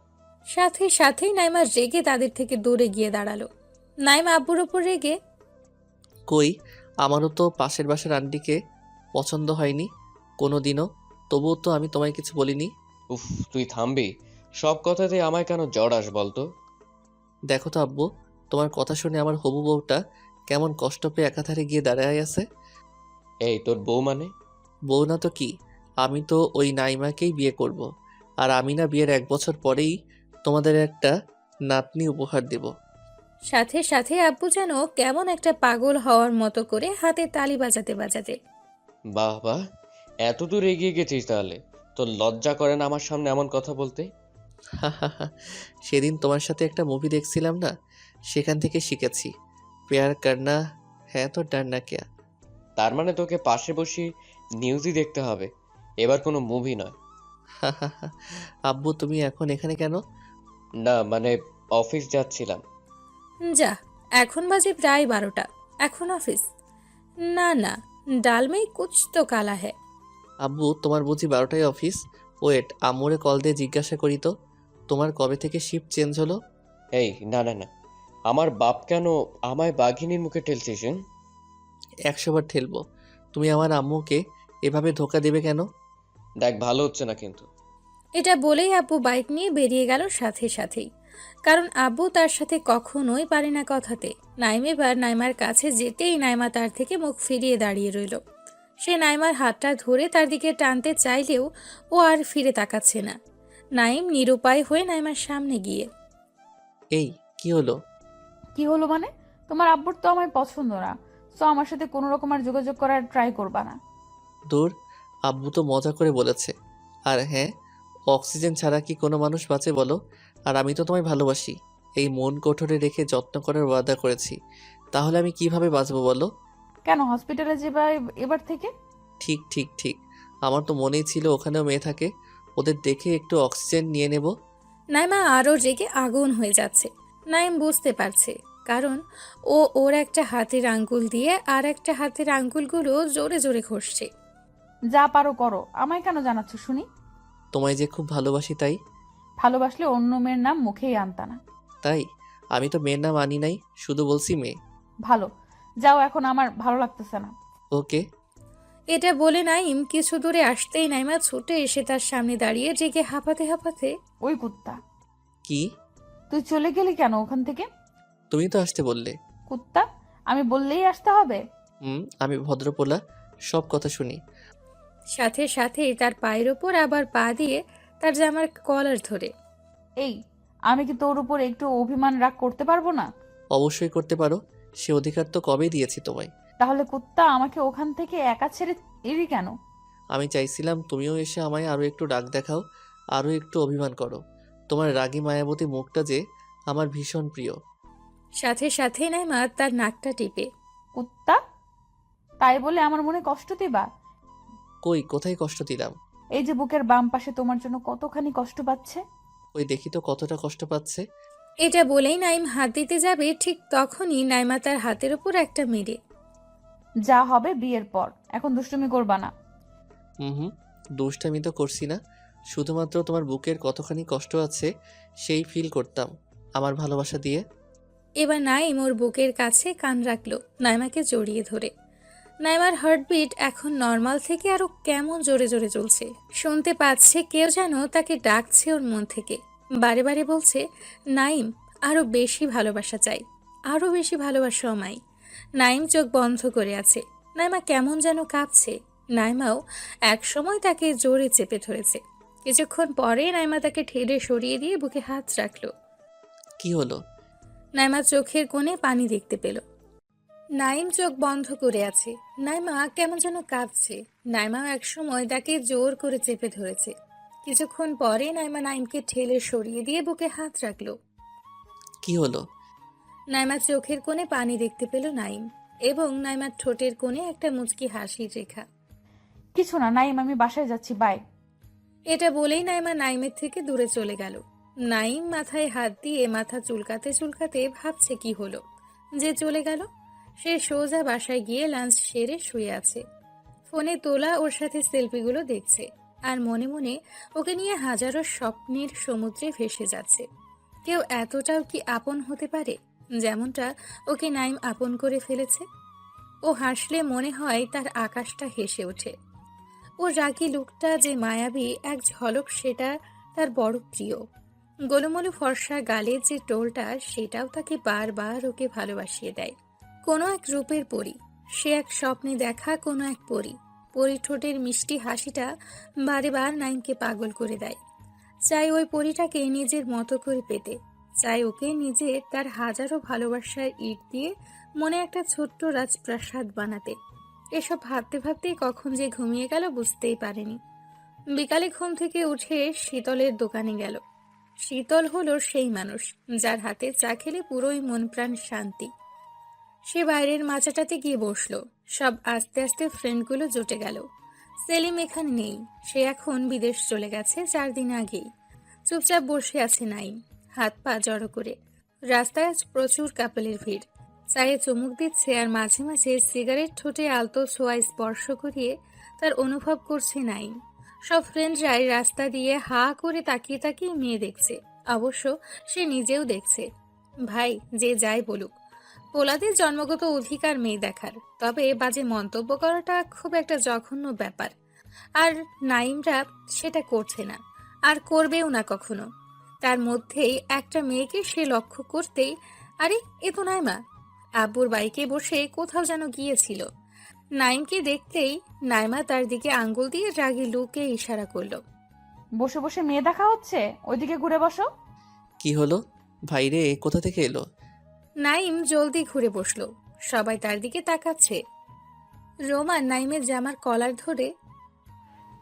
সাথে সাথেই নাইমা রেগে তাদের থেকে দূরে গিয়ে দাঁড়ালো। নাইমা আব্বুর ওপর রেগে কই, আমারও তো পাশের বাসার আন্টিকে পছন্দ হয়নি কোনো দিনও, তবুও তো আমি তোমায় কিছু বলিনি। উফ, তুই থামবি? সব কথাতে আমায় কেন জড়াস বলতো? দেখো তো আব্বু, তোমার কথা শুনে আমার হবু বউটা কেমন কষ্ট পেয়ে একাধারে গিয়ে দাঁড়ায় আছে। এই তোর বউ মানে? বউ না তো কি, আমি তো ওই নাইমাকেই বিয়ে করব। আর আমি না বিয়ের 1 বছর পরেই তোমাদের একটা নাতনি উপহার দেব। সাথে সাথে আব্বু যেন কেমন একটা পাগল হওয়ার মতো করে হাতে তালি বাজাতে বাজাতে বাহ বাহ, এত দূর এগিয়ে গেছিস তাহলে। তোর লজ্জা করে না আমার সামনে এমন কথা বলতে? সেদিন তোমার সাথে একটা মুভি দেখছিলাম না, সেখান থেকে শিখেছি, প্যার করনা হ্যাঁ তো ডারনা ক্যা। তার মানে তোকে পাশে বসে নিউজই দেখতে হবে, এবার কোনো মুভি নয়। আব্বু তুমি এখন এখানে কেন? না মানে, অফিস যাচ্ছিলাম। যা, এখন বাজে প্রায় 12টা, এখন অফিস? না না, ডাল মে কুছ তো কালা হ্যায়। আব্বু তোমার বুঝি 12টায় অফিস? ওয়েট, আম্মুরে কল দিয়ে জিজ্ঞাসা করি তো, তোমার কবে থেকে শিফট চেঞ্জ হলো? এই না না না, আমার বাপ কেন আমায় বাঘিনীর মুখে ঠেলছিস? 100 বার ঠেলবো। তুমি আমার আম্মুকে এভাবে ধোকা দেবে কেন? দেখ, ভালো হচ্ছে না কিন্তু। এটা বলেই আব্বু বাইক নিয়ে বেরিয়ে গেল সাথে সাথেই। কারণ আব্বু তার সাথে কখনোই পারে না কথাতে। নাইম এবার নাইমার কাছে যেতেই নাইমা তার থেকে মুখ ফিরিয়ে দাঁড়িয়ে রইল। সে নাইমার হাতটা ধরে তার দিকে টানতে চাইলেও ও আর ফিরে তাকাচ্ছে না। নাইম নিরুপায় হয়ে নাইমার সামনে গিয়ে এই কি হলো? কি হলো মানে? তোমার আব্বুর তো আমায় পছন্দ না, সো আমার সাথে কোনো রকম আর যোগাযোগ করার ট্রাই করবা না। দূর, আব্বু তো মজা করে বলেছে। আর হ্যাঁ, অক্সিজেন ছাড়া কি কোনো মানুষ বাঁচে বলো? আর আমি তো তোমায় ভালোবাসি, এই মন কোঠরে রেখে যত্ন করার ওয়াদা করেছি, তাহলে আমি কিভাবে বাঁচবো বলো? কেন হসপিটালে যাবা এবার থেকে? ঠিক ঠিক ঠিক, আমার তো মনেই ছিল ওখানেও মেয়ে থাকে, ওদের দেখে একটু অক্সিজেন নিয়ে নেব। নাইমা আরও রেগে আগুন হয়ে যাচ্ছে। নাইম বুঝতে পারছে, কারণ ও ওর একটা হাতের আঙ্গুল দিয়ে আর একটা হাতের আঙ্গুলগুলো জোরে জোরে ঘষছে। যা পারো করো, আমায় কেন জানাচ্ছ শুনি? তোমায় যে খুব ভালোবাসি তাই। ভালোবাসলে অন্য মেয়ের নাম মুখেই আনতা না। তাই? আমি তো মেয়ের নাম আনি নাই, শুধু বলছি মেয়ে। ভালো, যাও, এখন আমার ভালো লাগতেছে না। ওকে। এটা বলে নাইম কিছু দূরে আসতেই নাইমা ছুটে এসে তার সামনে দাঁড়িয়ে রেগে হাঁপাতে হাঁপাতে ওই কুত্তা, কি? তুই চলে গেলি কেন ওখান থেকে? তুমি তো আসতে বললে। কুত্তা, আমি বললেই আসতে হবে? আমি ভদ্রপোলা, সব কথা শুনি। সাথে সাথে তার পায়ের ওপর আবার পা দিয়ে তার জামার কলার ধরে এই, আমি কি তোর উপর একটু অভিমান রাগ করতে পারবো না? অবশ্যই করতে পারো, সে অধিকার তো কবেই দিয়েছি তোমায়। তাহলে কুত্তা, আমাকে ওখান থেকে একা ছেড়ে এলি কেন? আমি চাইছিলাম তুমিও এসে আমায় আরও একটু রাগ দেখাও, আরও একটু অভিমান করো। তোমার রাগী মায়াবতী মুখটা যে আমার ভীষণ প্রিয়। সাথে সাথে নাইমা তার নাকটা টিপে কুত্তা, তাই বলে আমার মনে কষ্ট দিবা? কই, কোথায় কষ্ট দিলাম? এই যে বুকের বাম পাশে তোমার জন্য কতখানি কষ্ট পাচ্ছে। ওই দেখি তো কতটা কষ্ট পাচ্ছে। এটা বলেই নাইম হাত দিতে যাবে, ঠিক তখনই নাইমা তার হাতের ওপর একটা মেরে যা হবে বিয়ের পর, এখন দুষ্টুমি করবা না। হুম, দুষ্টামি তো করছি না, শুধুমাত্র তোমার বুকের কতখানি কষ্ট আছে সেই ফিল করতাম আমার ভালোবাসা দিয়ে। এবার নাইম ওর বুকের কাছে কান রাখলো নাইমাকে জড়িয়ে ধরে। নাইমার হার্টবিট এখন নর্মাল থেকে আরো কেমন জোরে জোরে চলছে। শুনতে পাচ্ছে কেউ যেন তাকে ডাকছে ওর মন থেকে, বারে বারে বলছে, নাইম, আরো বেশি ভালোবাসা চাই, আরো বেশি ভালোবাসা আমায়। নাইম চোখ বন্ধ করে আছে। নাইমা কেমন যেন কাঁপছে। নাইমাও একসময় তাকে জোরে চেপে ধরেছে। কিছুক্ষণ পরে নাইমা তাকে ঠেলে সরিয়ে দিয়ে বুকে হাত রাখলো। কি হলো? নাইমা চোখের কোণে পানি দেখতে পেল। নাইম চোখ বন্ধ করে আছে। নাইমা কেমন যেন কাঁপছে। নাইমাও একসময় তাকে জোর করে চেপে ধরেছে। কিছুক্ষণ পরে নাইমা নাইমকে ঠেলে সরিয়ে দিয়ে বুকে হাত রাখলো। কি হলো? নাইমার চোখের কোণে পানি দেখতে পেল নাইম, এবং নাইমার ঠোঁটের কোণে একটা মুচকি হাসির রেখা। কিছু না নাইম, আমি বাসায় যাচ্ছি, বাই। এটা বলেই নাইমা নাইমের থেকে দূরে চলে গেল। নাইম মাথায় হাত দিয়ে মাথা চুলকাতে চুলকাতে ভাবছে কি হলো যে চলে গেল। সে সোজা বাসায় গিয়ে লাঞ্চ সেরে শুয়ে আছে। ফোনে তোলা ওর সাথে সেলফিগুলো দেখছে, আর মনে মনে ওকে নিয়ে হাজারো স্বপ্নের সমুদ্রে ভেসে যাচ্ছে। কেউ এতটাও কি আপন হতে পারে যেমনটা ওকে নাইম আপন করে ফেলেছে? ও হাসলে মনে হয় তার আকাশটা হেসে ওঠে। ও রাগী লুকটা যে মায়াবী এক ঝলক, সেটা তার বড় প্রিয়। গোলুমলু ফর্সা গালে যে টোলটা, সেটাও তাকে বারবার ওকে ভালোবাসিয়ে দেয়। কোনো এক রূপের পরী, সে এক স্বপ্নে দেখা কোনো এক পরী। পরী ঠোঁটের মিষ্টি হাসিটা বারে বার নাইমকে পাগল করে দেয়। চাই ওই পরীটাকে নিজের মতো করে পেতে, চাই ওকে নিজে তার হাজারো ভালোবাসার ইট দিয়ে মনে একটা ছোট্ট রাজপ্রাসাদ বানাতে। এসব ভাবতে ভাবতেই কখন যে ঘুমিয়ে গেল বুঝতেই পারেনি। বিকালে ঘুম থেকে উঠে শীতলের দোকানে গেল। শীতল হলো সেই মানুষ যার হাতে চা খেলে পুরোই মন প্রাণ শান্তি। সে বাইরের মাচাটাতে গিয়ে বসলো। সব আস্তে আস্তে ফ্রেন্ডগুলো জুটে গেল। সেলিম এখানে নেই, সে এখন বিদেশ চলে গেছে 4 দিন আগেই। চুপচাপ বসে আছে নাইম, হাত পা জড়ো করে। রাস্তায় আজ প্রচুর কাপলের ভিড়। চায়ে চুমুক দিচ্ছে আর মাঝে মাঝে সিগারেট ঠোঁটে আলতো ছোঁয়ায় স্পর্শ করিয়ে তার অনুভব করছে নাইম। সব ফ্রেন্ডরাই রাস্তা দিয়ে হা করে তাকিয়ে তাকিয়ে মেয়ে দেখছে। অবশ্য সে নিজেও দেখছে। ভাই যে যাই বলুক, পোলাদের জন্মগত অধিকার মেয়ে দেখার, তবে বাজে মন্তব্য করাটা খুব একটা জঘন্য ব্যাপার। আর নাইমরা সেটা করছে না, আর করবেও না কখনো। তার মধ্যেই একটা মেয়েকে সে লক্ষ্য করতেই, আরে এ তো নাইমা। আব্বুর বাইকে বসে কোথাও যেন গিয়েছিল। নাইমকে দেখতেই নাইমা তার দিকে আঙ্গুল দিয়ে রাগী লুকে ইশারা করলো। বসে বসে মেয়ে দেখা হচ্ছে, ওইদিকে ঘুরে বসো। কি হলো? ভাইরে কোথা থেকে এলো? নাইম জলদি ঘুরে বসলো। সবাই তার দিকে তাকাচ্ছে। রোমান নাইমের জামার কলার ধরে,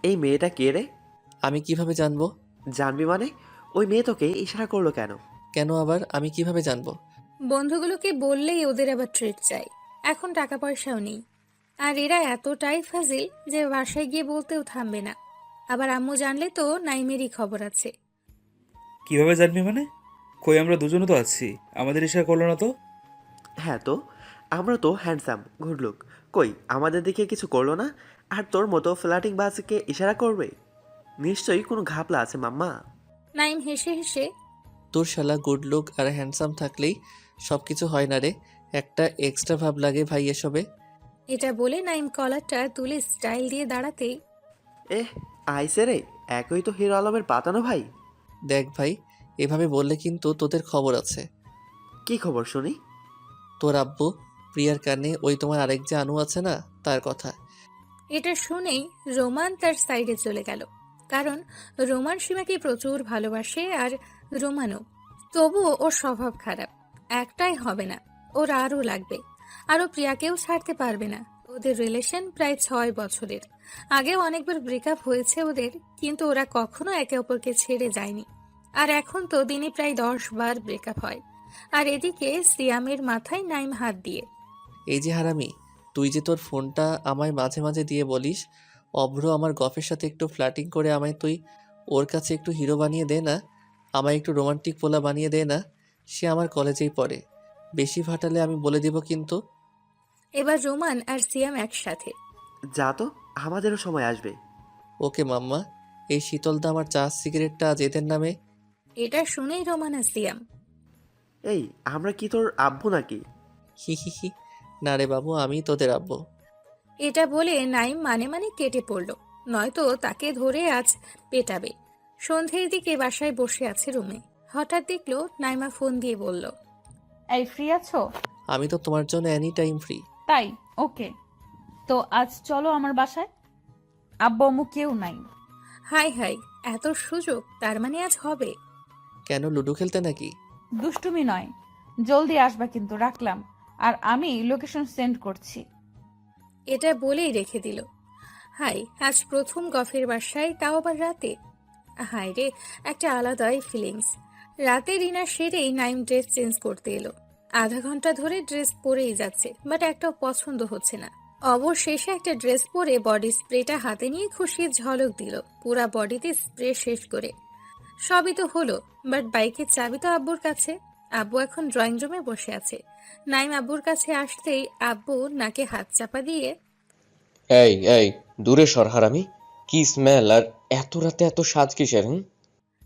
এই মেয়েটা কে রে? আমি কিভাবে জানবো? জানবি মানে? ওই মেয়ে তোকে ইশারা করলো কেন? কেন আবার আমি কিভাবে জানবো? বন্ধুগুলোকে বললেই ওদের আবার ট্রিট চাই। এখন টাকা পয়সাও নেই, আর এরা এতটাই ফাজিল যে বাসায় গিয়ে বলতেও থামবে না। আবার আম্মু জানলে তো নাইমেরই খবর আছে। কিভাবে জানবি মানে? কই আমরা দুজনে তো আছি, আমাদের ইশারা করলো না তো? হ্যাঁ তো, আমরা তো হ্যান্ডসাম, গুড লুক। কই আমাদের দিকে কিছু করলো না, আর তোর মতো ফ্ল্যাটিং বাসকে ইশারা করবে? নিশ্চয়ই কোনো ঘাপলা আছে মাম্মা। নাইম হেসে হেসে, তোর শালা গুড লুক আর হ্যান্ডসাম থাকলেই সব কিছু হয় না রে, একটা এক্সট্রা ভাব লাগে ভাই এসবে। এটা বলে নাইম কলারটা তুলে স্টাইল দিয়ে দাঁড়াতেই, আইসে রে, একই তো হিরো আলমের পাতানো ভাই। দেখ ভাই, এভাবে বললে কিন্তু তোদের খবর আছে। কি খবর শুনি? তোর আব্বু প্রিয়ার কানে ওই তোমার আরেক যে আনু আছে না, তার কথা। এটা শুনেই রোমান তার সাইডে চলে গেল। কারণ রোমান সীমাকে প্রচুর ভালোবাসে, আর রোমানও। তবুও ওর স্বভাব খারাপ, একটাই হবে না, ওর আরও লাগবে। আরও প্রিয়াকেও ছাড়তে পারবে না। ওদের রিলেশন প্রায় 6 বছরের। আগেও অনেকবার ব্রেকআপ হয়েছে ওদের, কিন্তু ওরা কখনো একে অপরকে ছেড়ে যায়নি। আর এখন তো দিনে প্রায় 10 বার ব্রেকআপ হয়। আর এদিকে সিয়ামের মাথায় নাইম হাত দিয়ে, এই যে হারামি, তুই যে তোর ফোনটা আমায় মাঝে মাঝে দিয়ে বলিস অভ্র আমার গফের সাথে একটু ফ্ল্যাটিং করে আমায় তুই ওর কাছে একটু হিরো বানিয়ে দে না, আমায় একটু রোমান্টিক পোলা বানিয়ে দে না। সে আমার কলেজেই পড়ে, বেশি ফাটালে আমি বলে দিব কিন্তু। এবার রোমান আর সিয়াম একসাথে, যা তো, আমাদেরও সময় আসবে। ওকে মাম্মা, এই শীতলদা আমার চা সিগারেটটা আজ এদের নামে। এটা শুনেই রোমান আর সিয়াম, এই আমরা কি তোর আব্বু নাকি? হি হি হি। না রে বাবু, আমি তোদের আব্বু। এটা বলে নাইম মানে মানে কেটে পড়ল, নয়তো তাকে ধরে আজ পেটাবে। সন্ধ্যের দিকে বাসায় বসে আছে রুমে, হঠাৎ দেখলো নাইমা ফোন দিয়ে বলল, এই ফ্রি আছো? আমি তো তোমার জন্য এনি টাইম ফ্রি। তাই, ওকে। তো আজ চলো আমার বাসায়। আব্বু আম্মু কেউ নাই। হাই হাই, এত সুযোগ, তার মানে আজ হবে। কেন, লুডো খেলতে নাকি? দুষ্টুমি নয়, জলদি আসবা কিন্তু, রাখলাম। আর আমি লোকেশন সেন্ড করছি। এটা বলেই রেখে দিল। হাই, আজ প্রথম গফের বাসায়, তাও আবার রাতে। হাই রে, একটা আলাদাই ফিলিংস। রাতে ডিনার সেরেই নাইম ড্রেস চেঞ্জ করতে এলো। আধা ঘন্টা ধরে ড্রেস পরেই যাচ্ছে, বাট একটাও পছন্দ হচ্ছে না। অবশেষে একটা ড্রেস পরে বডি স্প্রেটা হাতে নিয়ে খুশির ঝলক দিল পুরা বডিতে স্প্রে শেষ করে। সবই তো হলো, বাট বাইকের চাবি তো আব্বুর কাছে। আব্বু এখন ড্রয়িং রুমে বসে আছে। নাইম আব্বুর কাছে আসতেই আব্বু নাকে হাত চাপা দিয়ে, এই এই, দূরে সর হারামি। কি স্মেল, আর এত রাতে এত সাজ কিসের?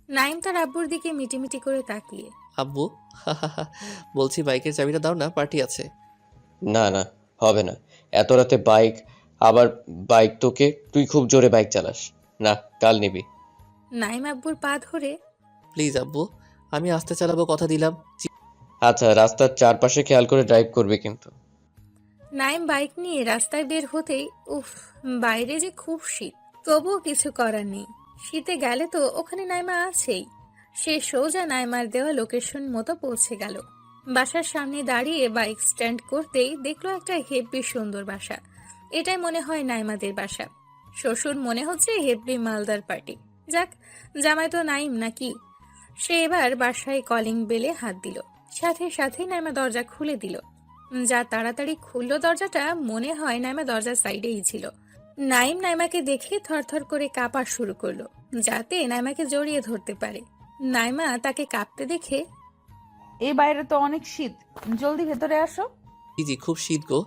নাইম তার আব্বুর দিকে মিটিমিটি করে তাকিয়ে, আব্বু, বলছি বাইকের চাবিটা দাও না, পার্টি আছে। না না, হবে না। এত রাতে বাইক, আবার বাইক তোকে, তুই খুব জোরে বাইক চালাস। না, কাল নিবি। নাইম আব্বুর পা ধরে, প্লিজ আব্বু, আমি আস্তে চালাবো, কথা দিলাম। আচ্ছা, রাস্তার চারপাশে খেয়াল করে ড্রাইভ করবি কিন্তু। নাইম বাইক নিয়ে রাস্তায় বের হতেই উফ, বাইরে যে খুব শীত, তবুও কিছু করার নেই। শীতে গেলে তো ওখানে নাইমা আছেই। সে সোজা নাইমার দেওয়া লোকেশন মতো পৌঁছে গেল। বাসার সামনে দাঁড়িয়ে বাইক স্ট্যান্ড করতেই দেখলো একটা হেব্বি সুন্দর বাসা। এটাই মনে হয় নাইমাদের বাসা। শ্বশুর মনে হচ্ছে হেব্বি মালদার পার্টি। যাক, জামাই তো নাইম নাকি। সে এবার বাসায় কলিং বেলে হাত দিল, সাথে সাথে নাইমা দরজা খুলে দিল। যা তাড়াতাড়ি খুললো দরজাটা, মনে হয় নাইমা দরজার সাইডেই ছিল। নাইম নাইমাকে দেখে থরথর করে কাঁপা শুরু করলো, যাতে নাইমাকে জড়িয়ে ধরতে পারে। নাইমা তাকে কাঁপতে দেখে, এই বাইরে তো অনেক শীত, জলদি ভেতরে আসো। জি জি, খুব শীত গো।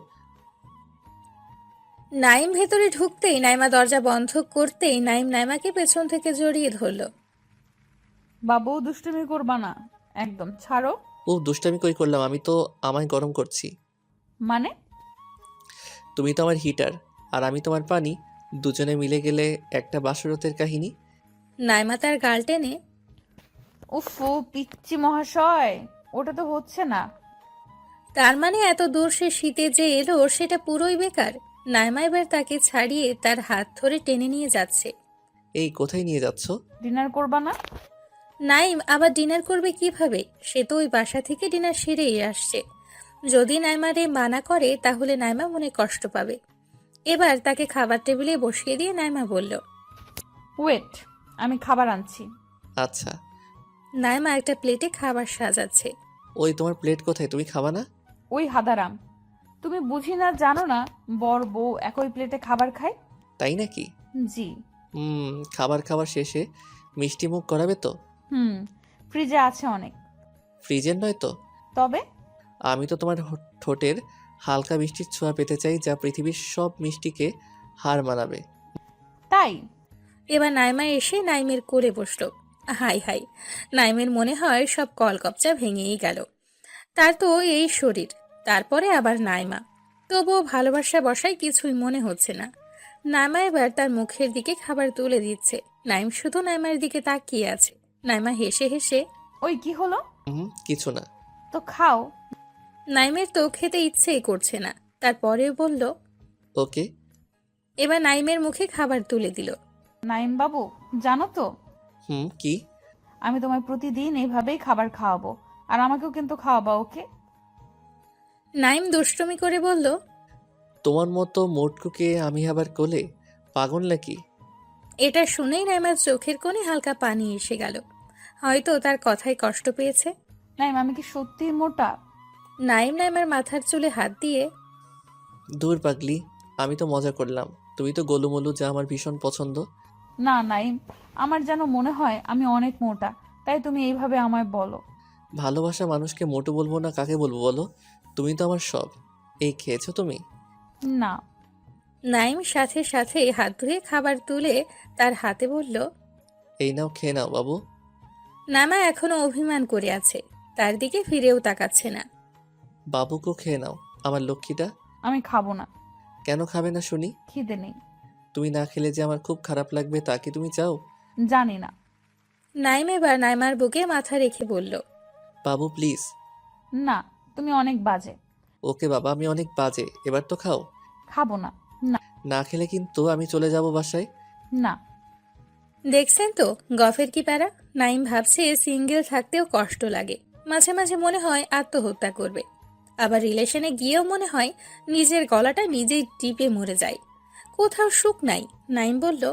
নাইম ভেতরে ঢুকতেই নাইমা দরজা বন্ধ করতেই নাইম নাইমাকে পেছন থেকে জড়িয়ে ধরলো। বাবু, দুষ্টুমি করবা না, একদম ছাড়ো। ও দুষ্টামি কই করলাম, আমি তো আমায় গরম করছি। মানে? তুমি তো আমার হিটার, আর আমি তোমার পানি, দুজনে মিলে গেলে একটা বাসরতের কাহিনী। নাইমা তার গাল টেনে, উফ, পিচ্চি মহাশয়, ওটা তো হচ্ছে না। তার মানে এত দূর সে শীতে যে এলো সেটা পুরোই বেকার। নাইমা এবার তাকে ছাড়িয়ে তার হাত ধরে টেনে নিয়ে যাচ্ছে। এই কোথায় নিয়ে যাচ্ছ? ডিনার করবা না? নাইম আবার ডিনার করবে কিভাবে? সে তো ওই বাসা থেকে ডিনার সেরেই আসছে। যদি নাইমারে মানা করে তাহলে নাইমা মনে কষ্ট পাবে। এবার তাকে খাবার টেবিলে বসিয়ে দিয়ে নাইমা বলল, ওয়েট, আমি খাবার আনছি। আচ্ছা। নাইমা একটা প্লেটে খাবার সাজাচ্ছে। ওই তোমার প্লেট কোথায়, তুমি খাবা না? ওই হাদারাম, তুমি বুঝি না জানো না, বর বউ একই প্লেটে খাবার খায়। তাই নাকি? জি। খাবার খাবার শেষে মিষ্টি মুখ করাবে তো? ফ্রিজে আছে অনেক। ফ্রিজের নয় তো? তবে আমি তো তোমার ঠোঁটের হালকা মিষ্টির ছোঁয়া পেতে চাই, যা পৃথিবীর সব মিষ্টিকে হার মানাবে। তাই? এবার নাইমা এসে নাইমের কোলে বসলো। হাই হাই, নাইমের মনে হয় সব কলকবচা ভেঙেই গেল। তার তো এই শরীর, তারপরে আবার নাইমা। তবুও ভালোবাসা বসায় কিছুই মনে হচ্ছে না। নাইমা এবার তার মুখের দিকে খাবার তুলে দিচ্ছে। নাইম শুধু নাইমার দিকে তাকিয়ে আছে। নাইমা হেসে হেসে, ওই কি হলো? কিছু না। তো খাও। নাইমের তো খেতে ইচ্ছেই করছে না, তারপরেও বলল। ওকে। এবার নাইমের মুখে খাবার তুলে দিল। নাইম বাবু, জানো তো, কি? আমি তোমায় প্রতিদিন এইভাবেই খাবার খাওয়াবো, আর আমাকেও কিন্তু খাওয়াবা, ওকে? নাইম দুষ্টুমি করে বলল, তোমার মতো মোটকুকে আমি আবার কোলে, পাগল নাকি? এটা শুনেই নাইমার চোখের কোণে হালকা পানি এসে গেল। হয়তো তার কথায় কষ্ট পেয়েছে। নাইম, আমি কি সত্যিই মোটা? নাইম নাইমার মাথার চুলে হাত দিয়ে, দূর পাগলি, আমি তো মজা করলাম, তুমি তো গোলুমলু, যা আমার ভীষণ পছন্দ। না নাইম, আমার যেন মনে হয় আমি অনেক মোটা, তাই তুমি এইভাবে আমায় বলো। ভালোবাসা মানুষকে মোটু বলবো না কাকে বলবো বলো? তুমি তো আমার সব। এই খেয়েছো তুমি? না। নাইম সাথে সাথে হাত ধুয়ে খাবার তুলে তার হাতে বলল। এই নাও, খেয়ে নাও বাবু। নামা এখনো অভিমান করে আছে। তার দিকে ফিরেও তাকাচ্ছে না। বাবুকেও খেয়ে নাও আমার লক্ষ্মীটা। আমি খাবো না, কেন খাবে না শুনি? খিদে নেই। তুমি না খেলে যে আমার খুব খারাপ লাগবে তা কি তুমি চাও? জানি না। নাইম এবার নাইমার বুকে মাথা রেখে বলল, বাবু প্লিজ। না, তুমি অনেক বাজে। ওকে বাবা, আমি অনেক বাজে, এবার তো খাও। খাবো না। না। না খেলে কিন্তু আমি চলে যাব বাসায়। না। দেখছেন তো গফের কি প্যারা। নাইম ভাবছে সিঙ্গেল থাকতেও কষ্ট লাগে, মাঝে মাঝে মনে হয় আত্মহত্যা করবে, আবার রিলেশনে গিয়েও মনে হয় নিজের গলাটা নিজেই টিপে মরে যায়। কোথাও সুখ নাই। নাইম বলল,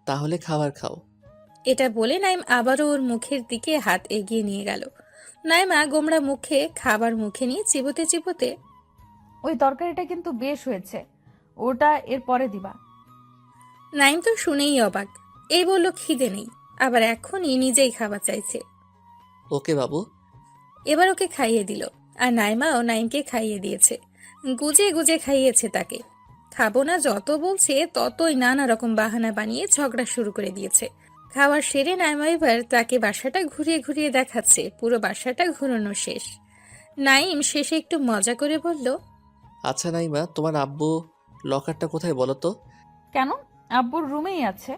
তাহলে খাবার খাও। এটা বলে নাইম আবারও ওর মুখের দিকে হাত এগিয়ে নিয়ে গেল। নাইমা গোমড়া মুখে খাবার মুখে নিয়ে চিবোতে চিবোতে, ওই তরকারিটা কিন্তু বেশ হয়েছে, ওটা এর পরে দিবা। নাইম তো শুনেই অবাক। এই বলল খিদে নেই, আবার এখনই নিজেই খাবার চাইছে। ওকে বাবু। এবার ওকে খাইয়ে দিল, আর নাইমাও নাইমকে খাইয়ে দিয়েছে। গুজে গুজে খাইয়েছে তাকে। খাবো না যত বলছে ততই নানা রকম বাহানা বানিয়ে ঝগড়া শুরু করে দিয়েছে। খাবার সেরে নাইমা এবার তাকে বাসাটা ঘুরিয়ে ঘুরিয়ে দেখাচ্ছে। পুরো বাসাটা ঘুরানো শেষ। নাইম শেষে একটু মজা করে বলল, আচ্ছা নাইমা, তোমার আব্বু লকারটা কোথায় বলো তো? কেন? আব্বুর রুমেই আছে।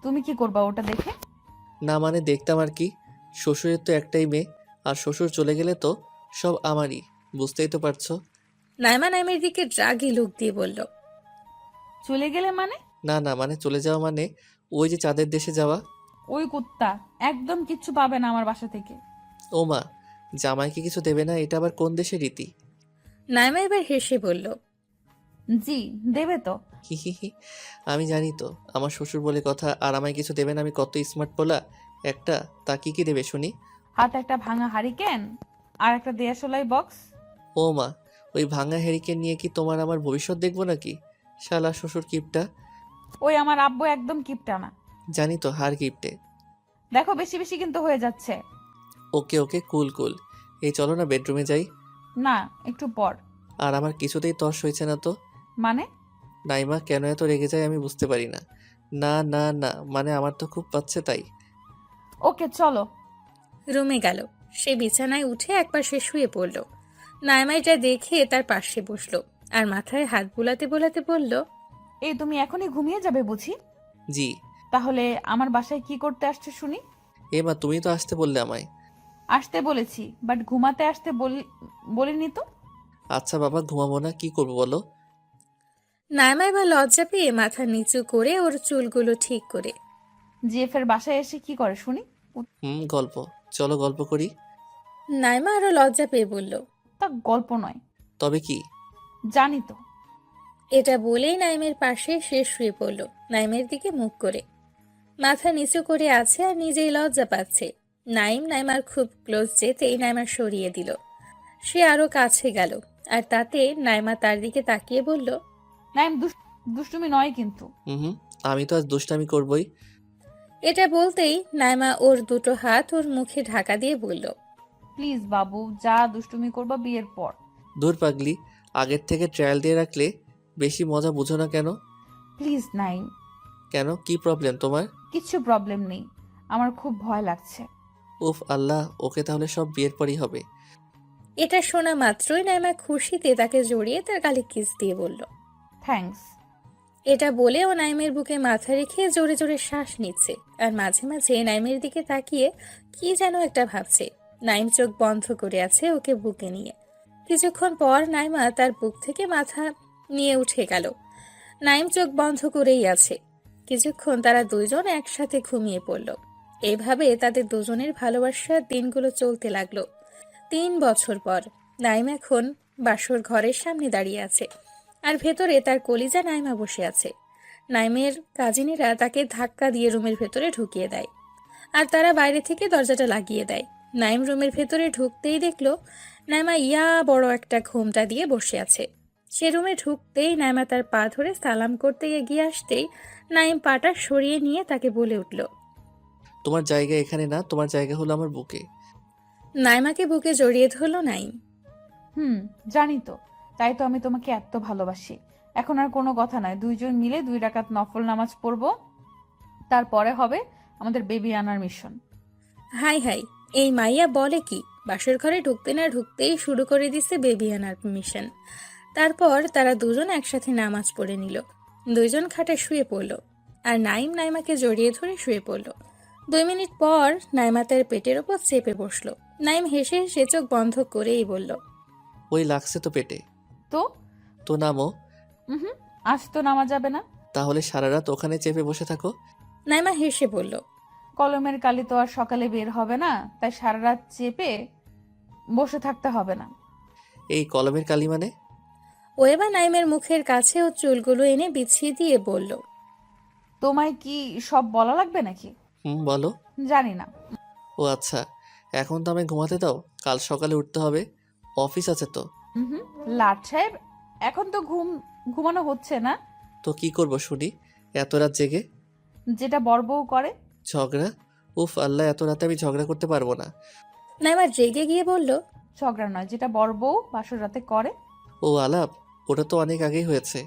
তুমি কি করবা ওটা দেখে? না মানে দেখতাম আর কি। শ্বশুরের তো একটাই মেয়ে, আর শ্বশুর চলে গেলে তো সব আমারই, বুঝতেই তো পারছো। নাইমা নাইমের দিকে রাগী লুক দিয়ে বলল, চলে গেলে মানে? না না মানে চলে যাওয়া মানে ওই যে চাঁদের দেশে যাওয়া। ওই কুত্তা একদম কিচ্ছু পাবে না আমার বাসা থেকে। ও মা, জামাইকে কিছু দেবে না, এটা আবার কোন দেশের রীতি? নাইমা এবার হেসে বলল, জি দেবে তো। হি হি হি, আমি জানি তো আমার শ্বশুর বলে কথা, আর আমায় কিছু দেবে না। আমি কত স্মার্ট পোলা একটা, তা কি কি দেবে শুনি? হাতে একটা ভাঙা হারিকেন আর একটা দেয়াশলাই বক্স। ও মা, ওই ভাঙা হেরিকেন নিয়ে কি তোমার আমার ভবিষ্যৎ দেখবো নাকি? শালা শ্বশুর কিপটা। ওই আমার আব্বু একদম কিপটা না। জানি তো, হার কিপটে। দেখো বেশি বেশি কিন্তু হয়ে যাচ্ছে। ওকে ওকে, কুল কুল। এই চলো না বেডরুমে যাই। না, একটু পর। আর আমার কিছুতেই তর্স হয়েছে না তো। মানে? নাইমা কেন এত রেগে যায় আমি বুঝতে পারি না। না না না মানে আমার তো খুব পাচ্ছে তাই। ওকে চলো। রুমে গেল। সে বিছানায় উঠে একপাশে শুয়ে পড়ল। নাইমা এটা দেখে তার পাশে বসলো, আর মাথায় হাত বুলাতে বুলাতে বলল, এই তুমি এখনই ঘুমিয়ে যাবে বুঝি? জি। তাহলে আমার বাসায় কি করতে আসছে শুনি? এ মা, তুমি তো আসতে বললে আমায়। আসতে বলেছি, বাট ঘুমাতে আসতে বলিনি তো। আচ্ছা বাবা, ঘুমাবো না, কি করবো বলো? নাইমা এবার লজ্জা পেয়ে মাথা নিচু করে ওর চুলগুলো ঠিক করে, জিএফের বাসায় এসে কি করে শুনি? গল্প। চলো গল্প করি। নাইমা আরো লজ্জা পেয়ে বলল, তা গল্প নয়। তবে কি? জানি তো। এটা বলেই নাইমের পাশে সে শুয়ে পড়ল, নাইমের দিকে মুখ করে। মাথা নিচু করে আছে আর নিজেই লজ্জা পাচ্ছে। নাইমার খুব ক্লোজ যেতেই নাইমা সরিয়ে দিল। সে আরো কাছে গেল, আর তাতে নাইমা তার দিকে তাকিয়ে বলল, নাইম দুষ্টুমি নয় কিন্তু। হুম, আমি তো আজ দুষ্টামি করবই। এটা বলতেই নাইমা ওর দুটো হাত ওর মুখে ঢাকা দিয়ে বলল, প্লিজ বাবু, যা দুষ্টুমি করবা বিয়ের পর। দূর পাগলি, আগের থেকে ট্রায়াল দিয়ে রাখলে বেশি মজা বুঝো না কেন? প্লিজ নাইম। কেন, কি প্রবলেম তোমার? কিচ্ছু প্রবলেম নেই, আমার খুব ভয় লাগছে। উফ আল্লাহ, ওকে তাহলে সব বিয়ের পরই হবে। এটা শোনা মাত্রই নাইমা খুশিতে তাকে জড়িয়ে তার গালে কিস দিয়ে বলল, থ্যাঙ্কস। এটা বলে ও নাইমের বুকে মাথা রেখে জোরে জোরে শ্বাস নিচ্ছে, আর মাঝে মাঝে নাইমের দিকে তাকিয়ে কি যেন একটা ভাবছে। নাইম চোখ বন্ধ করে আছে ওকে বুকে নিয়ে। কিছুক্ষণ পর নাইমা তার বুক থেকে মাথা নিয়ে উঠে গেল। নাইম চোখ বন্ধ করেই আছে। কিছুক্ষণ তারা দুইজন একসাথে ঘুমিয়ে পড়ল। এইভাবে তাদের দুজনের ভালোবাসার দিনগুলো চলতে লাগলো। 3 বছর পর নাইম এখন বাসর ঘরের সামনে দাঁড়িয়ে আছে, আর ভেতরে তার কলিজা নাইমা বসে আছে। নাইমের কাজিনেরা তাকে ধাক্কা দিয়ে রুমের ভেতরে ঢুকিয়ে দেয়, আর তারা বাইরে থেকে দরজাটা লাগিয়ে দেয়। নাইম রুমের ভেতরে ঢুকতেই দেখলো নাইমা ইয়া বড় একটা ঘোমটা দিয়ে বসে আছে। সে রুমে ঢুকতেই নাইমা তার পা ধরে সালাম করতে এগিয়ে আসতেই নাইম পাটা সরিয়ে নিয়ে তাকে বলে উঠল, তোমার জায়গা এখানে না, তোমার জায়গা হলো আমার বুকে। নাইমাকে বুকে জড়িয়ে ধরল নাইম। জানি তো, তাই তো আমি তোমাকে এত ভালোবাসি। এখন আর কোনো কথা নয়, দুইজন মিলে 2 রাকাত নফল নামাজ পড়বো, তারপরে হবে আমাদের বেবি আনার মিশন। হাই হাই, এই মাইয়া বলে কি? বাসর ঘরে ঢুকতে না ঢুকতেই শুরু করে দিছে বেবি আনার মিশন। তারপর তারা দুজন একসাথে নামাজ পড়ে নিল। দুইজন খাটে শুয়ে পড়ল, আর নাইম নাইমাকে জড়িয়ে ধরে শুয়ে পড়ল। 2 মিনিট পর নাইমা তার পেটের ওপর চেপে বসলো। নাইম হেসে হেসে চোখ বন্ধ করেই বলল, ওই লাগছে তো পেটে। তো তো নামো। হুম, আজ তো নামা যাবে না। তাহলে সারা রাত ওখানে চেপে বসে থাকো। নাইমা হেসে বলল, কলমের কালি তো আর সকালে বের হবে না, তাই সারা রাত চেপে বসে থাকতে হবে না। এই কলমের কালি মানে? ও এবার নাইমের মুখের কাছে ও চুলগুলো এনে বিছিয়ে দিয়ে বলল, তোমায় কি সব বলা লাগবে নাকি? বলো। জানি না। ও আচ্ছা, এখন তো আমায় ঘুমাতে দাও, কাল সকালে উঠতে হবে, অফিস আছে তো। হুম, লাট সাহেব, এখন তো ঘুমানো হচ্ছে না। তো কি করব শুনি এত রাত জেগে? যেটা বড় বউ করে। ঝগড়া? উফ আল্লাহ, এত রাতে আমি ঝগড়া করতে পারবো না। নাইমা রেগে গিয়ে বলল, ঝগড়া নয়, যেটা বড় বউ বাসর রাতে করে। ও আলাপ, ওটা তো অনেক আগেই হয়েছে।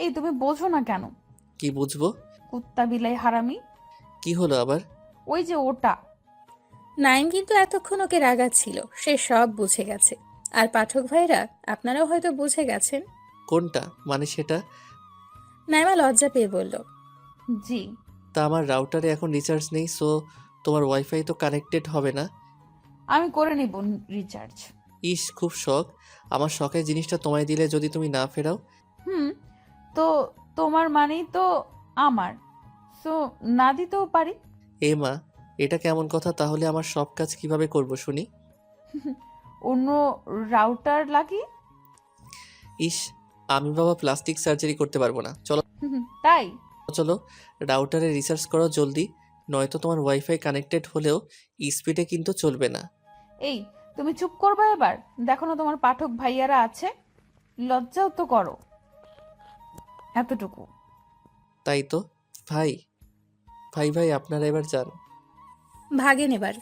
এই তুমি বোঝো না কেন? কি বুঝবো? কুত্তা বিলাই হারামি। কি হলো আবার? ওই যে ওটা। নাইম কিন্তু এতক্ষণ ওকে রাগাচ্ছিল, সে সব বুঝে গেছে। আর পাঠক ভাইরা, আপনারাও হয়তো বুঝে গেছেন। কোনটা মানে সেটা? নাইমা লজ্জা পেয়ে বলল, জি। তা আমার রাউটারে এখন রিচার্জ নেই, সো তোমার ওয়াইফাই তো কানেক্টেড হবে না। আমি করে নিব রিচার্জ। ইস, খুব শখ। আমার শখের জিনিসটা তোমায় দিলে যদি তুমি না ফেরাও? হুম, তো তোমার মানেই তো আমার, সো না দিতেও পারি। এ মা, এটা কেমন কথা? তাহলে আমার সব কাজ কিভাবে করব শুনি? অন্য রাউটার লাগিয়ে। ইস, আমি বাবা প্লাস্টিক সার্জারি করতে পারবো না। চলো তাই? চলো, রাউটারে রিসার্চ করো জলদি, নয়তো তোমার ওয়াইফাই কানেক্টেড হলেও স্পিডে কিন্তু চলবে না। এই, তুমি চুপ করবে এবার? দেখো না তোমার পাঠক ভাইয়ারা আছে, লজ্জাও তো করো এতটুকু। তাই তো। ভাই ভাই ভাই, আপনারা এবার যান। ভাগেন এবার।